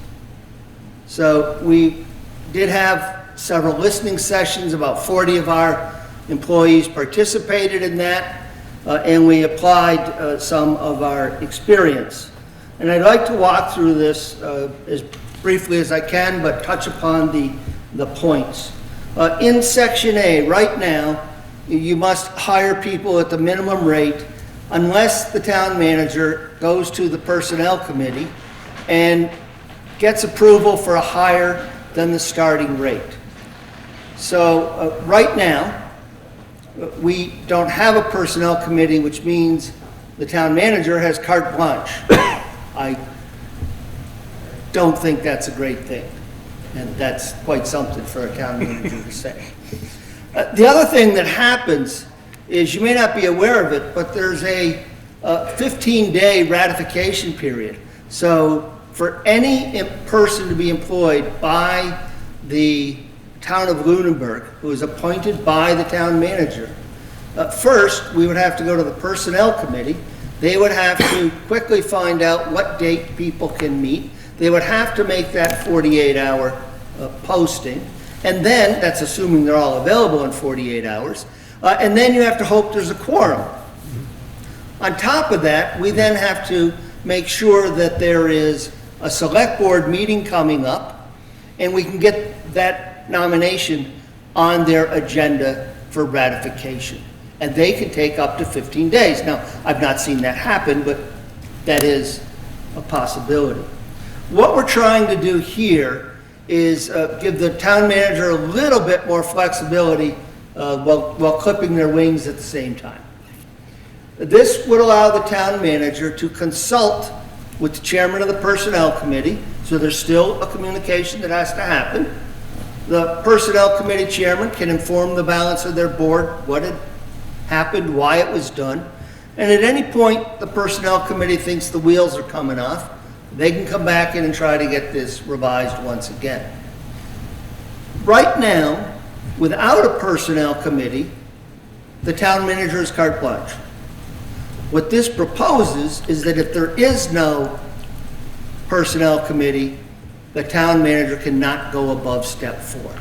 So we did have several listening sessions. About 40 of our employees participated in that, and we applied some of our experience. And I'd like to walk through this as briefly as I can, but touch upon the points. In Section A, right now, you must hire people at the minimum rate unless the town manager goes to the personnel committee and gets approval for a higher than the starting rate. So right now, we don't have a personnel committee, which means the town manager has carte blanche. I don't think that's a great thing, and that's quite something for a town manager to say. The other thing that happens is, you may not be aware of it, but there's a 15-day ratification period. So for any person to be employed by the town of Lunenburg, who is appointed by the town manager, first, we would have to go to the personnel committee. They would have to quickly find out what date people can meet. They would have to make that 48-hour posting. And then, that's assuming they're all available in 48 hours. And then you have to hope there's a quorum. On top of that, we then have to make sure that there is a select board meeting coming up, and we can get that nomination on their agenda for ratification. And they can take up to 15 days. Now, I've not seen that happen, but that is a possibility. What we're trying to do here is give the town manager a little bit more flexibility while clipping their wings at the same time. This would allow the town manager to consult with the chairman of the personnel committee, so there's still a communication that has to happen. The personnel committee chairman can inform the balance of their board what had happened, why it was done. And at any point, the personnel committee thinks the wheels are coming off, they can come back in and try to get this revised once again. Right now, without a personnel committee, the town manager is carte blanche. What this proposes is that if there is no personnel committee, the town manager cannot go above step 4.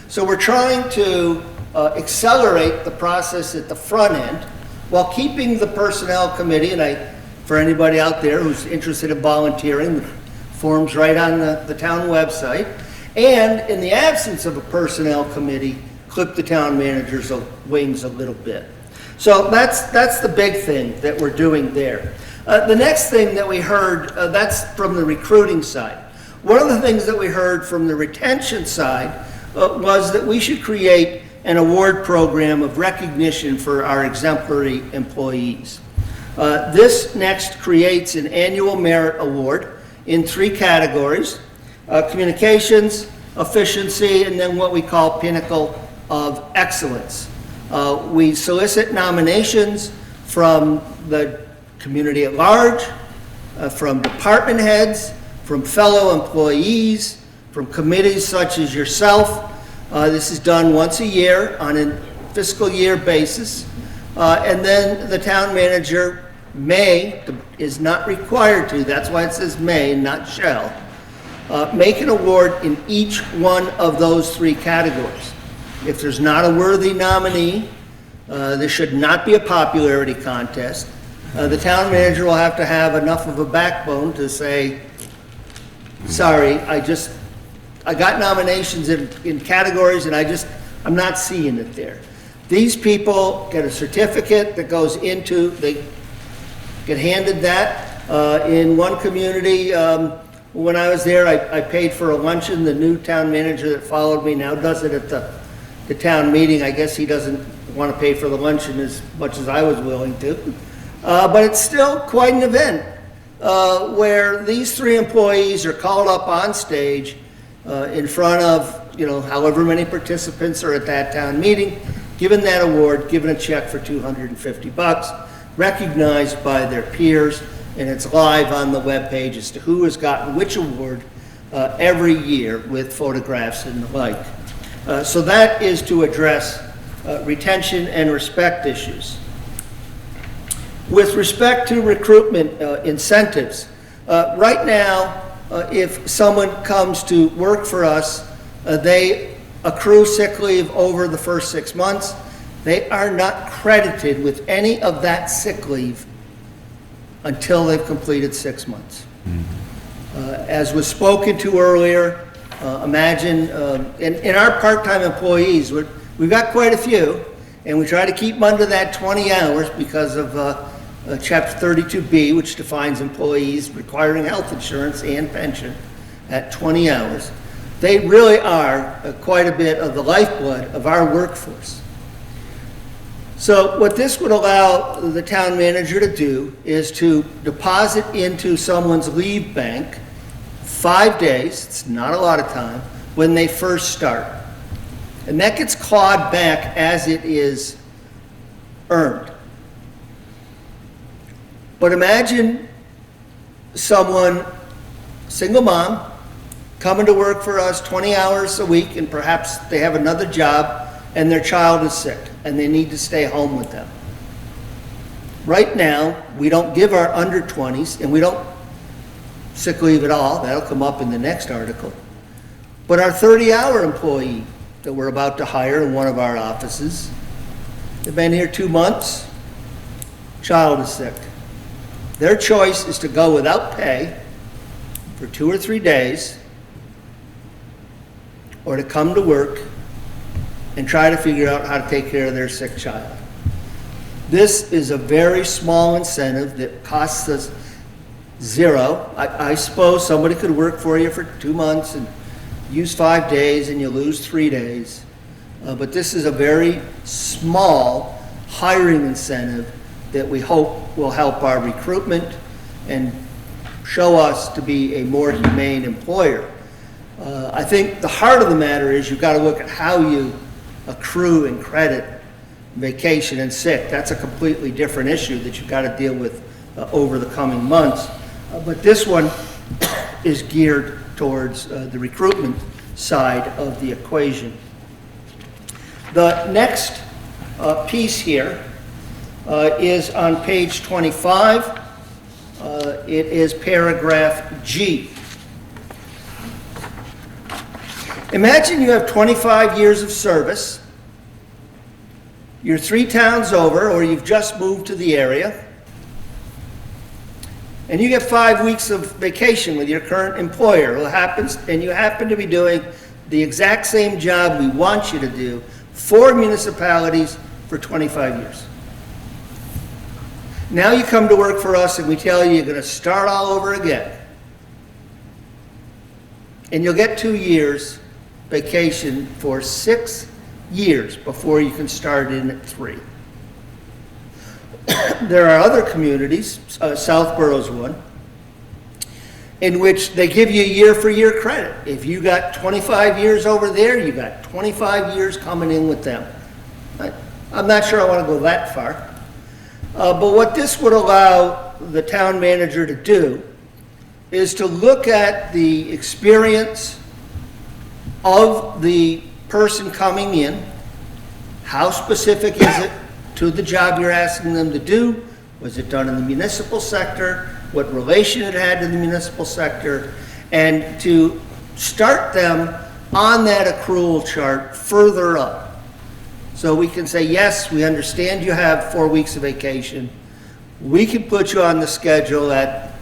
So we're trying to accelerate the process at the front end while keeping the personnel committee, and for anybody out there who's interested in volunteering, the form's right on the town website. And in the absence of a personnel committee, clip the town manager's wings a little bit. So that's the big thing that we're doing there. The next thing that we heard, that's from the recruiting side. One of the things that we heard from the retention side was that we should create an award program of recognition for our exemplary employees. This next creates an annual merit award in 3 categories: communications, efficiency, and then what we call pinnacle of excellence. We solicit nominations from the community at large, from department heads, from fellow employees, from committees such as yourself. This is done once a year on a fiscal year basis. And then the town manager is not required to, that's why it says may, not shall, make an award in each one of those 3 categories. If there's not a worthy nominee, there should not be a popularity contest. The town manager will have to have enough of a backbone to say, sorry, I got nominations in categories and I'm not seeing it there. These people get a certificate that goes into, they get handed that. In one community, when I was there, I paid for a luncheon. The new town manager that followed me now does it at the town meeting. I guess he doesn't want to pay for the luncheon as much as I was willing to. But it's still quite an event where these 3 employees are called up on stage in front of, however many participants are at that town meeting, given that award, given a check for $250, recognized by their peers, and it's live on the webpage as to who has gotten which award every year with photographs and the like. So that is to address retention and respect issues. With respect to recruitment incentives, right now, if someone comes to work for us, they accrue sick leave over the first 6 months. They are not credited with any of that sick leave until they've completed 6 months. As was spoken to earlier, imagine, in our part-time employees, we've got quite a few, and we try to keep them under that 20 hours because of Chapter 32B, which defines employees requiring health insurance and pension at 20 hours. They really are quite a bit of the lifeblood of our workforce. So what this would allow the town manager to do is to deposit into someone's leave bank 5 days, it's not a lot of time, when they first start. And that gets clawed back as it is earned. But imagine someone, single mom, coming to work for us 20 hours a week, and perhaps they have another job and their child is sick and they need to stay home with them. Right now, we don't give our under 20s, and we don't sick leave at all. That'll come up in the next article. But our 30-hour employee that we're about to hire in one of our offices, they've been here 2 months, child is sick. Their choice is to go without pay for 2 or 3 days, or to come to work and try to figure out how to take care of their sick child. This is a very small incentive that costs us zero. I suppose somebody could work for you for 2 months and use 5 days and you lose 3 days. But this is a very small hiring incentive that we hope will help our recruitment and show us to be a more humane employer. I think the heart of the matter is you've got to look at how you accrue and credit vacation and sick. That's a completely different issue that you've got to deal with over the coming months. But this one is geared towards the recruitment side of the equation. The next piece here is on page 25. It is paragraph G. Imagine you have 25 years of service, you're 3 towns over, or you've just moved to the area, and you get 5 weeks of vacation with your current employer, and you happen to be doing the exact same job we want you to do for municipalities for 25 years. Now you come to work for us and we tell you you're going to start all over again. And you'll get 2 years vacation for 6 years before you can start in at 3. There are other communities, Southborough's one, in which they give you year-for-year credit. If you got 25 years over there, you got 25 years coming in with them. I'm not sure I want to go that far. But what this would allow the town manager to do is to look at the experience of the person coming in. How specific is it to the job you're asking them to do? Was it done in the municipal sector? What relation it had to the municipal sector? And to start them on that accrual chart further up. So we can say, yes, we understand you have 4 weeks of vacation. We can put you on the schedule at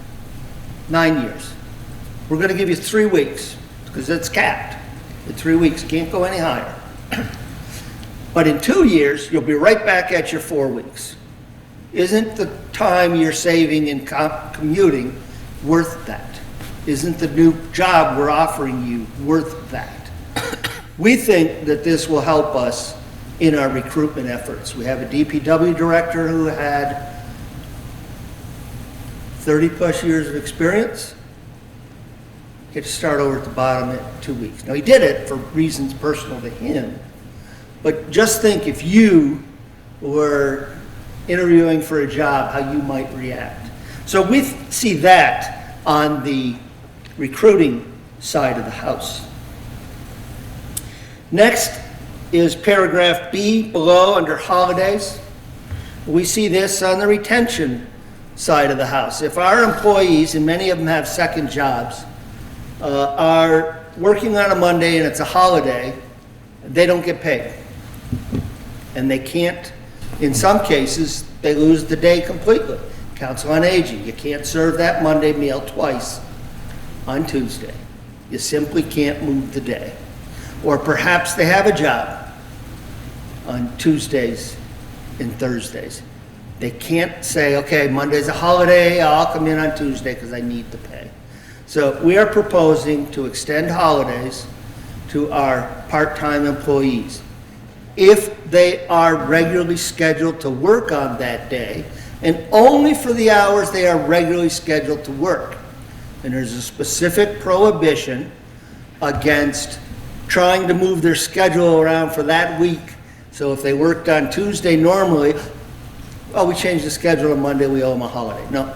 9 years. We're going to give you 3 weeks because it's capped at 3 weeks. You can't go any higher. But in 2 years, you'll be right back at your 4 weeks. Isn't the time you're saving in commuting worth that? Isn't the new job we're offering you worth that? We think that this will help us in our recruitment efforts. We have a DPW director who had 30 plus years of experience. Get to start over at the bottom at 2 weeks. Now he did it for reasons personal to him, but just think if you were interviewing for a job, how you might react. So we see that on the recruiting side of the house. Next is paragraph B below under holidays. We see this on the retention side of the house. If our employees, and many of them have second jobs, are working on a Monday and it's a holiday, they don't get paid. And they can't, in some cases, they lose the day completely. Council on Aging, you can't serve that Monday meal twice on Tuesday. You simply can't move the day. Or perhaps they have a job on Tuesdays and Thursdays. They can't say, okay, Monday's a holiday, I'll come in on Tuesday because I need to pay. So we are proposing to extend holidays to our part-time employees. If they are regularly scheduled to work on that day, and only for the hours they are regularly scheduled to work. And there's a specific prohibition against trying to move their schedule around for that week. So if they worked on Tuesday normally, oh, we changed the schedule on Monday, we owe them a holiday. No,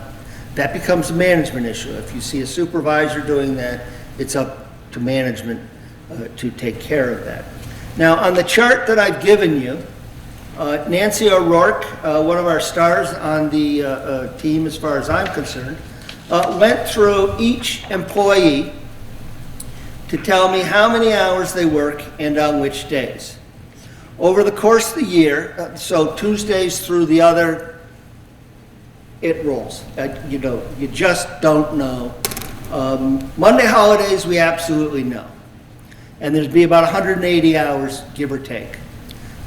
that becomes a management issue. If you see a supervisor doing that, it's up to management to take care of that. Now, on the chart that I've given you, Nancy O'Rourke, one of our stars on the team as far as I'm concerned, went through each employee to tell me how many hours they work and on which days. Over the course of the year, so Tuesdays through the other, it rolls. You know, you just don't know. Monday holidays, we absolutely know. And there'd be about 180 hours, give or take.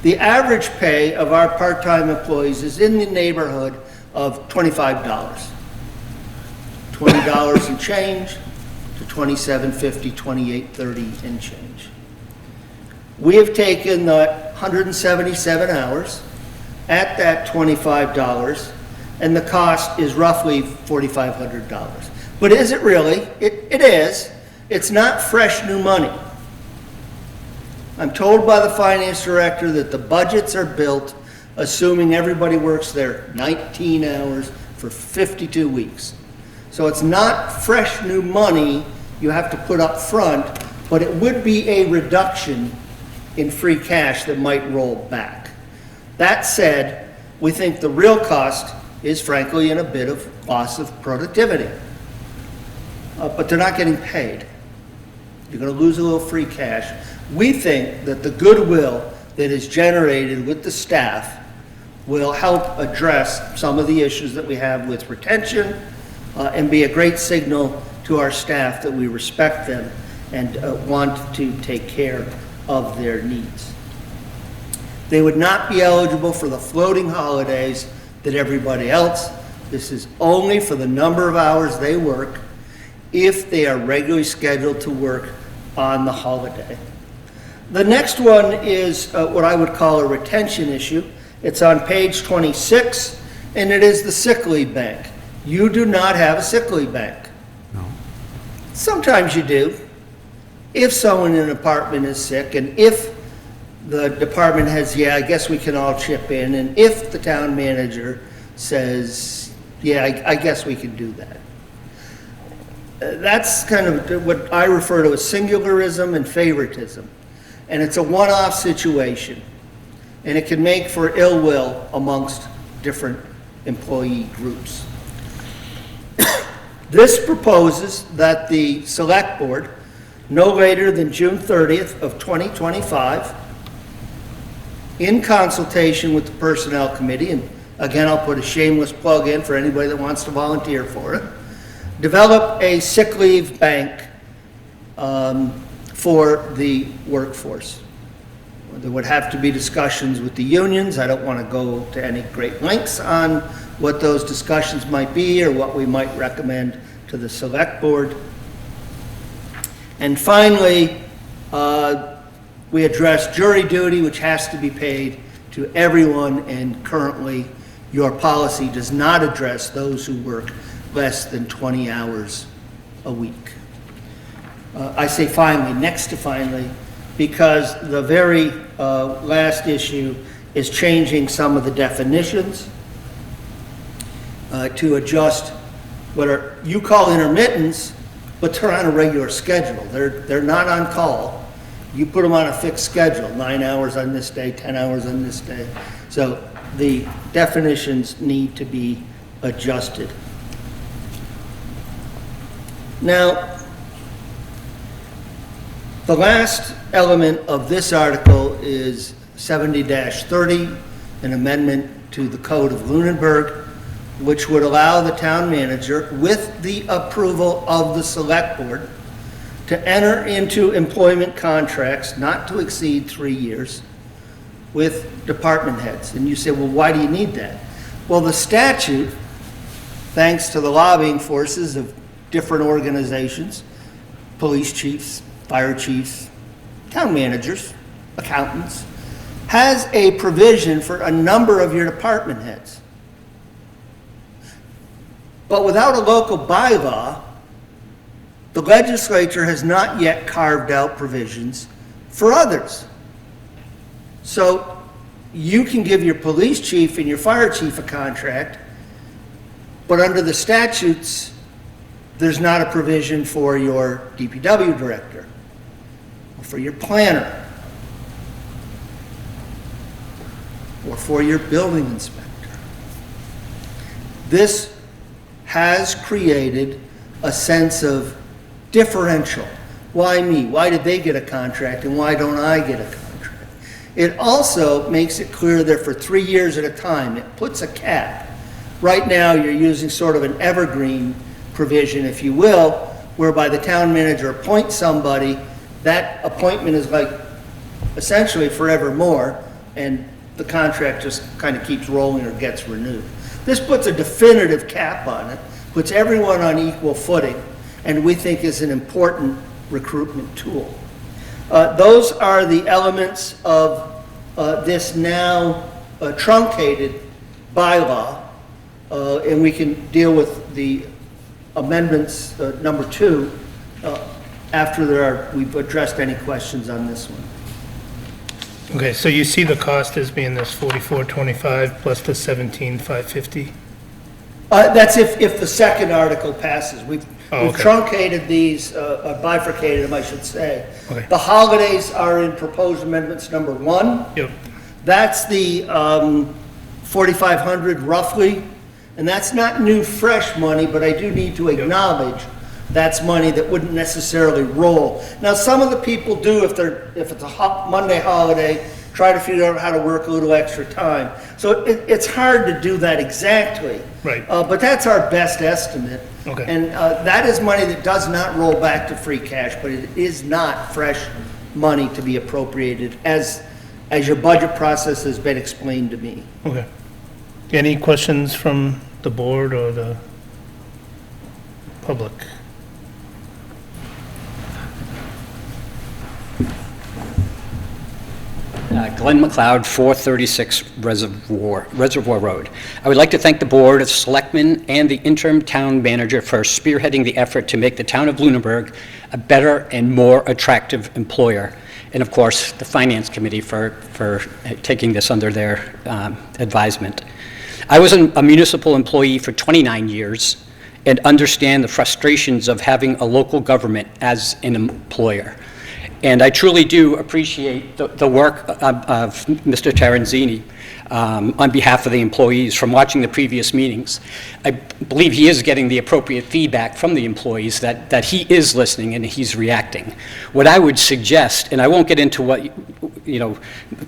The average pay of our part-time employees is in the neighborhood of $25. $20 and change to $27.50, $28.30 and change. We have taken the 177 hours at that $25, and the cost is roughly $4,500. But is it really? It is. It's not fresh new money. I'm told by the finance director that the budgets are built assuming everybody works their 19 hours for 52 weeks. So it's not fresh new money you have to put up front, but it would be a reduction in free cash that might roll back. That said, we think the real cost is frankly in a bit of loss of productivity. But they're not getting paid. You're going to lose a little free cash. We think that the goodwill that is generated with the staff will help address some of the issues that we have with retention and be a great signal to our staff that we respect them and want to take care of their needs. They would not be eligible for the floating holidays that everybody else. This is only for the number of hours they work if they are regularly scheduled to work on the holiday. The next one is what I would call a retention issue. It's on page 26, and it is the sick leave bank. You do not have a sick leave bank. No. Sometimes you do. If someone in an apartment is sick, and if the department has, yeah, I guess we can all chip in, and if the town manager says, yeah, I guess we can do that. That's kind of what I refer to as singularism and favoritism. And it's a one-off situation. And it can make for ill will amongst different employee groups. This proposes that the select board, no later than June 30th of 2025, in consultation with the personnel committee, and again, I'll put a shameless plug in for anybody that wants to volunteer for it, develop a sick leave bank for the workforce. There would have to be discussions with the unions. I don't want to go to any great lengths on what those discussions might be or what we might recommend to the select board. And finally, we address jury duty, which has to be paid to everyone, and currently your policy does not address those who work less than 20 hours a week. I say finally, next to finally, because the very last issue is changing some of the definitions to adjust what you call intermittents, but they're on a regular schedule. They're not on call. You put them on a fixed schedule, 9 hours on this day, 10 hours on this day. So the definitions need to be adjusted. Now, the last element of this article is 70-30, an amendment to the Code of Lunenburg, which would allow the town manager, with the approval of the select board, to enter into employment contracts not to exceed 3 years with department heads. And you say, well, why do you need that? Well, the statute, thanks to the lobbying forces of different organizations, police chiefs, fire chiefs, town managers, accountants, has a provision for a number of your department heads. But without a local bylaw, the legislature has not yet carved out provisions for others. So you can give your police chief and your fire chief a contract, but under the statutes, there's not a provision for your DPW director, or for your planner, or for your building inspector. This has created a sense of differential. Why me? Why did they get a contract and why don't I get a contract? It also makes it clear that for 3 years at a time, it puts a cap. Right now, you're using sort of an evergreen provision, if you will, whereby the town manager appoints somebody, that appointment is like essentially forevermore, and the contract just kind of keeps rolling or gets renewed. This puts a definitive cap on it, puts everyone on equal footing, and we think is an important recruitment tool. Those are the elements of this now truncated bylaw, and we can deal with the amendments, number 2, after we've addressed any questions on this one. Okay, so you see the cost as being this 4425 plus the 17,550? That's if the second article passes. We've okay. truncated these, bifurcated them, I should say. Okay. The holidays are in proposed amendments number 1. Yep. That's the 4,500 roughly, and that's not new, fresh money, but I do need to acknowledge that's money that wouldn't necessarily roll. Now, some of the people do, if it's a Monday holiday, try to figure out how to work a little extra time. So it's hard to do that exactly. Right. But that's our best estimate. Okay. And that is money that does not roll back to free cash, but it is not fresh money to be appropriated as your budget process has been explained to me. Okay. Any questions from the board or the public? Glenn McLeod, 436 Reservoir Road. I would like to thank the Board of Selectmen and the interim town manager for spearheading the effort to make the town of Lunenburg a better and more attractive employer. And of course, the Finance Committee for taking this under their advisement. I was a municipal employee for 29 years and understand the frustrations of having a local government as an employer. And I truly do appreciate the work of Mr. Terenzini on behalf of the employees from watching the previous meetings. I believe he is getting the appropriate feedback from the employees that he is listening and he's reacting. What I would suggest, and I won't get into what,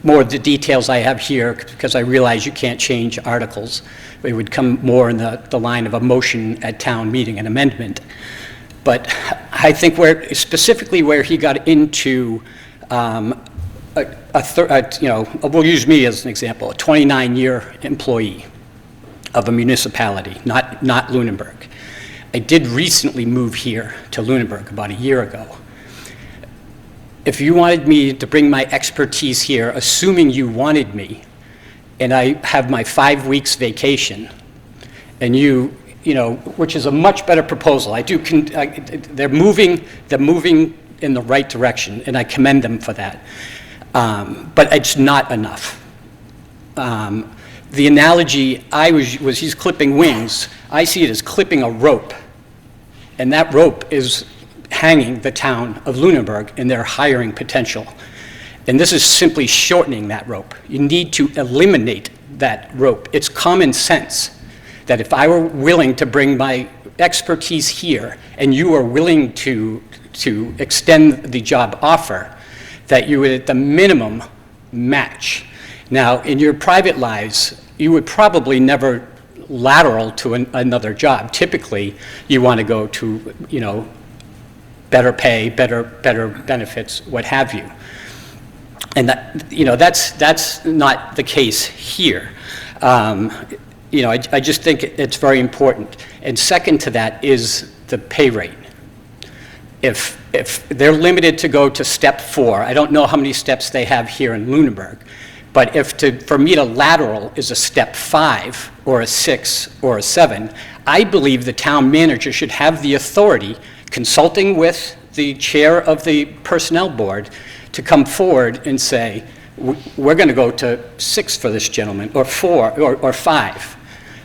more of the details I have here because I realize you can't change articles. It would come more in the line of a motion at town meeting, an amendment. But I think specifically where he got into, we'll use me as an example, a 29-year employee of a municipality, not Lunenburg. I did recently move here to Lunenburg about a year ago. If you wanted me to bring my expertise here, assuming you wanted me, and I have my 5 weeks vacation, and which is a much better proposal. They're moving in the right direction, and I commend them for that. But it's not enough. The analogy was he's clipping wings. I see it as clipping a rope, and that rope is hanging the town of Lunenburg in their hiring potential. And this is simply shortening that rope. You need to eliminate that rope. It's common sense that if I were willing to bring my expertise here and you are willing to extend the job offer, that you would at the minimum match. Now, in your private lives, you would probably never lateral to another job. Typically, you want to go to, better pay, better benefits, what have you. And that's not the case here. I just think it's very important. And second to that is the pay rate. If they're limited to go to step 4, I don't know how many steps they have here in Lunenburg, but for me to lateral is a step 5 or a 6 or a 7, I believe the town manager should have the authority, consulting with the chair of the personnel board, to come forward and say, we're going to go to 6 for this gentleman, or 4, or 5.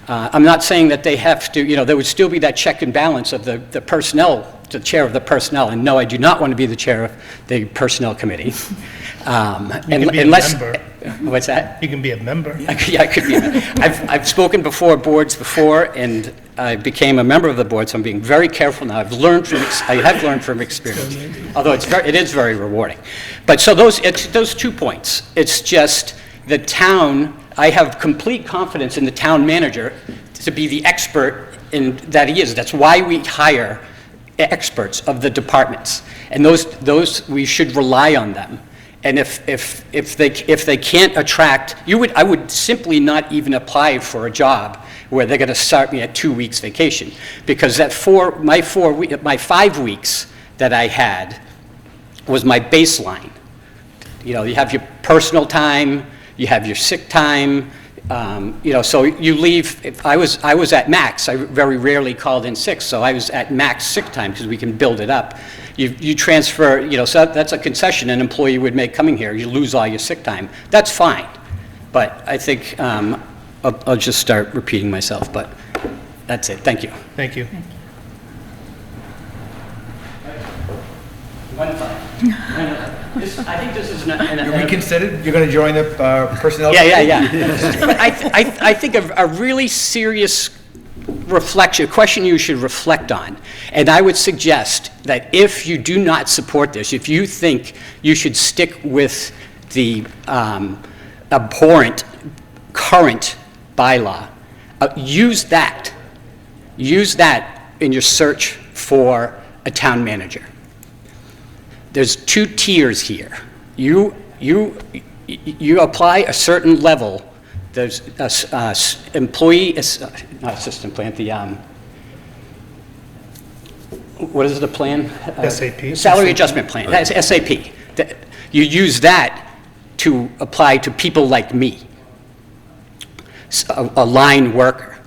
I'm not saying that they have to, there would still be that check and balance of the personnel, the chair of the personnel, and no, I do not want to be the chair of the personnel committee. You can be a member. What's that? You can be a member. Yeah, I could be a member. I've spoken before boards before, and I became a member of the board, so I'm being very careful now. I have learned from experience, although it is very rewarding. But so it's those 2 points. It's just the town, I have complete confidence in the town manager to be the expert in that he is. That's why we hire experts of the departments, and those we should rely on them. And if they can't attract, I would simply not even apply for a job where they're going to start me at 2 weeks vacation, because my 5 weeks that I had was my baseline. You have your personal time, you have your sick time, so you leave, if I was at max, I very rarely called in sick, so I was at max sick time because we can build it up. You transfer, so that's a concession an employee would make coming here, you lose all your sick time. That's fine, but I think I'll just start repeating myself, but that's it, thank you. Thank you. I think this is not. You're reconsidered? You're going to join the personnel? Yeah. But I think a really serious question you should reflect on, and I would suggest that if you do not support this, if you think you should stick with the abhorrent current bylaw, use that in your search for a town manager. There's 2 tiers here. You apply a certain level. There's employee, not assistant plan, what is the plan? SAP. Salary adjustment plan, that's SAP. You use that to apply to people like me, a line worker.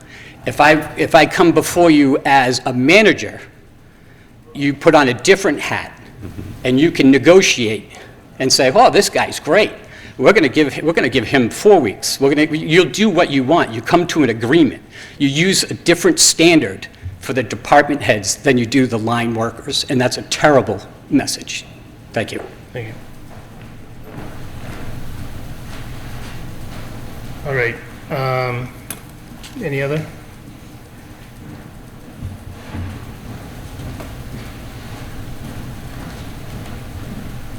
If I come before you as a manager, you put on a different hat, and you can negotiate and say, "Oh, this guy's great. We're going to give him 4 weeks. You'll do what you want. You come to an agreement. You use a different standard for the department heads than you do the line workers, and that's a terrible message." Thank you. Thank you. All right. Any other?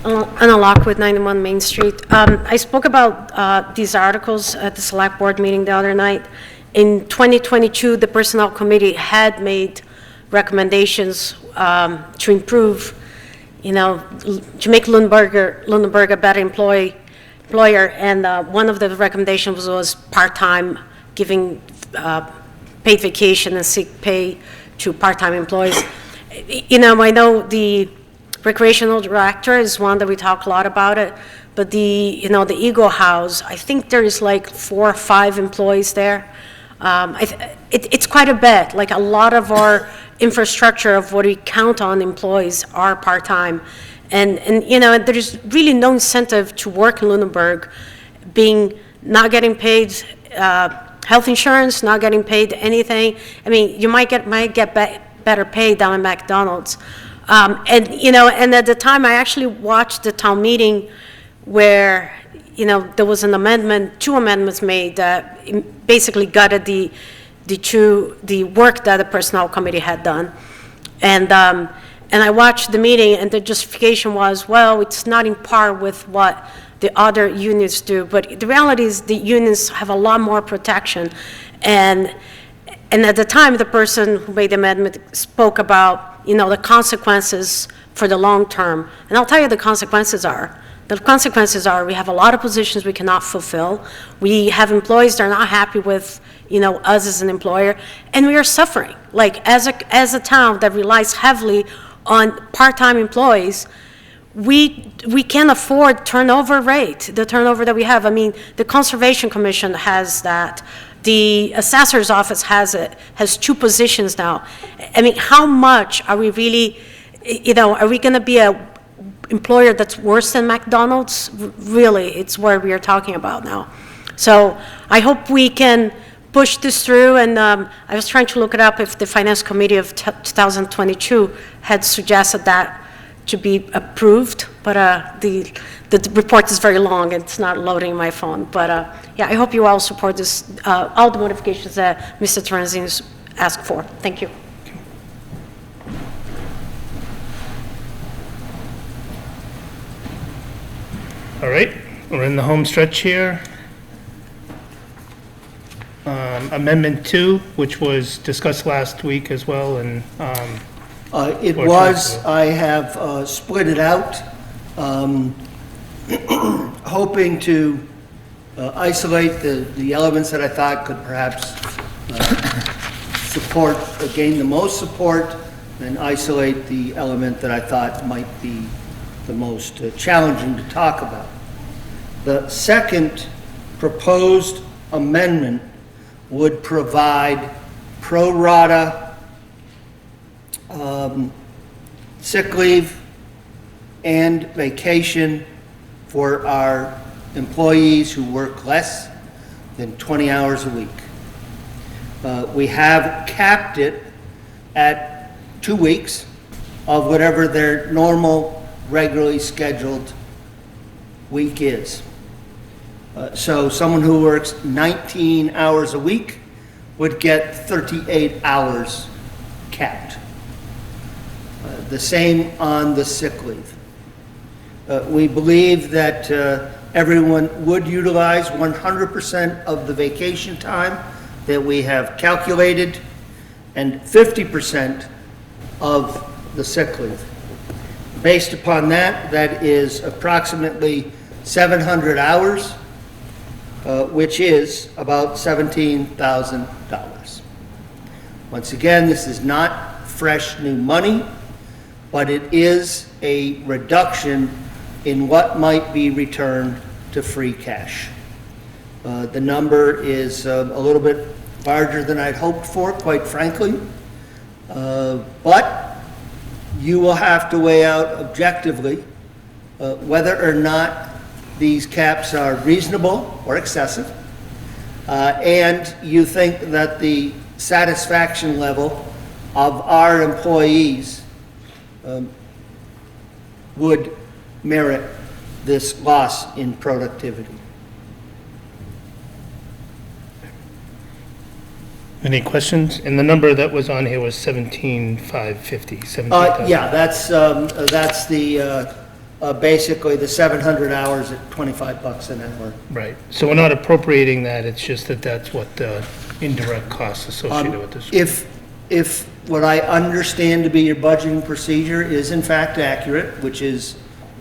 Anna Lockwood, 91 Main Street. I spoke about these articles at the select board meeting the other night. In 2022, the Personnel Committee had made recommendations to improve, to make Lunenburg a better employer, and one of the recommendations was part-time, giving paid vacation and sick pay to part-time employees. I know the recreational director is one that we talk a lot about it, but the Eagle House, I think there is like 4 or 5 employees there. It's quite a bit. Like a lot of our infrastructure of what we count on employees are part-time, and there's really no incentive to work in Lunenburg, not getting paid health insurance, not getting paid anything. I mean, you might get better pay down at McDonald's. And at the time, I actually watched the town meeting where, there was an amendment, 2 amendments made that basically gutted the work that the Personnel Committee had done. And I watched the meeting, and the justification was, well, it's not in par with what the other unions do. But the reality is the unions have a lot more protection. And at the time, the person who made the amendment spoke about, the consequences for the long term. And I'll tell you the consequences are. The consequences are we have a lot of positions we cannot fulfill. We have employees that are not happy with, us as an employer, and we are suffering. Like as a town that relies heavily on part-time employees, we can't afford turnover rate, the turnover that we have. I mean, the Conservation Commission has that. The assessor's office has 2 positions now. I mean, how much are we really, are we going to be a employer that's worse than McDonald's? Really, it's what we are talking about now. So I hope we can push this through, and I was trying to look it up if the Finance Committee of 2022 had suggested that to be approved, but the report is very long and it's not loading my phone. But yeah, I hope you all support this, all the modifications that Mr. Terenzini's asked for. Thank you. All right, we're in the home stretch here. Amendment 2, which was discussed last week as well, and it was. I have split it out, hoping to isolate the elements that I thought could perhaps gain the most support, and isolate the element that I thought might be the most challenging to talk about. The second proposed amendment would provide pro rata sick leave and vacation for our employees who work less than 20 hours a week. We have capped it at 2 weeks of whatever their normal, regularly scheduled week is. So someone who works 19 hours a week would get 38 hours capped. The same on the sick leave. We believe that everyone would utilize 100% of the vacation time that we have calculated and 50% of the sick leave. Based upon that, that is approximately 700 hours, which is about $17,000. Once again, this is not fresh new money, but it is a reduction in what might be returned to free cash. The number is a little bit larger than I'd hoped for, quite frankly, but you will have to weigh out objectively whether or not these caps are reasonable or excessive, and you think that the satisfaction level of our employees would merit this loss in productivity. Any questions? And the number that was on here was 17,550, 17,000. Yeah, that's the, basically the 700 hours at $25 an hour. Right. So we're not appropriating that, it's just that that's what the indirect costs associated with this. If what I understand to be your budgeting procedure is in fact accurate, which is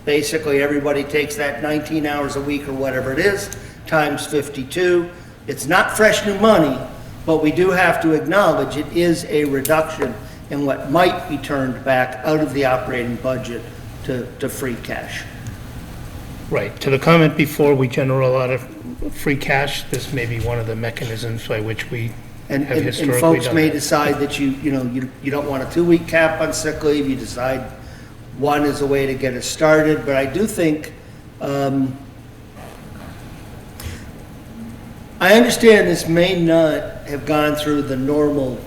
basically everybody takes that 19 hours a week or whatever it is, times 52, it's not fresh new money, but we do have to acknowledge it is a reduction in what might be turned back out of the operating budget to free cash. Right. To the comment before, we generate a lot of free cash. This may be one of the mechanisms by which we have historically And folks done may that. decide decide that you don't want a 2-week cap on sick leave, you decide one is a way to get us started, but I do think, I understand this may not have gone through the normal,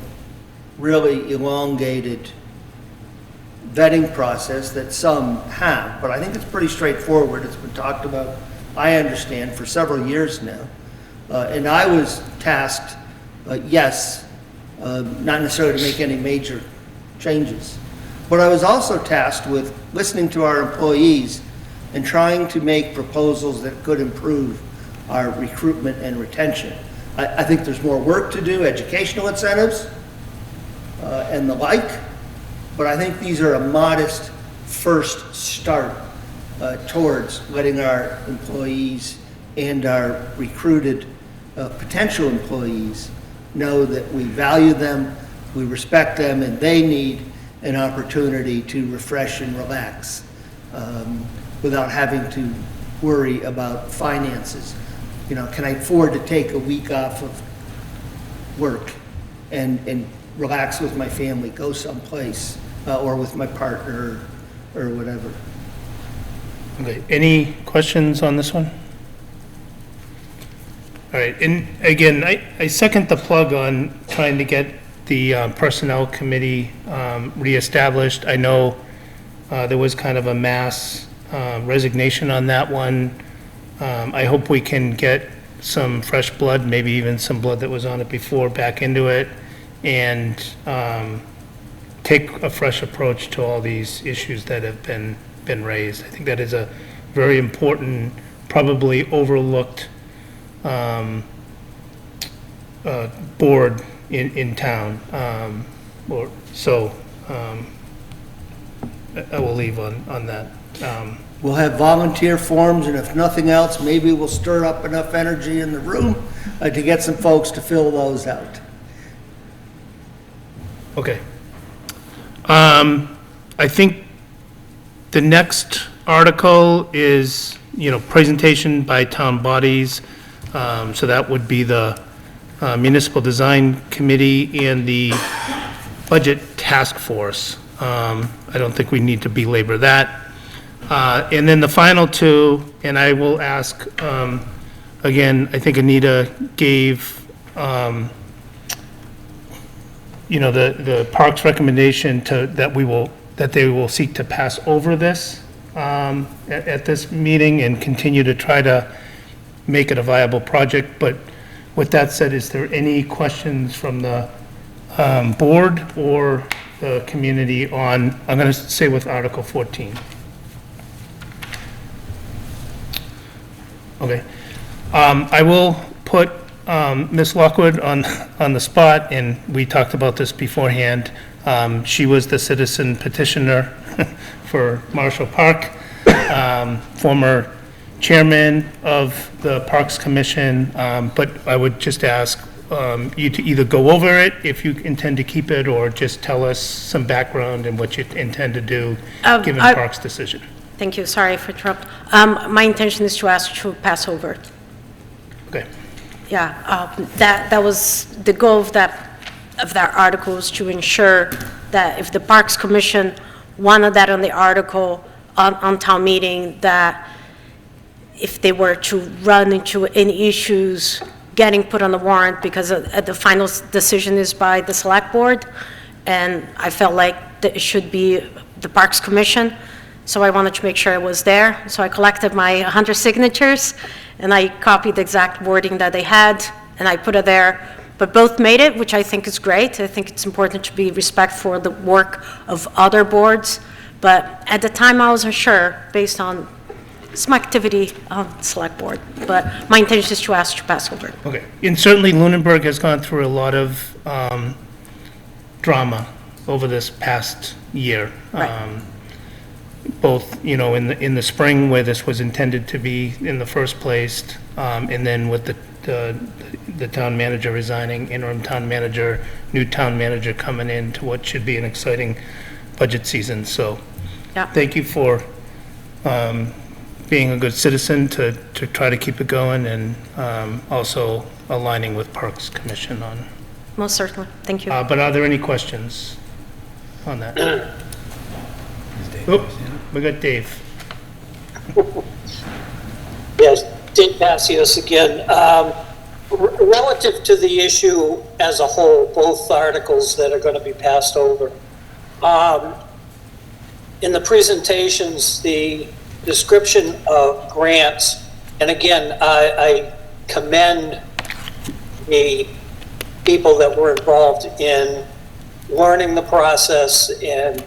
really elongated vetting process that some have, but I think it's pretty straightforward. It's been talked about, I understand, for several years now. And I was tasked, yes, not necessarily to make any major changes, but I was also tasked with listening to our employees and trying to make proposals that could improve our recruitment and retention. I think there's more work to do, educational incentives and the like, but I think these are a modest first start towards letting our employees and our recruited potential employees know that we value them, we respect them, and they need an opportunity to refresh and relax without having to worry about finances. You know, can I afford to take a week off of work and relax with my family, go someplace, or with my partner or whatever. Okay, any questions on this one? All right, and again, I second the plug on trying to get the Personnel Committee reestablished. I know there was kind of a mass resignation on that one. I hope we can get some fresh blood, maybe even some blood that was on it before, back into it, and take a fresh approach to all these issues that have been raised. I think that is a very important, probably overlooked board in town. I will leave on that. We'll have volunteer forms, and if nothing else, maybe we'll stir up enough energy in the room to get some folks to fill those out. Okay. I think the next article is, presentation by town bodies So that would be the Municipal Design Committee and the Budget Task Force. I don't think we need to belabor that. And then the final two, and I will ask, again, I think Anita gave, the parks recommendation that they will seek to pass over this at this meeting and continue to try to make it a viable project. But with that said, is there any questions from the board or the community on, I'm going to say with Article 14? Okay. I will put Ms. Lockwood on the spot, and we talked about this beforehand. She was the citizen petitioner for Marshall Park, former chairman of the Parks Commission, but I would just ask you to either go over it if you intend to keep it, or just tell us some background and what you intend to do, given Parks' decision. Thank you, sorry for interrupting. My intention is to ask to pass over. Okay. Yeah, that was the goal of that article, was to ensure that if the Parks Commission wanted that on the article on town meeting, that if they were to run into any issues getting put on the warrant, because the final decision is by the select board, and I felt like that it should be the Parks Commission, so I wanted to make sure it was there. So I collected my 100 signatures, and I copied the exact wording that they had, and I put it there. But both made it, which I think is great. I think it's important to be respectful for the work of other boards. But at the time, I wasn't sure, based on some activity on the select board. But my intention is to ask to pass over. Okay, and certainly Lunenburg has gone through a lot of drama over this past year. Right. Both, in the spring where this was intended to be in the first place, and then with the town manager resigning, interim town manager, new town manager coming in to what should be an exciting budget season. So Yeah. thank you for being a good citizen to try to keep it going, and also aligning with Parks Commission on. Most certainly. Thank you. But are there any questions on that? Oh, we got Dave. Yes, Dave Passios again. Relative to the issue as a whole, both articles that are going to be passed over, in the presentations, the description of grants, and again, I commend the people that were involved in learning the process and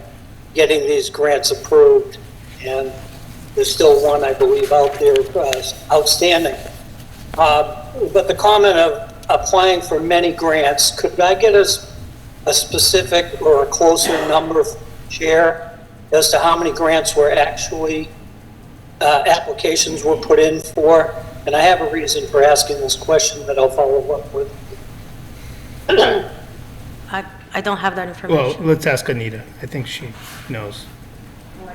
getting these grants approved, and there's still one, I believe, out there outstanding. But the comment of applying for many grants, could I get us a specific or a closer number, Chair, as to how many grants were actually, applications were put in for? And I have a reason for asking this question that I'll follow up with. I don't have that information. Well, let's ask Anita. I think she knows. Well, I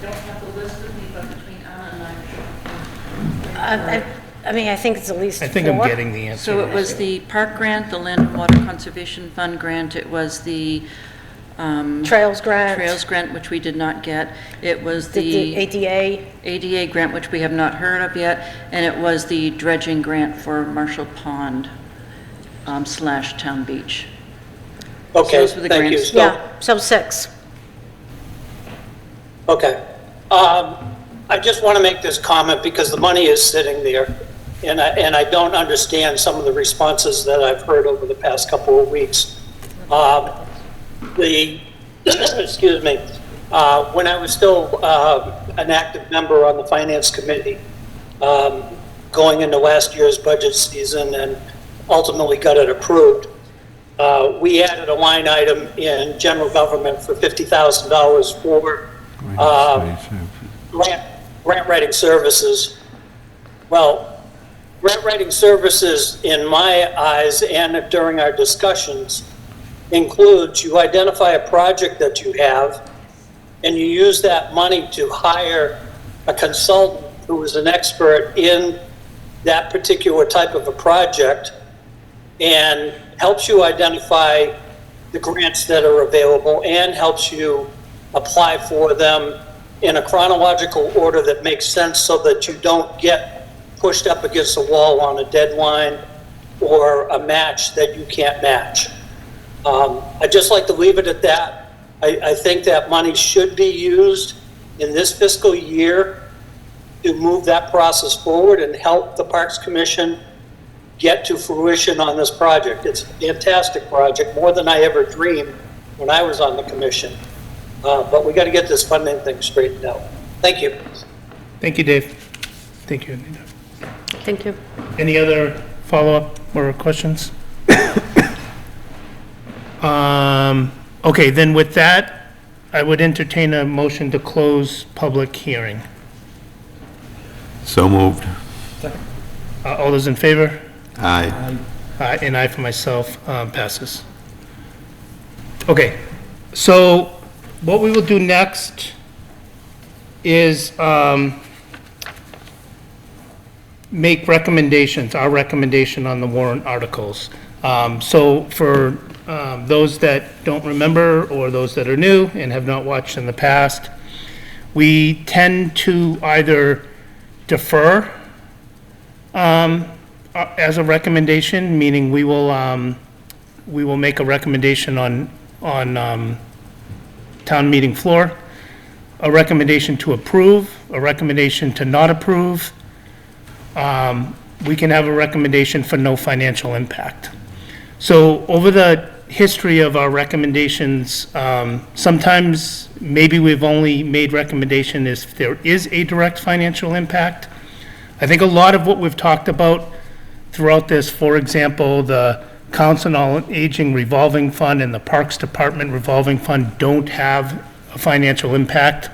don't have the list with me, but between Anna and I. I think it's at least I think 4. I'm getting the answer. So it was the park grant, the Land and Water Conservation Fund grant, it was the Trails grant. Trails grant, which we did not get. It was The the ADA. grant, which we have not heard of yet, and it was the dredging grant for Marshall Pond / Town Beach. Okay, those were the thank you. grants. Yeah, so 6. Okay. I just want to make this comment because the money is sitting there, and I don't understand some of the responses that I've heard over the past couple of weeks. Excuse me, when I was still an active member on the Finance Committee, going into last year's budget season and ultimately got it approved, we added a line item in general government for $50,000 for grant writing services. Well, grant writing services, in my eyes and during our discussions, includes you identify a project that you have and you use that money to hire a consultant who is an expert in that particular type of a project and helps you identify the grants that are available and helps you apply for them in a chronological order that makes sense so that you don't get pushed up against a wall on a deadline or a match that you can't match. I'd just like to leave it at that. I think that money should be used in this fiscal year to move that process forward and help the Parks Commission get to fruition on this project. It's a fantastic project, more than I ever dreamed when I was on the commission. But we got to get this funding thing straightened out. Thank you. Thank you, Dave. Thank you, Anita. Thank you. Any other follow-up or questions? Okay, then with that, I would entertain a motion to close public hearing. So moved. All those in favor? Aye. And I for myself, passes. Okay, so what we will do next is make recommendations, our recommendation on the warrant articles. So for those that don't remember or those that are new and have not watched in the past, we tend to either defer as a recommendation, meaning we will make a recommendation on town meeting floor, a recommendation to approve, a recommendation to not approve. We can have a recommendation for no financial impact. So over the history of our recommendations, sometimes maybe we've only made recommendation if there is a direct financial impact. I think a lot of what we've talked about throughout this, for example, the Council on Aging revolving fund and the Parks Department revolving fund don't have a financial impact.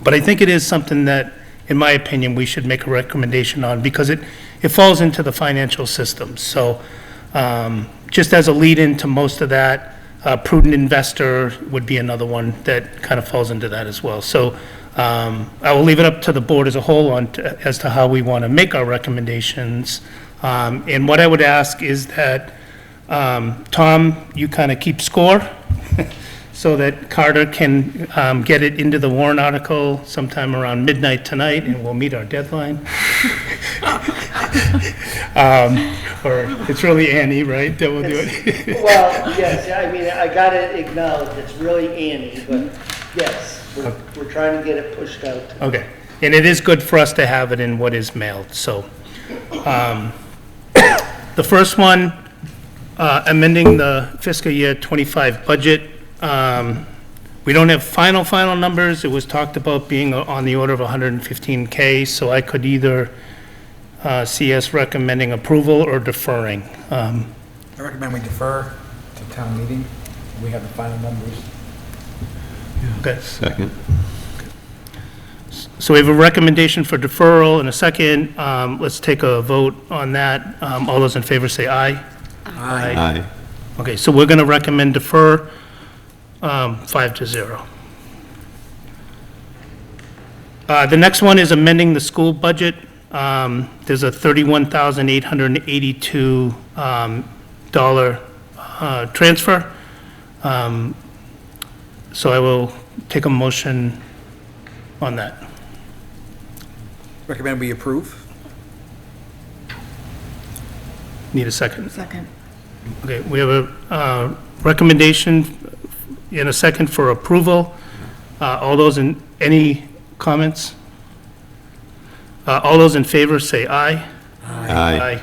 But I think it is something that, in my opinion, we should make a recommendation on because it falls into the financial system. So just as a lead-in to most of that, prudent investor would be another one that kind of falls into that as well. So I will leave it up to the board as a whole as to how we want to make our recommendations. And what I would ask is that, Tom, you kind of keep score so that Carter can get it into the warrant article sometime around midnight tonight, and we'll meet our deadline. Or it's really Annie, right, that will do it? Well, yes, I mean, I gotta acknowledge, it's really Annie, but yes, we're trying to get it pushed out. Okay, and it is good for us to have it in what is mailed, so. The first one, amending the fiscal year '25 budget. We don't have final numbers. It was talked about being on the order of 115K, so I could either see us recommending approval or deferring. I recommend we defer to town meeting. We have the final numbers. Okay. Second. So we have a recommendation for deferral and a second. Let's take a vote on that. All those in favor say aye. Aye. Okay, so we're going to recommend defer 5-0. The next one is amending the school budget. There's a $31,882 transfer. So I will take a motion on that. Recommend we approve. Need a second? Second. Okay, we have a recommendation in a second for approval. All those any comments? All those in favor say aye. Aye.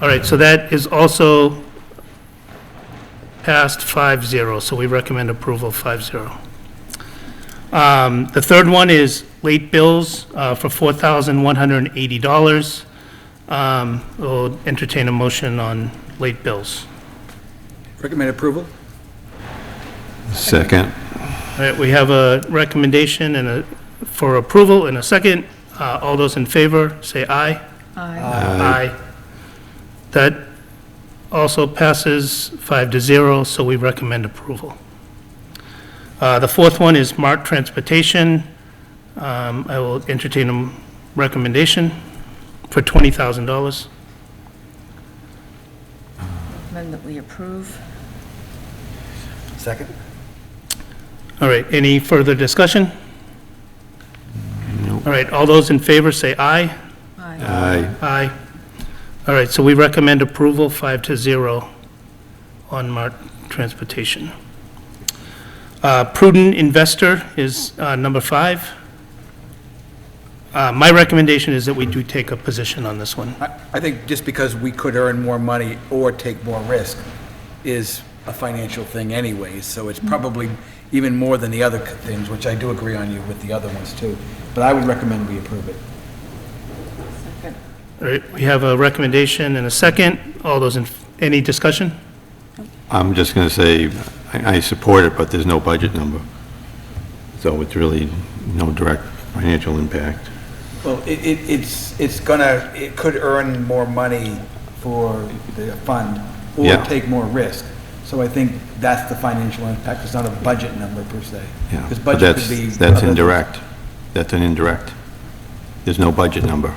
All right, so that is also passed 5-0, so we recommend approval 5-0. The third one is late bills for $4,180. We'll entertain a motion on late bills. Recommend approval. Second. All right, we have a recommendation for approval and a second. All those in favor, say aye. Aye. That also passes 5-0, so we recommend approval. The fourth one is MART Transportation. I will entertain a recommendation. for $20,000. Recommend that we approve. Second? All right, any further discussion? All right, all those in favor say aye. Aye. Aye. All right, so we recommend approval 5-0 on Mart Transportation. Prudent investor is number 5. My recommendation is that we do take a position on this one. I think just because we could earn more money or take more risk is a financial thing anyway, so it's probably even more than the other things, which I do agree on you with the other ones too. But I would recommend we approve it. All right, we have a recommendation and a second. All those in, any discussion? I'm just going to say, I support it, but there's no budget number. So it's really no direct financial impact. Well, it could earn more money for the fund or Yeah. take more risk. So I think that's the financial impact. It's not a budget number per se. Yeah, Because but budget could be. that's other- indirect. That's an indirect. There's no budget number.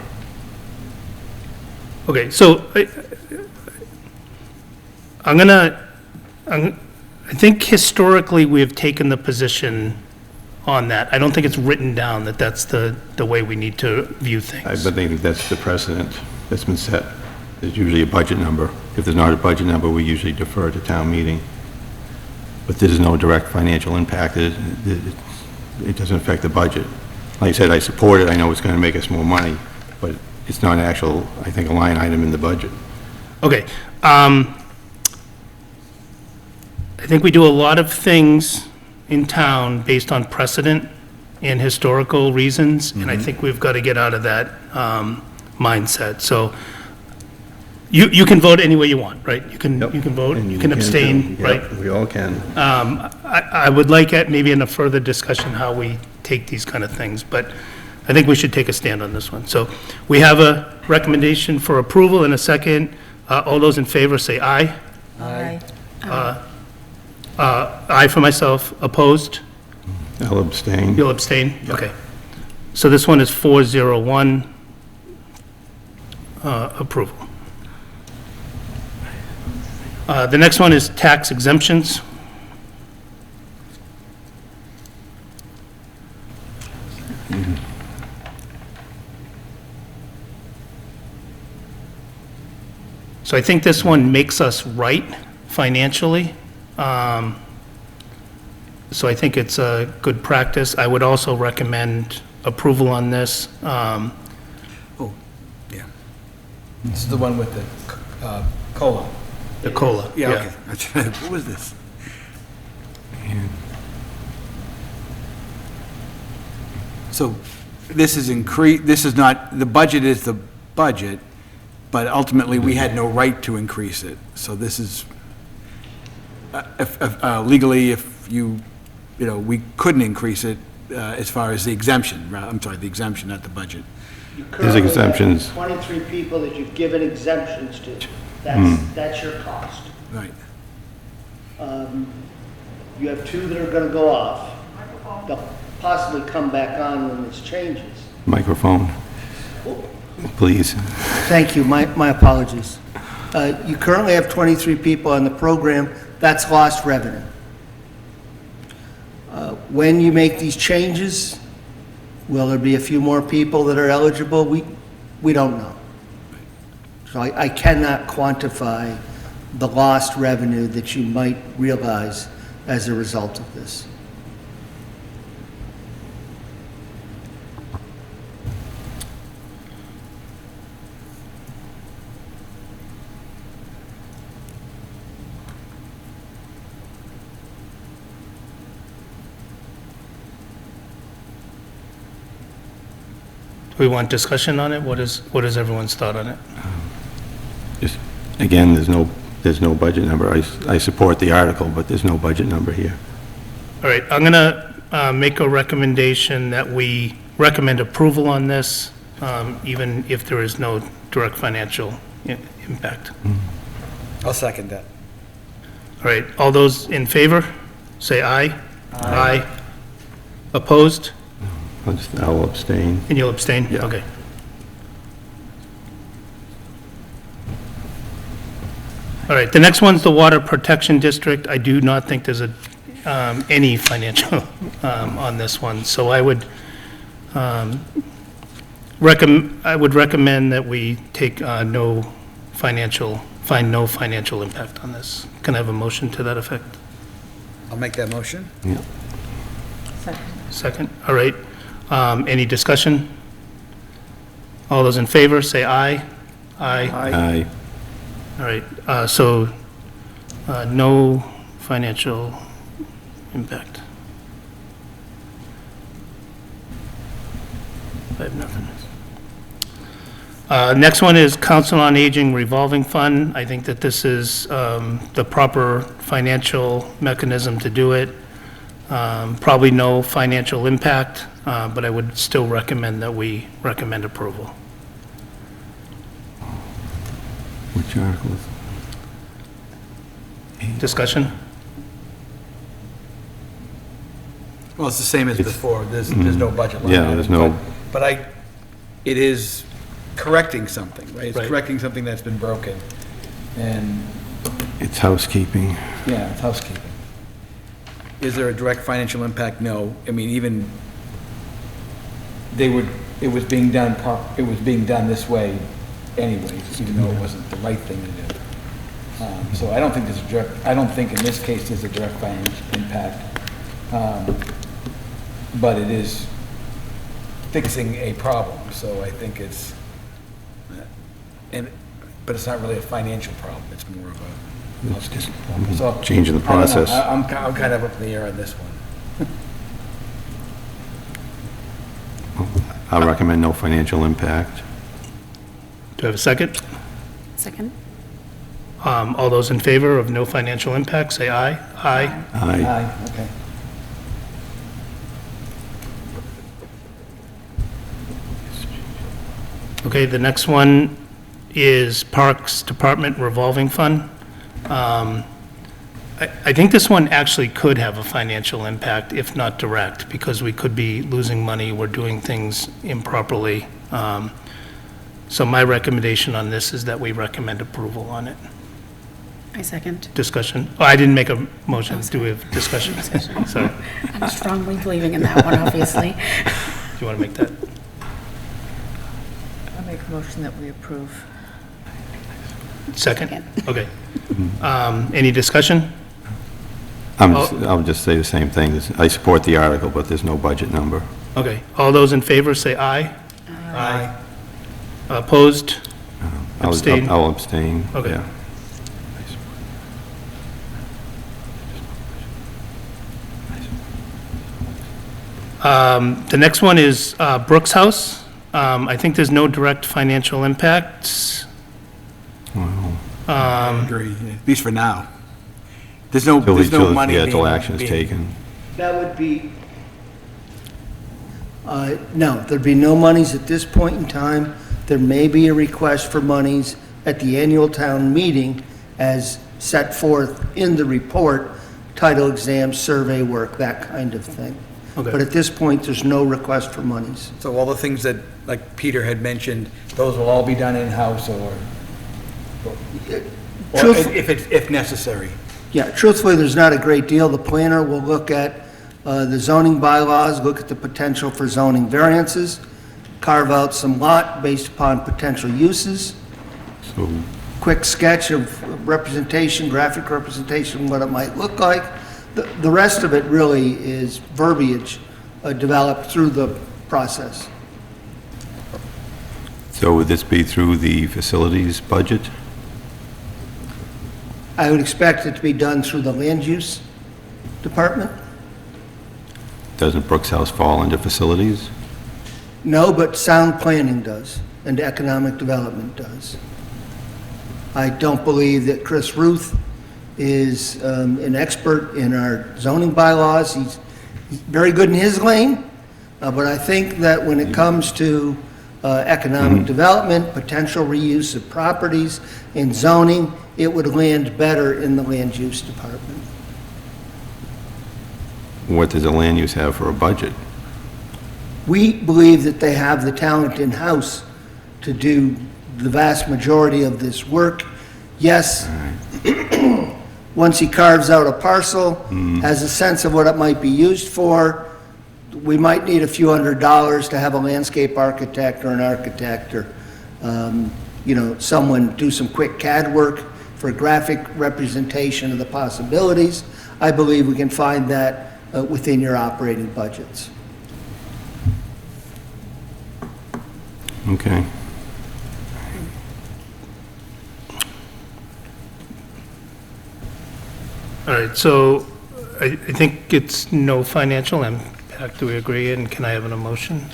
Okay, so I think historically we have taken the position on that. I don't think it's written down that that's the way we need to view things. But I think that's the precedent that's been set. There's usually a budget number. If there's not a budget number, we usually defer to town meeting. But there's no direct financial impact. It doesn't affect the budget. Like I said, I support it. I know it's going to make us more money, but it's not an actual, I think, a line item in the budget. Okay, I think we do a lot of things in town based on precedent and historical reasons, and I think we've got to get out of that mindset. So you can vote any way you want, right? You can vote, And you can abstain, too. right? Yep, we all can. I would like it maybe in a further discussion how we take these kind of things, but I think we should take a stand on this one. So we have a recommendation for approval and a second. All those in favor say aye. Aye. Aye for myself. Opposed? I'll abstain. You'll abstain? Okay. So this one is 401 approval. The next one is tax exemptions. So I think this one makes us right financially. So I think it's a good practice. I would also recommend approval on this. This is the one with the COLA. The COLA, Yeah, yeah. okay. What was this? So this is this is not, the budget is the budget, but ultimately we had no right to increase it. So this is, legally, if we couldn't increase it as far as the exemption, I'm sorry, the exemption, not the budget. You There's currently have exemptions. 23 people that you've given exemptions to. That's your cost. Right. You have 2 that are going to go off. They'll possibly come back on when this changes. Microphone, please. Thank you, my apologies. You currently have 23 people on the program, that's lost revenue. When you make these changes, will there be a few more people that are eligible? We don't know. So I cannot quantify the lost revenue that you might realize as a result of this. Do we want discussion on it? What is everyone's thought on it? Just, again, there's no budget number. I support the article, but there's no budget number here. All right, I'm going to make a recommendation that we recommend approval on this, even if there is no direct financial impact. I'll second that. All right, all those in favor, say aye. Aye. Opposed? I'll abstain. And you'll abstain? Yeah. Okay. All right, the next one's the Water Protection District. I do not think there's any financial on this one, so I would recommend that we take find no financial impact on this. Can I have a motion to that effect? I'll make that motion. Second, all right. Any discussion? All those in favor, say aye. Aye. All right, so no financial impact. I have nothing. Next one is Council on Aging Revolving Fund. I think that this is the proper financial mechanism to do it. Probably no financial impact, but I would still recommend that we recommend approval. Which article is? Discussion? Well, it's the same as before. There's no budget line. Yeah, item, there's no- But it is correcting something, right? It's Right. correcting something that's been broken. And, It's housekeeping. yeah, it's housekeeping. Is there a direct financial impact? No. I mean, even, it was being done this way anyways, even though it wasn't the right thing to do. So I don't think I don't think in this case there's a direct financial impact. But it is fixing a problem, so I think it's, but it's not really a financial problem, it's more of a housekeeping problem. So, Changing the I don't know. process. I'm kind of up in the air on this one. I recommend no financial impact. Do I have a second? Second? All those in favor of no financial impact, say aye. Aye. Aye. Okay. Okay, the next one is Parks Department Revolving Fund. I think this one actually could have a financial impact, if not direct, because we could be losing money, we're doing things improperly. So my recommendation on this is that we recommend approval on it. I second. Discussion? Oh, I didn't make a motion. Do we have discussion? Sorry. I'm strongly believing in that one, obviously. Do you want to make that? I'll make a motion that we approve. Second? Okay. Any discussion? I'll just say the same thing. I support the article, but there's no budget number. Okay. All those in favor, say aye. Aye. Opposed? Abstain? I'll abstain. Okay. Yeah. The next one is Brooks House. I think there's no direct financial impacts. I agree, at least for now. There's no money being... Till action is taken. That would be, no, there'd be no monies at this point in time. There may be a request for monies at the annual town meeting as set forth in the report, title exam, survey work, that kind of thing. Okay. But at this point, there's no request for monies. So all the things that, like Peter had mentioned, those will all be done in-house or if necessary. Yeah, truthfully, there's not a great deal. The planner will look at the zoning bylaws, look at the potential for zoning variances, carve out some lot based upon potential uses, So, quick sketch of representation, graphic representation, what it might look like. The rest of it really is verbiage developed through the process. so would this be through the facilities budget? I would expect it to be done through the land use department. Doesn't Brooks House fall under facilities? No, but sound planning does, and economic development does. I don't believe that Chris Ruth is an expert in our zoning bylaws. He's very good in his lane, but I think that when it comes to economic development, potential reuse of properties, and zoning, it would land better in the land use department. What does the land use have for a budget? We believe that they have the talent in-house to do the vast majority of this work. Yes, once he carves out a parcel, has a sense of what it might be used for, we might need a few $100s to have a landscape architect or an architect or, someone do some quick CAD work for graphic representation of the possibilities. I believe we can find that within your operating budgets. Okay. All right, so I think it's no financial impact. Do we agree? And can I have an emotion?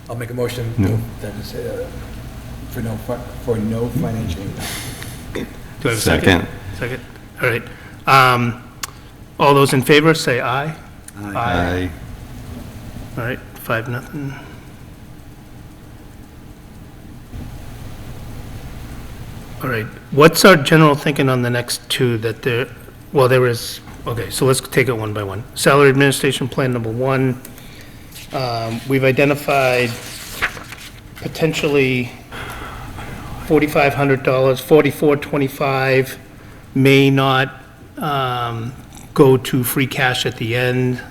I'll make a motion No. that is, for no financial impact. Do I have a second? Second. All right. All those in favor, say aye. Aye. All right, 5-0. All right, what's our general thinking on the next two that there is, okay, so let's take it one by one. Salary administration plan number 1, we've identified potentially $4,500, $4,425 may not go to free cash at the end.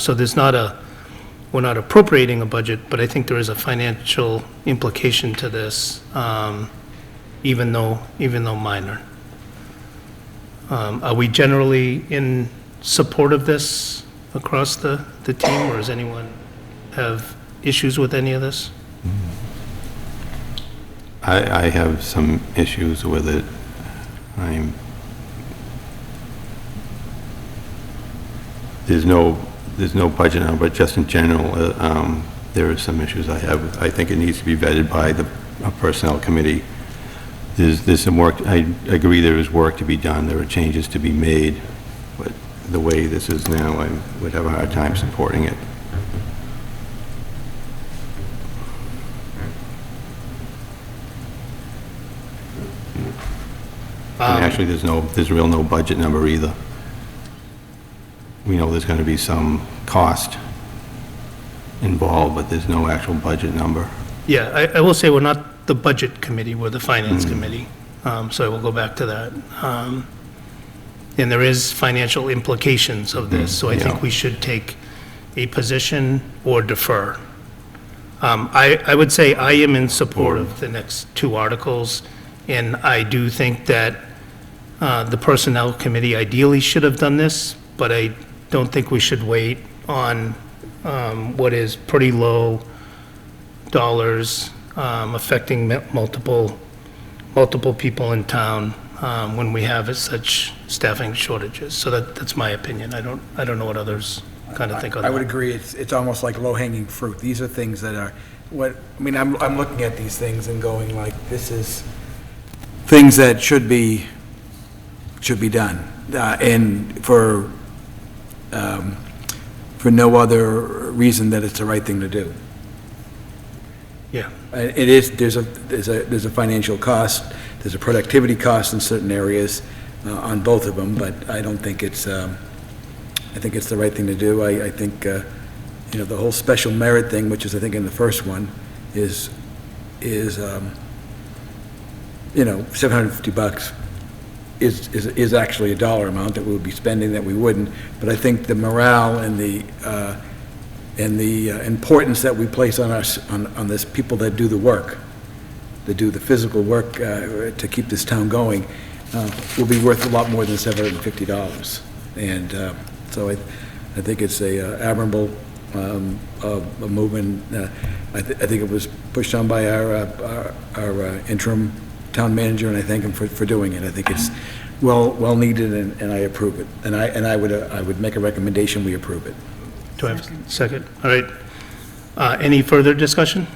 So there's we're not appropriating a budget, but I think there is a financial implication to this, even though minor. Are we generally in support of this across the team, or does anyone have issues with any of this? I have some issues with it. There's no budget number, but just in general, there are some issues I have. I think it needs to be vetted by the personnel committee. There's some work, I agree there is work to be done, there are changes to be made, but the way this is now, I would have a hard time supporting it. And actually, there's real no budget number either. We know there's going to be some cost involved, but there's no actual budget number. Yeah, I will say we're not the budget committee, we're the finance committee. So I will go back to that. And there is financial implications of this, so I think we should take a position or defer. I would say I am in support of the next two articles, and I do think that the Personnel Committee ideally should have done this, but I don't think we should wait on what is pretty low dollars affecting multiple people in town when we have such staffing shortages. So that's my opinion. I don't know what others kind of think of that. I would agree. It's almost like low-hanging fruit. These are things that are, I'm looking at these things and going like, this is things that should be done. And for no other reason that it's the right thing to do. Yeah. It is, there's a financial cost, there's a productivity cost in certain areas on both of them, but I don't think it's, I think it's the right thing to do. I think, the whole special merit thing, which is I think in the first one, is $750 is actually a dollar amount that we would be spending that we wouldn't, but I think the morale and the importance that we place on on this people that do the work, that do the physical work to keep this town going, will be worth a lot more than $750. And so I think it's a admirable movement. I think it was pushed on by our interim town manager, and I thank him for doing it. I think it's well needed, and I approve it. And I would make a recommendation we approve it. Do I have a second? All right. Any further discussion?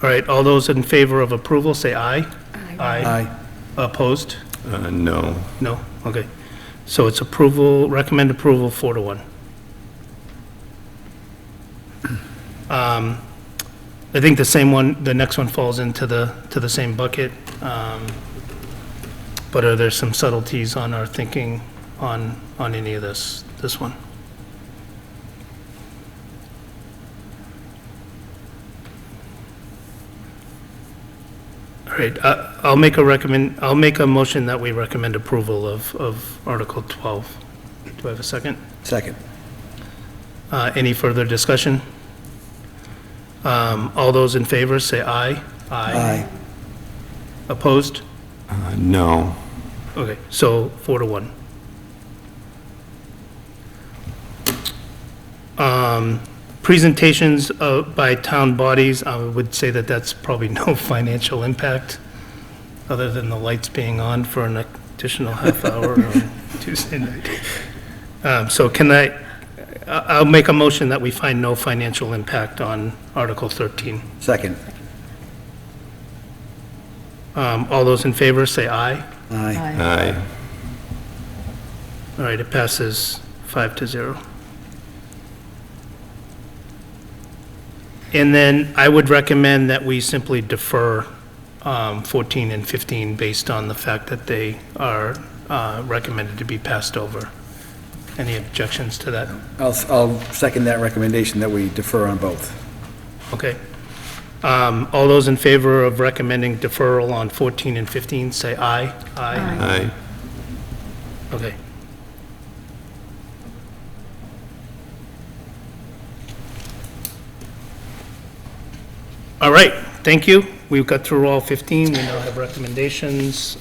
All right, all those in favor of approval, say aye. Aye. Opposed? No. No? Okay. So it's approval, recommend approval 4-1. I think the next one falls into the same bucket. But are there some subtleties on our thinking on any of this one? All All right, I'll make a motion that we recommend approval of Article 12. Do I have a second? Second. Any further discussion? All those in favor, say aye. Aye. Opposed? No. Okay, so 4-1. Presentations by town bodies, I would say that that's probably no financial impact, other than the lights being on for an additional half hour on Tuesday night. So I'll make a motion that we find no financial impact on Article 13. Second. All those in favor, say aye. Aye. Aye. All right, it passes 5-0. And then I would recommend that we simply defer 14 and 15 based on the fact that they are recommended to be passed over. Any objections to that? I'll second that recommendation that we defer on both. Okay. All those in favor of recommending deferral on 14 and 15, say aye. Aye. Okay. All right, thank you. We've got through all 15. We now have recommendations.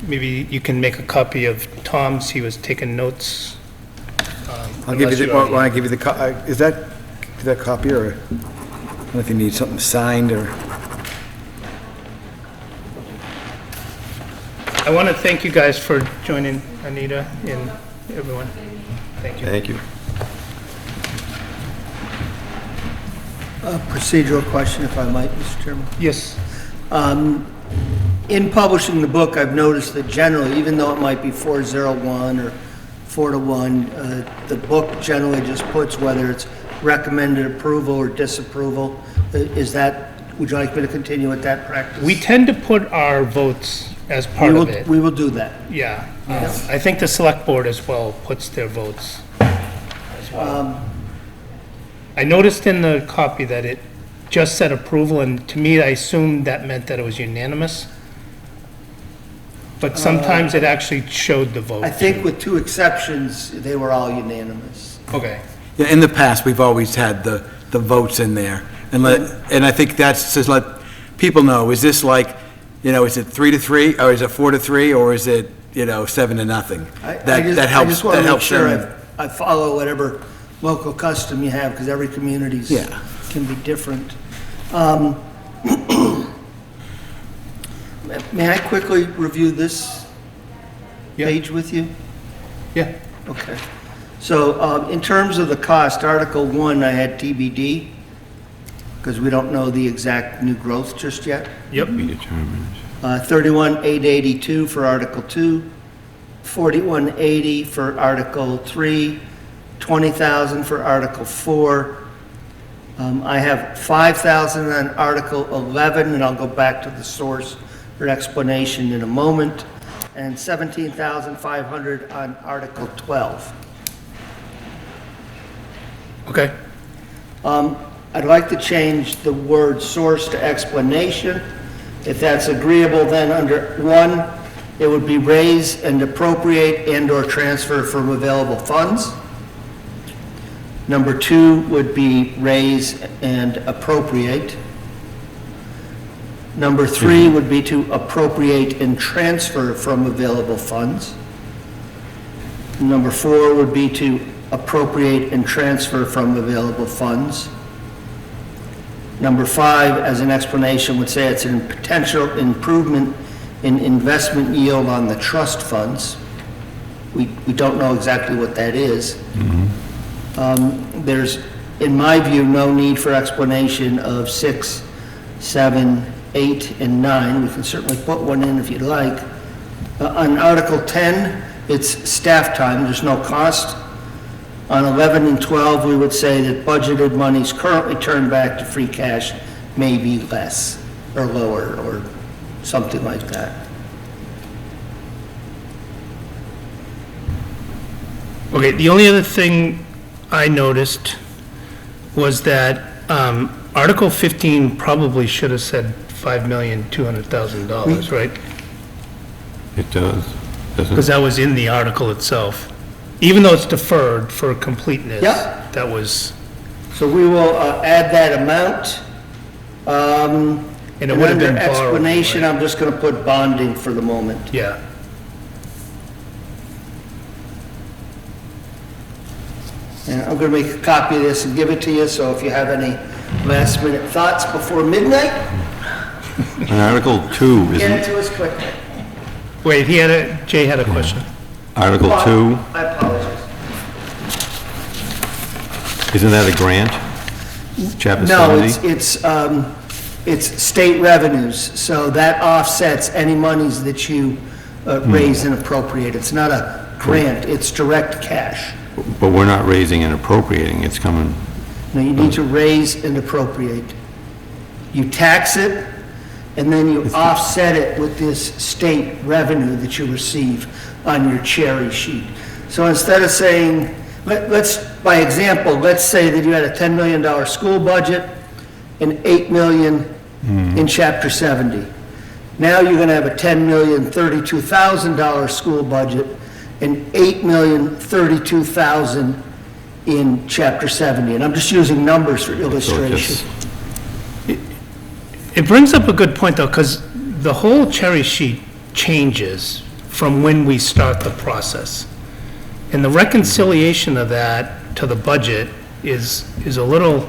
Maybe you can make a copy of Tom's. He was taking notes. I'll give you Unless the, you already- when I give you the, is that copy, or, I don't know if you need something signed, or? I want to thank you guys for joining Anita and everyone. Thank you. Thank you. A procedural question, if I might, Mr. Chairman. Yes. In publishing the book, I've noticed that generally, even though it might be 401 or 4-1, the book generally just puts whether it's recommended approval or disapproval. Would you like me to continue with that practice? We tend to put our votes as part of it. We will do that. Yeah. I think the select board as well puts their votes as well. I noticed in the copy that it just said approval, and to me, I assumed that meant that it was unanimous. But sometimes it actually showed the vote. I think with two exceptions, they were all unanimous. Okay. Yeah, in the past, we've always had the votes in there, and I think that's to let people know, is this like, is it 3-3, or is it 4-3, or is it, 7-0? That helps. I just want to make them. sure I follow whatever local custom you have, because every community's Yeah. can be different. May I quickly review this page with you? Yeah. Okay. So in terms of the cost, Article 1, I had TBD, because we don't know the exact new growth just yet. Yep. Be determined. 31,882 for Article 2, 4180 for Article 3, 20,000 for Article 4. I have 5,000 on Article 11, and I'll go back to the source for explanation in a moment, and 17,500 on Article 12. Okay. I'd like to change the word source to explanation. If that's agreeable, then under 1, it would be raise and appropriate and/or transfer from available funds. Number 2 would be raise and appropriate. Number 3 would be to appropriate and transfer from available funds. Number 4 would be to appropriate and transfer from available funds. Number 5, as an explanation, would say it's a potential improvement in investment yield on the trust funds. We don't know exactly what that is. There's, in my view, no need for explanation of 6, 7, 8, and 9. We can certainly put one in if you'd like. On Article 10, it's staff time, there's no cost. On 11 and 12, we would say that budgeted monies currently turned back to free cash may be less, or lower, or something like that. Okay, the only other thing I noticed was that Article 15 probably should have said $5,200,000, right? It does, doesn't Because it? that was in the article itself. Even though it's deferred for completeness. Yep. That was, So we will add that amount. And it would have been under borrowed, explanation, right? I'm just going to put bonding for the moment. yeah. And I'm going to make a copy of this and give it to you, so if you have any last-minute thoughts before midnight, And Article 2 get it isn't, to us quickly. Wait, Jay had a question. Article 2, I apologize. isn't that a grant? Chapter No, 70? it's state revenues, so that offsets any monies that you raise and appropriate. It's not a grant, it's direct cash. But we're not raising and appropriating, it's coming, Now, you need to raise and appropriate. You tax it, and then you offset it with this state revenue that you receive on your cherry sheet. So instead of saying, by example, let's say that you had a $10 million school budget and $8 million in Chapter 70. Now you're going to have a $10,032,000 school budget and $8,032,000 in Chapter 70. And I'm just using numbers for illustration. It brings up a good point, though, because the whole cherry sheet changes from when we start the process. And the reconciliation of that to the budget is a little,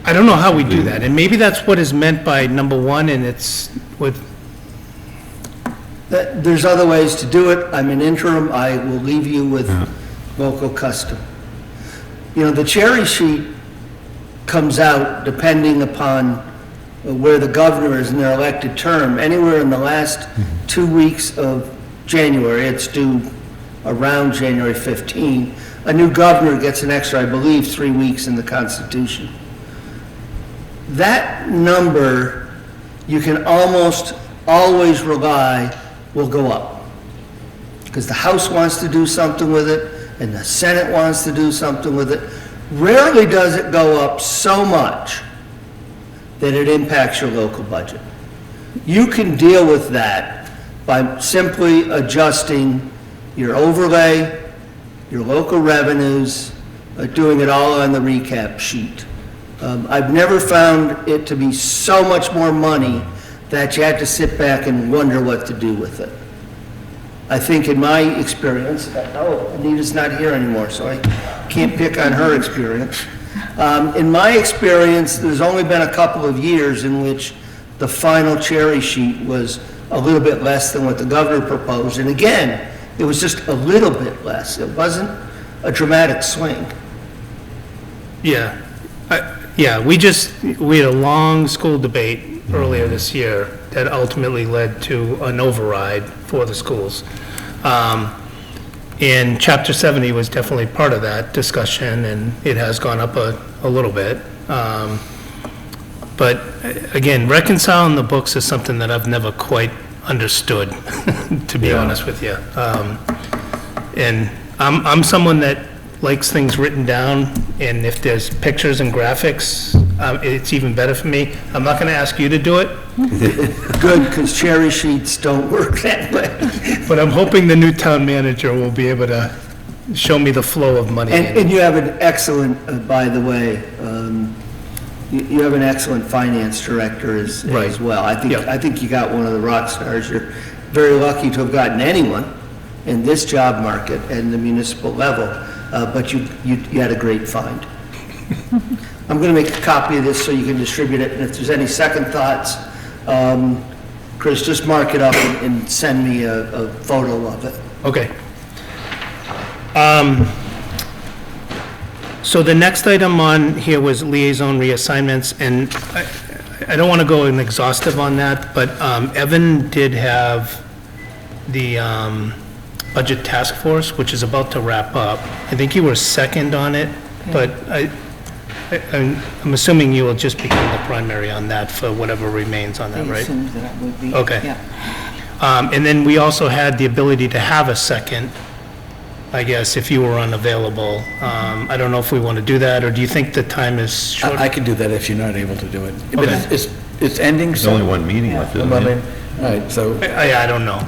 I don't know how we do that. And maybe that's what is meant by number one, and it's with, There's other ways to do it. I'm an interim. I will leave you with local custom. You know, the cherry sheet comes out depending upon where the governor is in their elected term. Anywhere in the last 2 weeks of January, it's due around January 15, a new governor gets an extra, I believe, 3 weeks in the Constitution. That number, you can almost always rely will go up. Because the House wants to do something with it, and the Senate wants to do something with it. Rarely does it go up so much that it impacts your local budget. You can deal with that by simply adjusting your overlay, your local revenues, doing it all on the recap sheet. I've never found it to be so much more money that you have to sit back and wonder what to do with it. I think in my experience, Anita's not here anymore, so I can't pick on her experience. In my experience, there's only been a couple of years in which the final cherry sheet was a little bit less than what the governor proposed. And again, it was just a little bit less. It wasn't a dramatic swing. yeah. We had a long school debate earlier this year that ultimately led to an override for the schools. And Chapter 70 was definitely part of that discussion, and it has gone up a little bit. But again, reconciling the books is something that I've never quite understood, to be honest with you. And I'm someone that likes things written down, and if there's pictures and graphics, it's even better for me. I'm not going to ask you to do it. Good, because cherry sheets don't work that way. But I'm hoping the new town manager will be able to show me the flow of money. And you have an excellent, by the way, you have an excellent finance director as well. I think you got one of the rock stars. You're very lucky to have gotten anyone in this job market and the municipal level, but you had a great find. I'm going to make a copy of this so you can distribute it, and if there's any second thoughts, Chris, just mark it up and send me a photo of it. Okay. So the next item on here was liaison reassignments, and I don't want to go exhaustive on that, but Evan did have the budget task force, which is about to wrap up. I think you were second on it, but I'm assuming you will just become the primary on that for whatever remains on that, I right? assumed that I would be. Okay. Yeah. And then we also had the ability to have a second I guess, if you were unavailable. I don't know if we want to do that, or do you think the time is short? I can do that if you're not able to do it. But Okay. it's ending, There's so... only one meeting left, isn't Well, there? then, all right, so I don't know,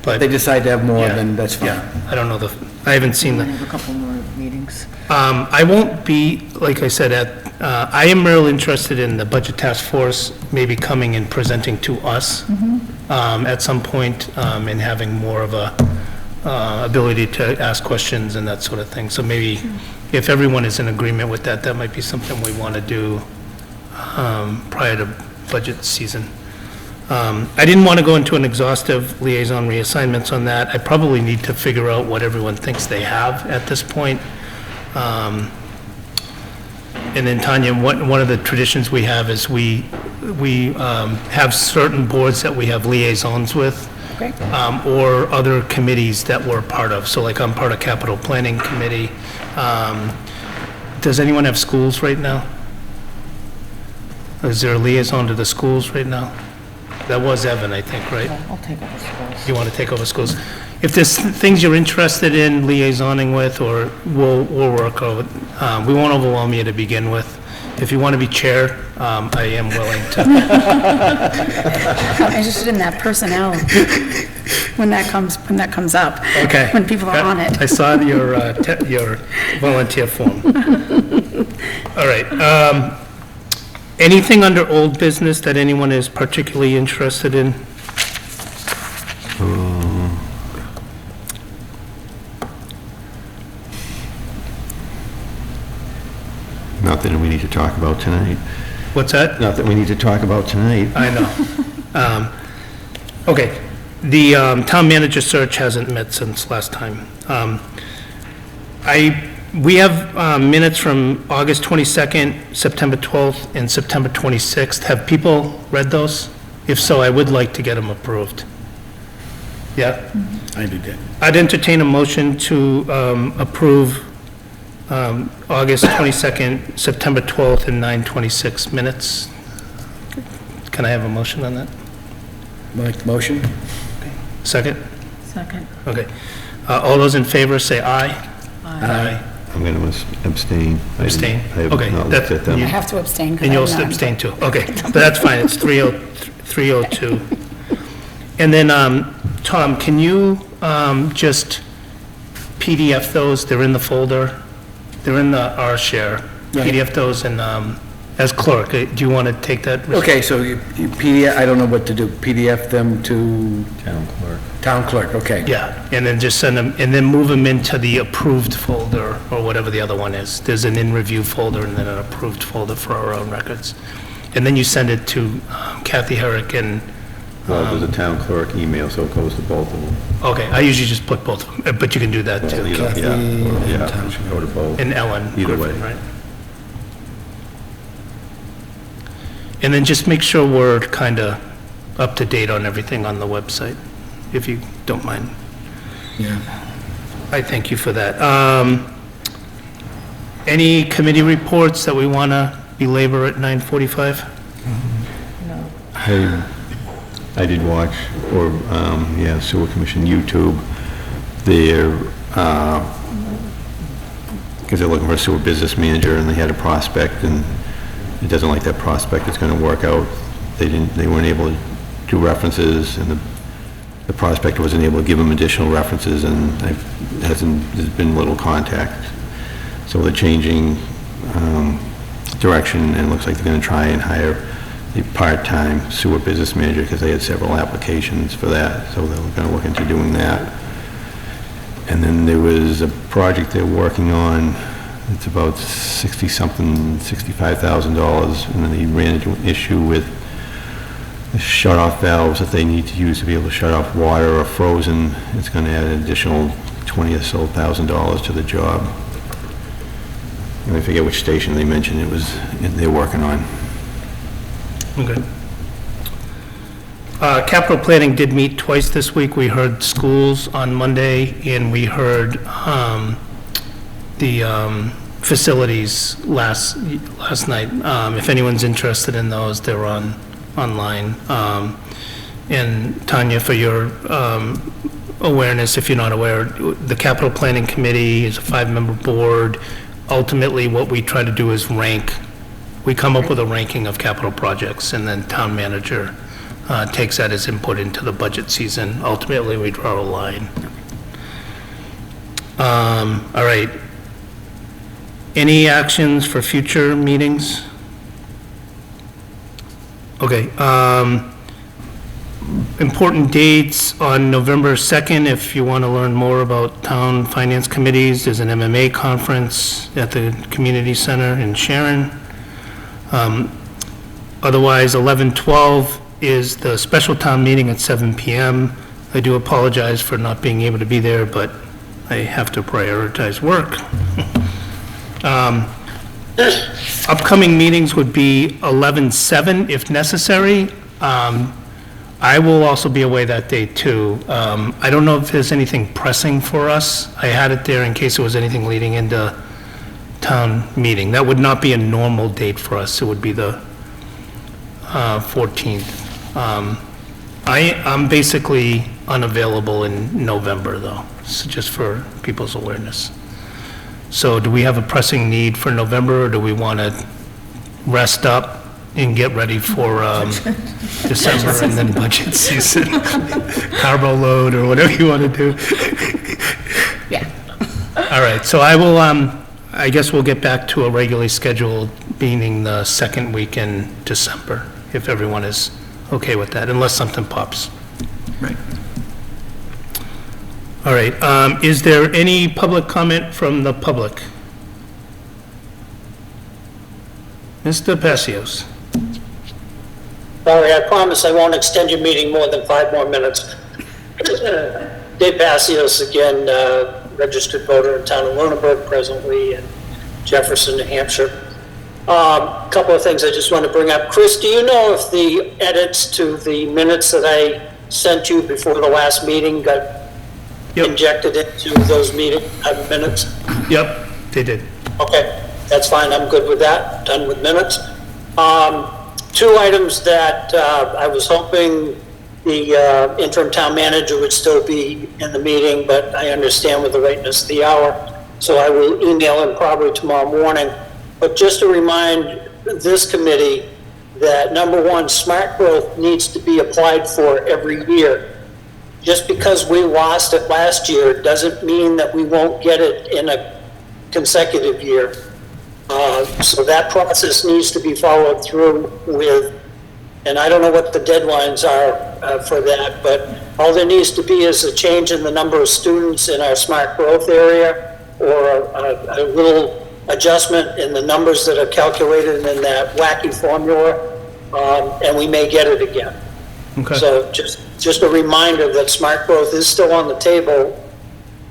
but, they decide to have more, Yeah. then that's fine. yeah, I don't know I haven't seen We the, have a couple more meetings. I won't be, like I said, I am real interested in the Budget Task Force maybe coming and presenting to us at some point, and having more of a ability to ask questions and that sort of thing. So maybe if everyone is in agreement with that, that might be something we want to do prior to budget season. I didn't want to go into an exhaustive liaison reassignments on that. I probably need to figure out what everyone thinks they have at this point. And then Tanya, one of the traditions we have is we have certain boards that we have liaisons with. Okay. Or other committees that we're part of. So like I'm part of Capital Planning Committee. Does anyone have schools right now? Is there a liaison to the schools right now? That was Evan, I think, right? I'll take over schools. You want to take over schools? If there's things you're interested in liaisoning with, or we'll work over, we won't overwhelm you to begin with. If you want to be chair, I am willing to. I'm interested in that personnel when that comes up. Okay. When people are on it. I saw your volunteer form. All right. Anything under old business that anyone is particularly interested in? Not that we need to talk about tonight. What's that? Not that we need to talk about tonight. I know. Okay, the town manager search hasn't met since last time. We have minutes from August 22nd, September 12th, and September 26th. Have people read those? If so, I would like to get them approved. Yeah? I did that. I'd entertain a motion to approve August 22nd, September 12th, and 9/26 minutes. Can I have a motion on that? Make the motion? Second? Second. Okay. All those in favor, say aye. Aye. I'm going to abstain. I didn't- Abstain? I have Okay, not that- looked at them. I have to abstain. 'cause And you'll I'm not- abstain too? Okay, but that's fine, it's 302. And then, Tom, can you just PDF those? They're in the folder. They're in the R share. Right. PDF those, and as clerk, do you want to take that? Okay, so you PDF, I don't know what to do, PDF them to Town clerk. town clerk, okay. Yeah, and then just send them, and then move them into the approved folder, or whatever the other one is. There's an in-review folder and then an approved folder for our own records. And then you send it to Kathy Herrick and, Well, there's a town clerk email, so it goes to both of them. okay, I usually just put both of them, but you can do that too. Kathy Yeah, and yeah, town it should go to both. And Ellen Either Griffin, way. right? And then just make sure we're kind of up to date on everything on the website, if you don't mind. Yeah. I thank you for that. Any committee reports that we want to belabor at 9:45? I did watch, Sewer Commission YouTube, because they're looking for a sewer business manager, and they had a prospect, and it doesn't like that prospect is going to work out. They weren't able to do references, and the prospect wasn't able to give them additional references, and there's been little contact. So they're changing direction, and it looks like they're going to try and hire a part-time sewer business manager, because they had several applications for that, so they're going to look into doing that. And then there was a project they're working on, it's about $65,000, and then they ran into an issue with the shut-off valves that they need to use to be able to shut off water or frozen. It's going to add an additional $20,000 to the job. And I forget which station they mentioned they're working on. Okay. Capital Planning did meet twice this week. We heard schools on Monday, and we heard the facilities last night. If anyone's interested in those, they're online. And Tanya, for your awareness, if you're not aware, the capital planning committee is a 5-member board. Ultimately, what we try to do is rank. We come up with a ranking of capital projects, and then town manager takes that as input into the budget season. Ultimately, we draw a line. All right. Any actions for future meetings? Okay. Important dates on November 2nd, if you want to learn more about town finance committees, there's an MMA conference at the community center in Sharon. Otherwise, 11/12 is the special town meeting at 7 p.m. I do apologize for not being able to be there, but I have to prioritize work. Upcoming meetings would be 11/7 if necessary. I will also be away that day too. I don't know if there's anything pressing for us. I had it there in case there was anything leading into town meeting. That would not be a normal date for us. It would be the 14th. I'm basically unavailable in November though, so just for people's awareness. So do we have a pressing need for November, or do we want to rest up and get ready for December and then budget season? Carbo load or whatever you want to do. Yeah. All right, so I will, I guess we'll get back to a regularly scheduled meeting the second week in December, if everyone is okay with that, unless something pops. Right. All right, is there any public comment from the public? Mr. Passios. Sorry, I promise I won't extend your meeting more than 5 more minutes. Dave Passios again, registered voter in town of Lunenburg, presently in Jefferson, New Hampshire. Couple of things I just want to bring up. Chris, do you know if the edits to the minutes that I sent you before the last meeting got injected into those meeting minutes? Yep, they did. Okay, that's fine. I'm good with that. Done with minutes. 2 items that I was hoping the interim town manager would still be in the meeting, but I understand with the lateness of the hour, so I will email him probably tomorrow morning. But just to remind this committee that, number 1, smart growth needs to be applied for every year. Just because we lost it last year doesn't mean that we won't get it in a consecutive year. So that process needs to be followed through with, and I don't know what the deadlines are for that, but all there needs to be is a change in the number of students in our smart growth area, or a little adjustment in the numbers that are calculated in that wacky formula, and we may get it again. Okay. So just a reminder that smart growth is still on the table,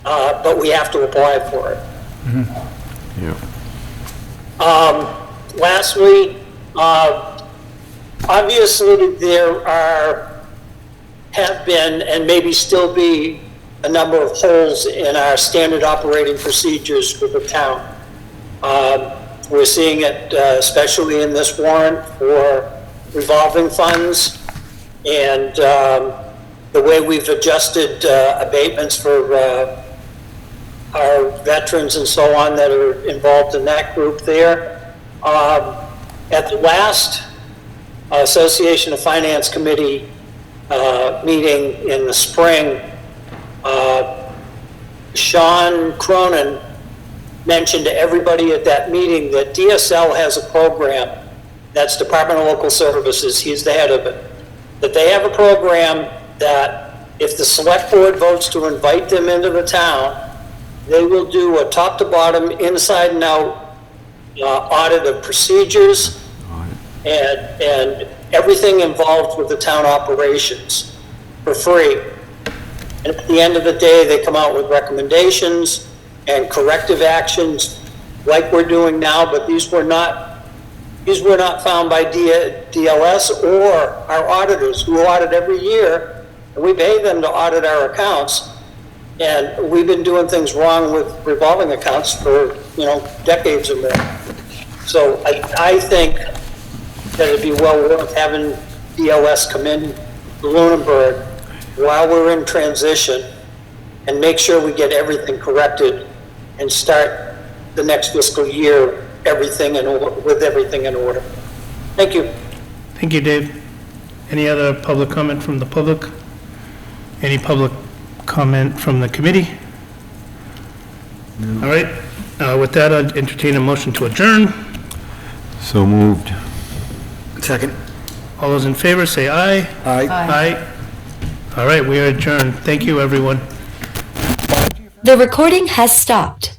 but we have to apply for it. Yeah. Lastly, obviously there have been and maybe still be a number of holes in our standard operating procedures for the town. We're seeing it especially in this warrant for revolving funds, and the way we've adjusted abatements for our veterans and so on that are involved in that group there. At the last Association of Finance Committee meeting in the spring, Sean Cronin mentioned to everybody at that meeting that DSL has a program, that's Department of Local Services, he's the head of it, that they have a program that if the select board votes to invite them into the town, they will do a top to bottom, inside and out audit of procedures and everything involved with the town operations for free. And at the end of the day, they come out with recommendations and corrective actions like we're doing now, but these were not found by DLS or our auditors, who audit every year, and we pay them to audit our accounts. And we've been doing things wrong with revolving accounts for, decades or more. So I think that it'd be well worth having DLS come in to Lunenburg while we're in transition and make sure we get everything corrected and start the next fiscal year, with everything in order. Thank you. Thank you, Dave. Any other public comment from the public? Any public comment from the committee? All right, with that, I'd entertain a motion to adjourn. So moved. Second. All those in favor, say aye. Aye. Aye. All right, we are adjourned. Thank you, everyone. The recording has stopped.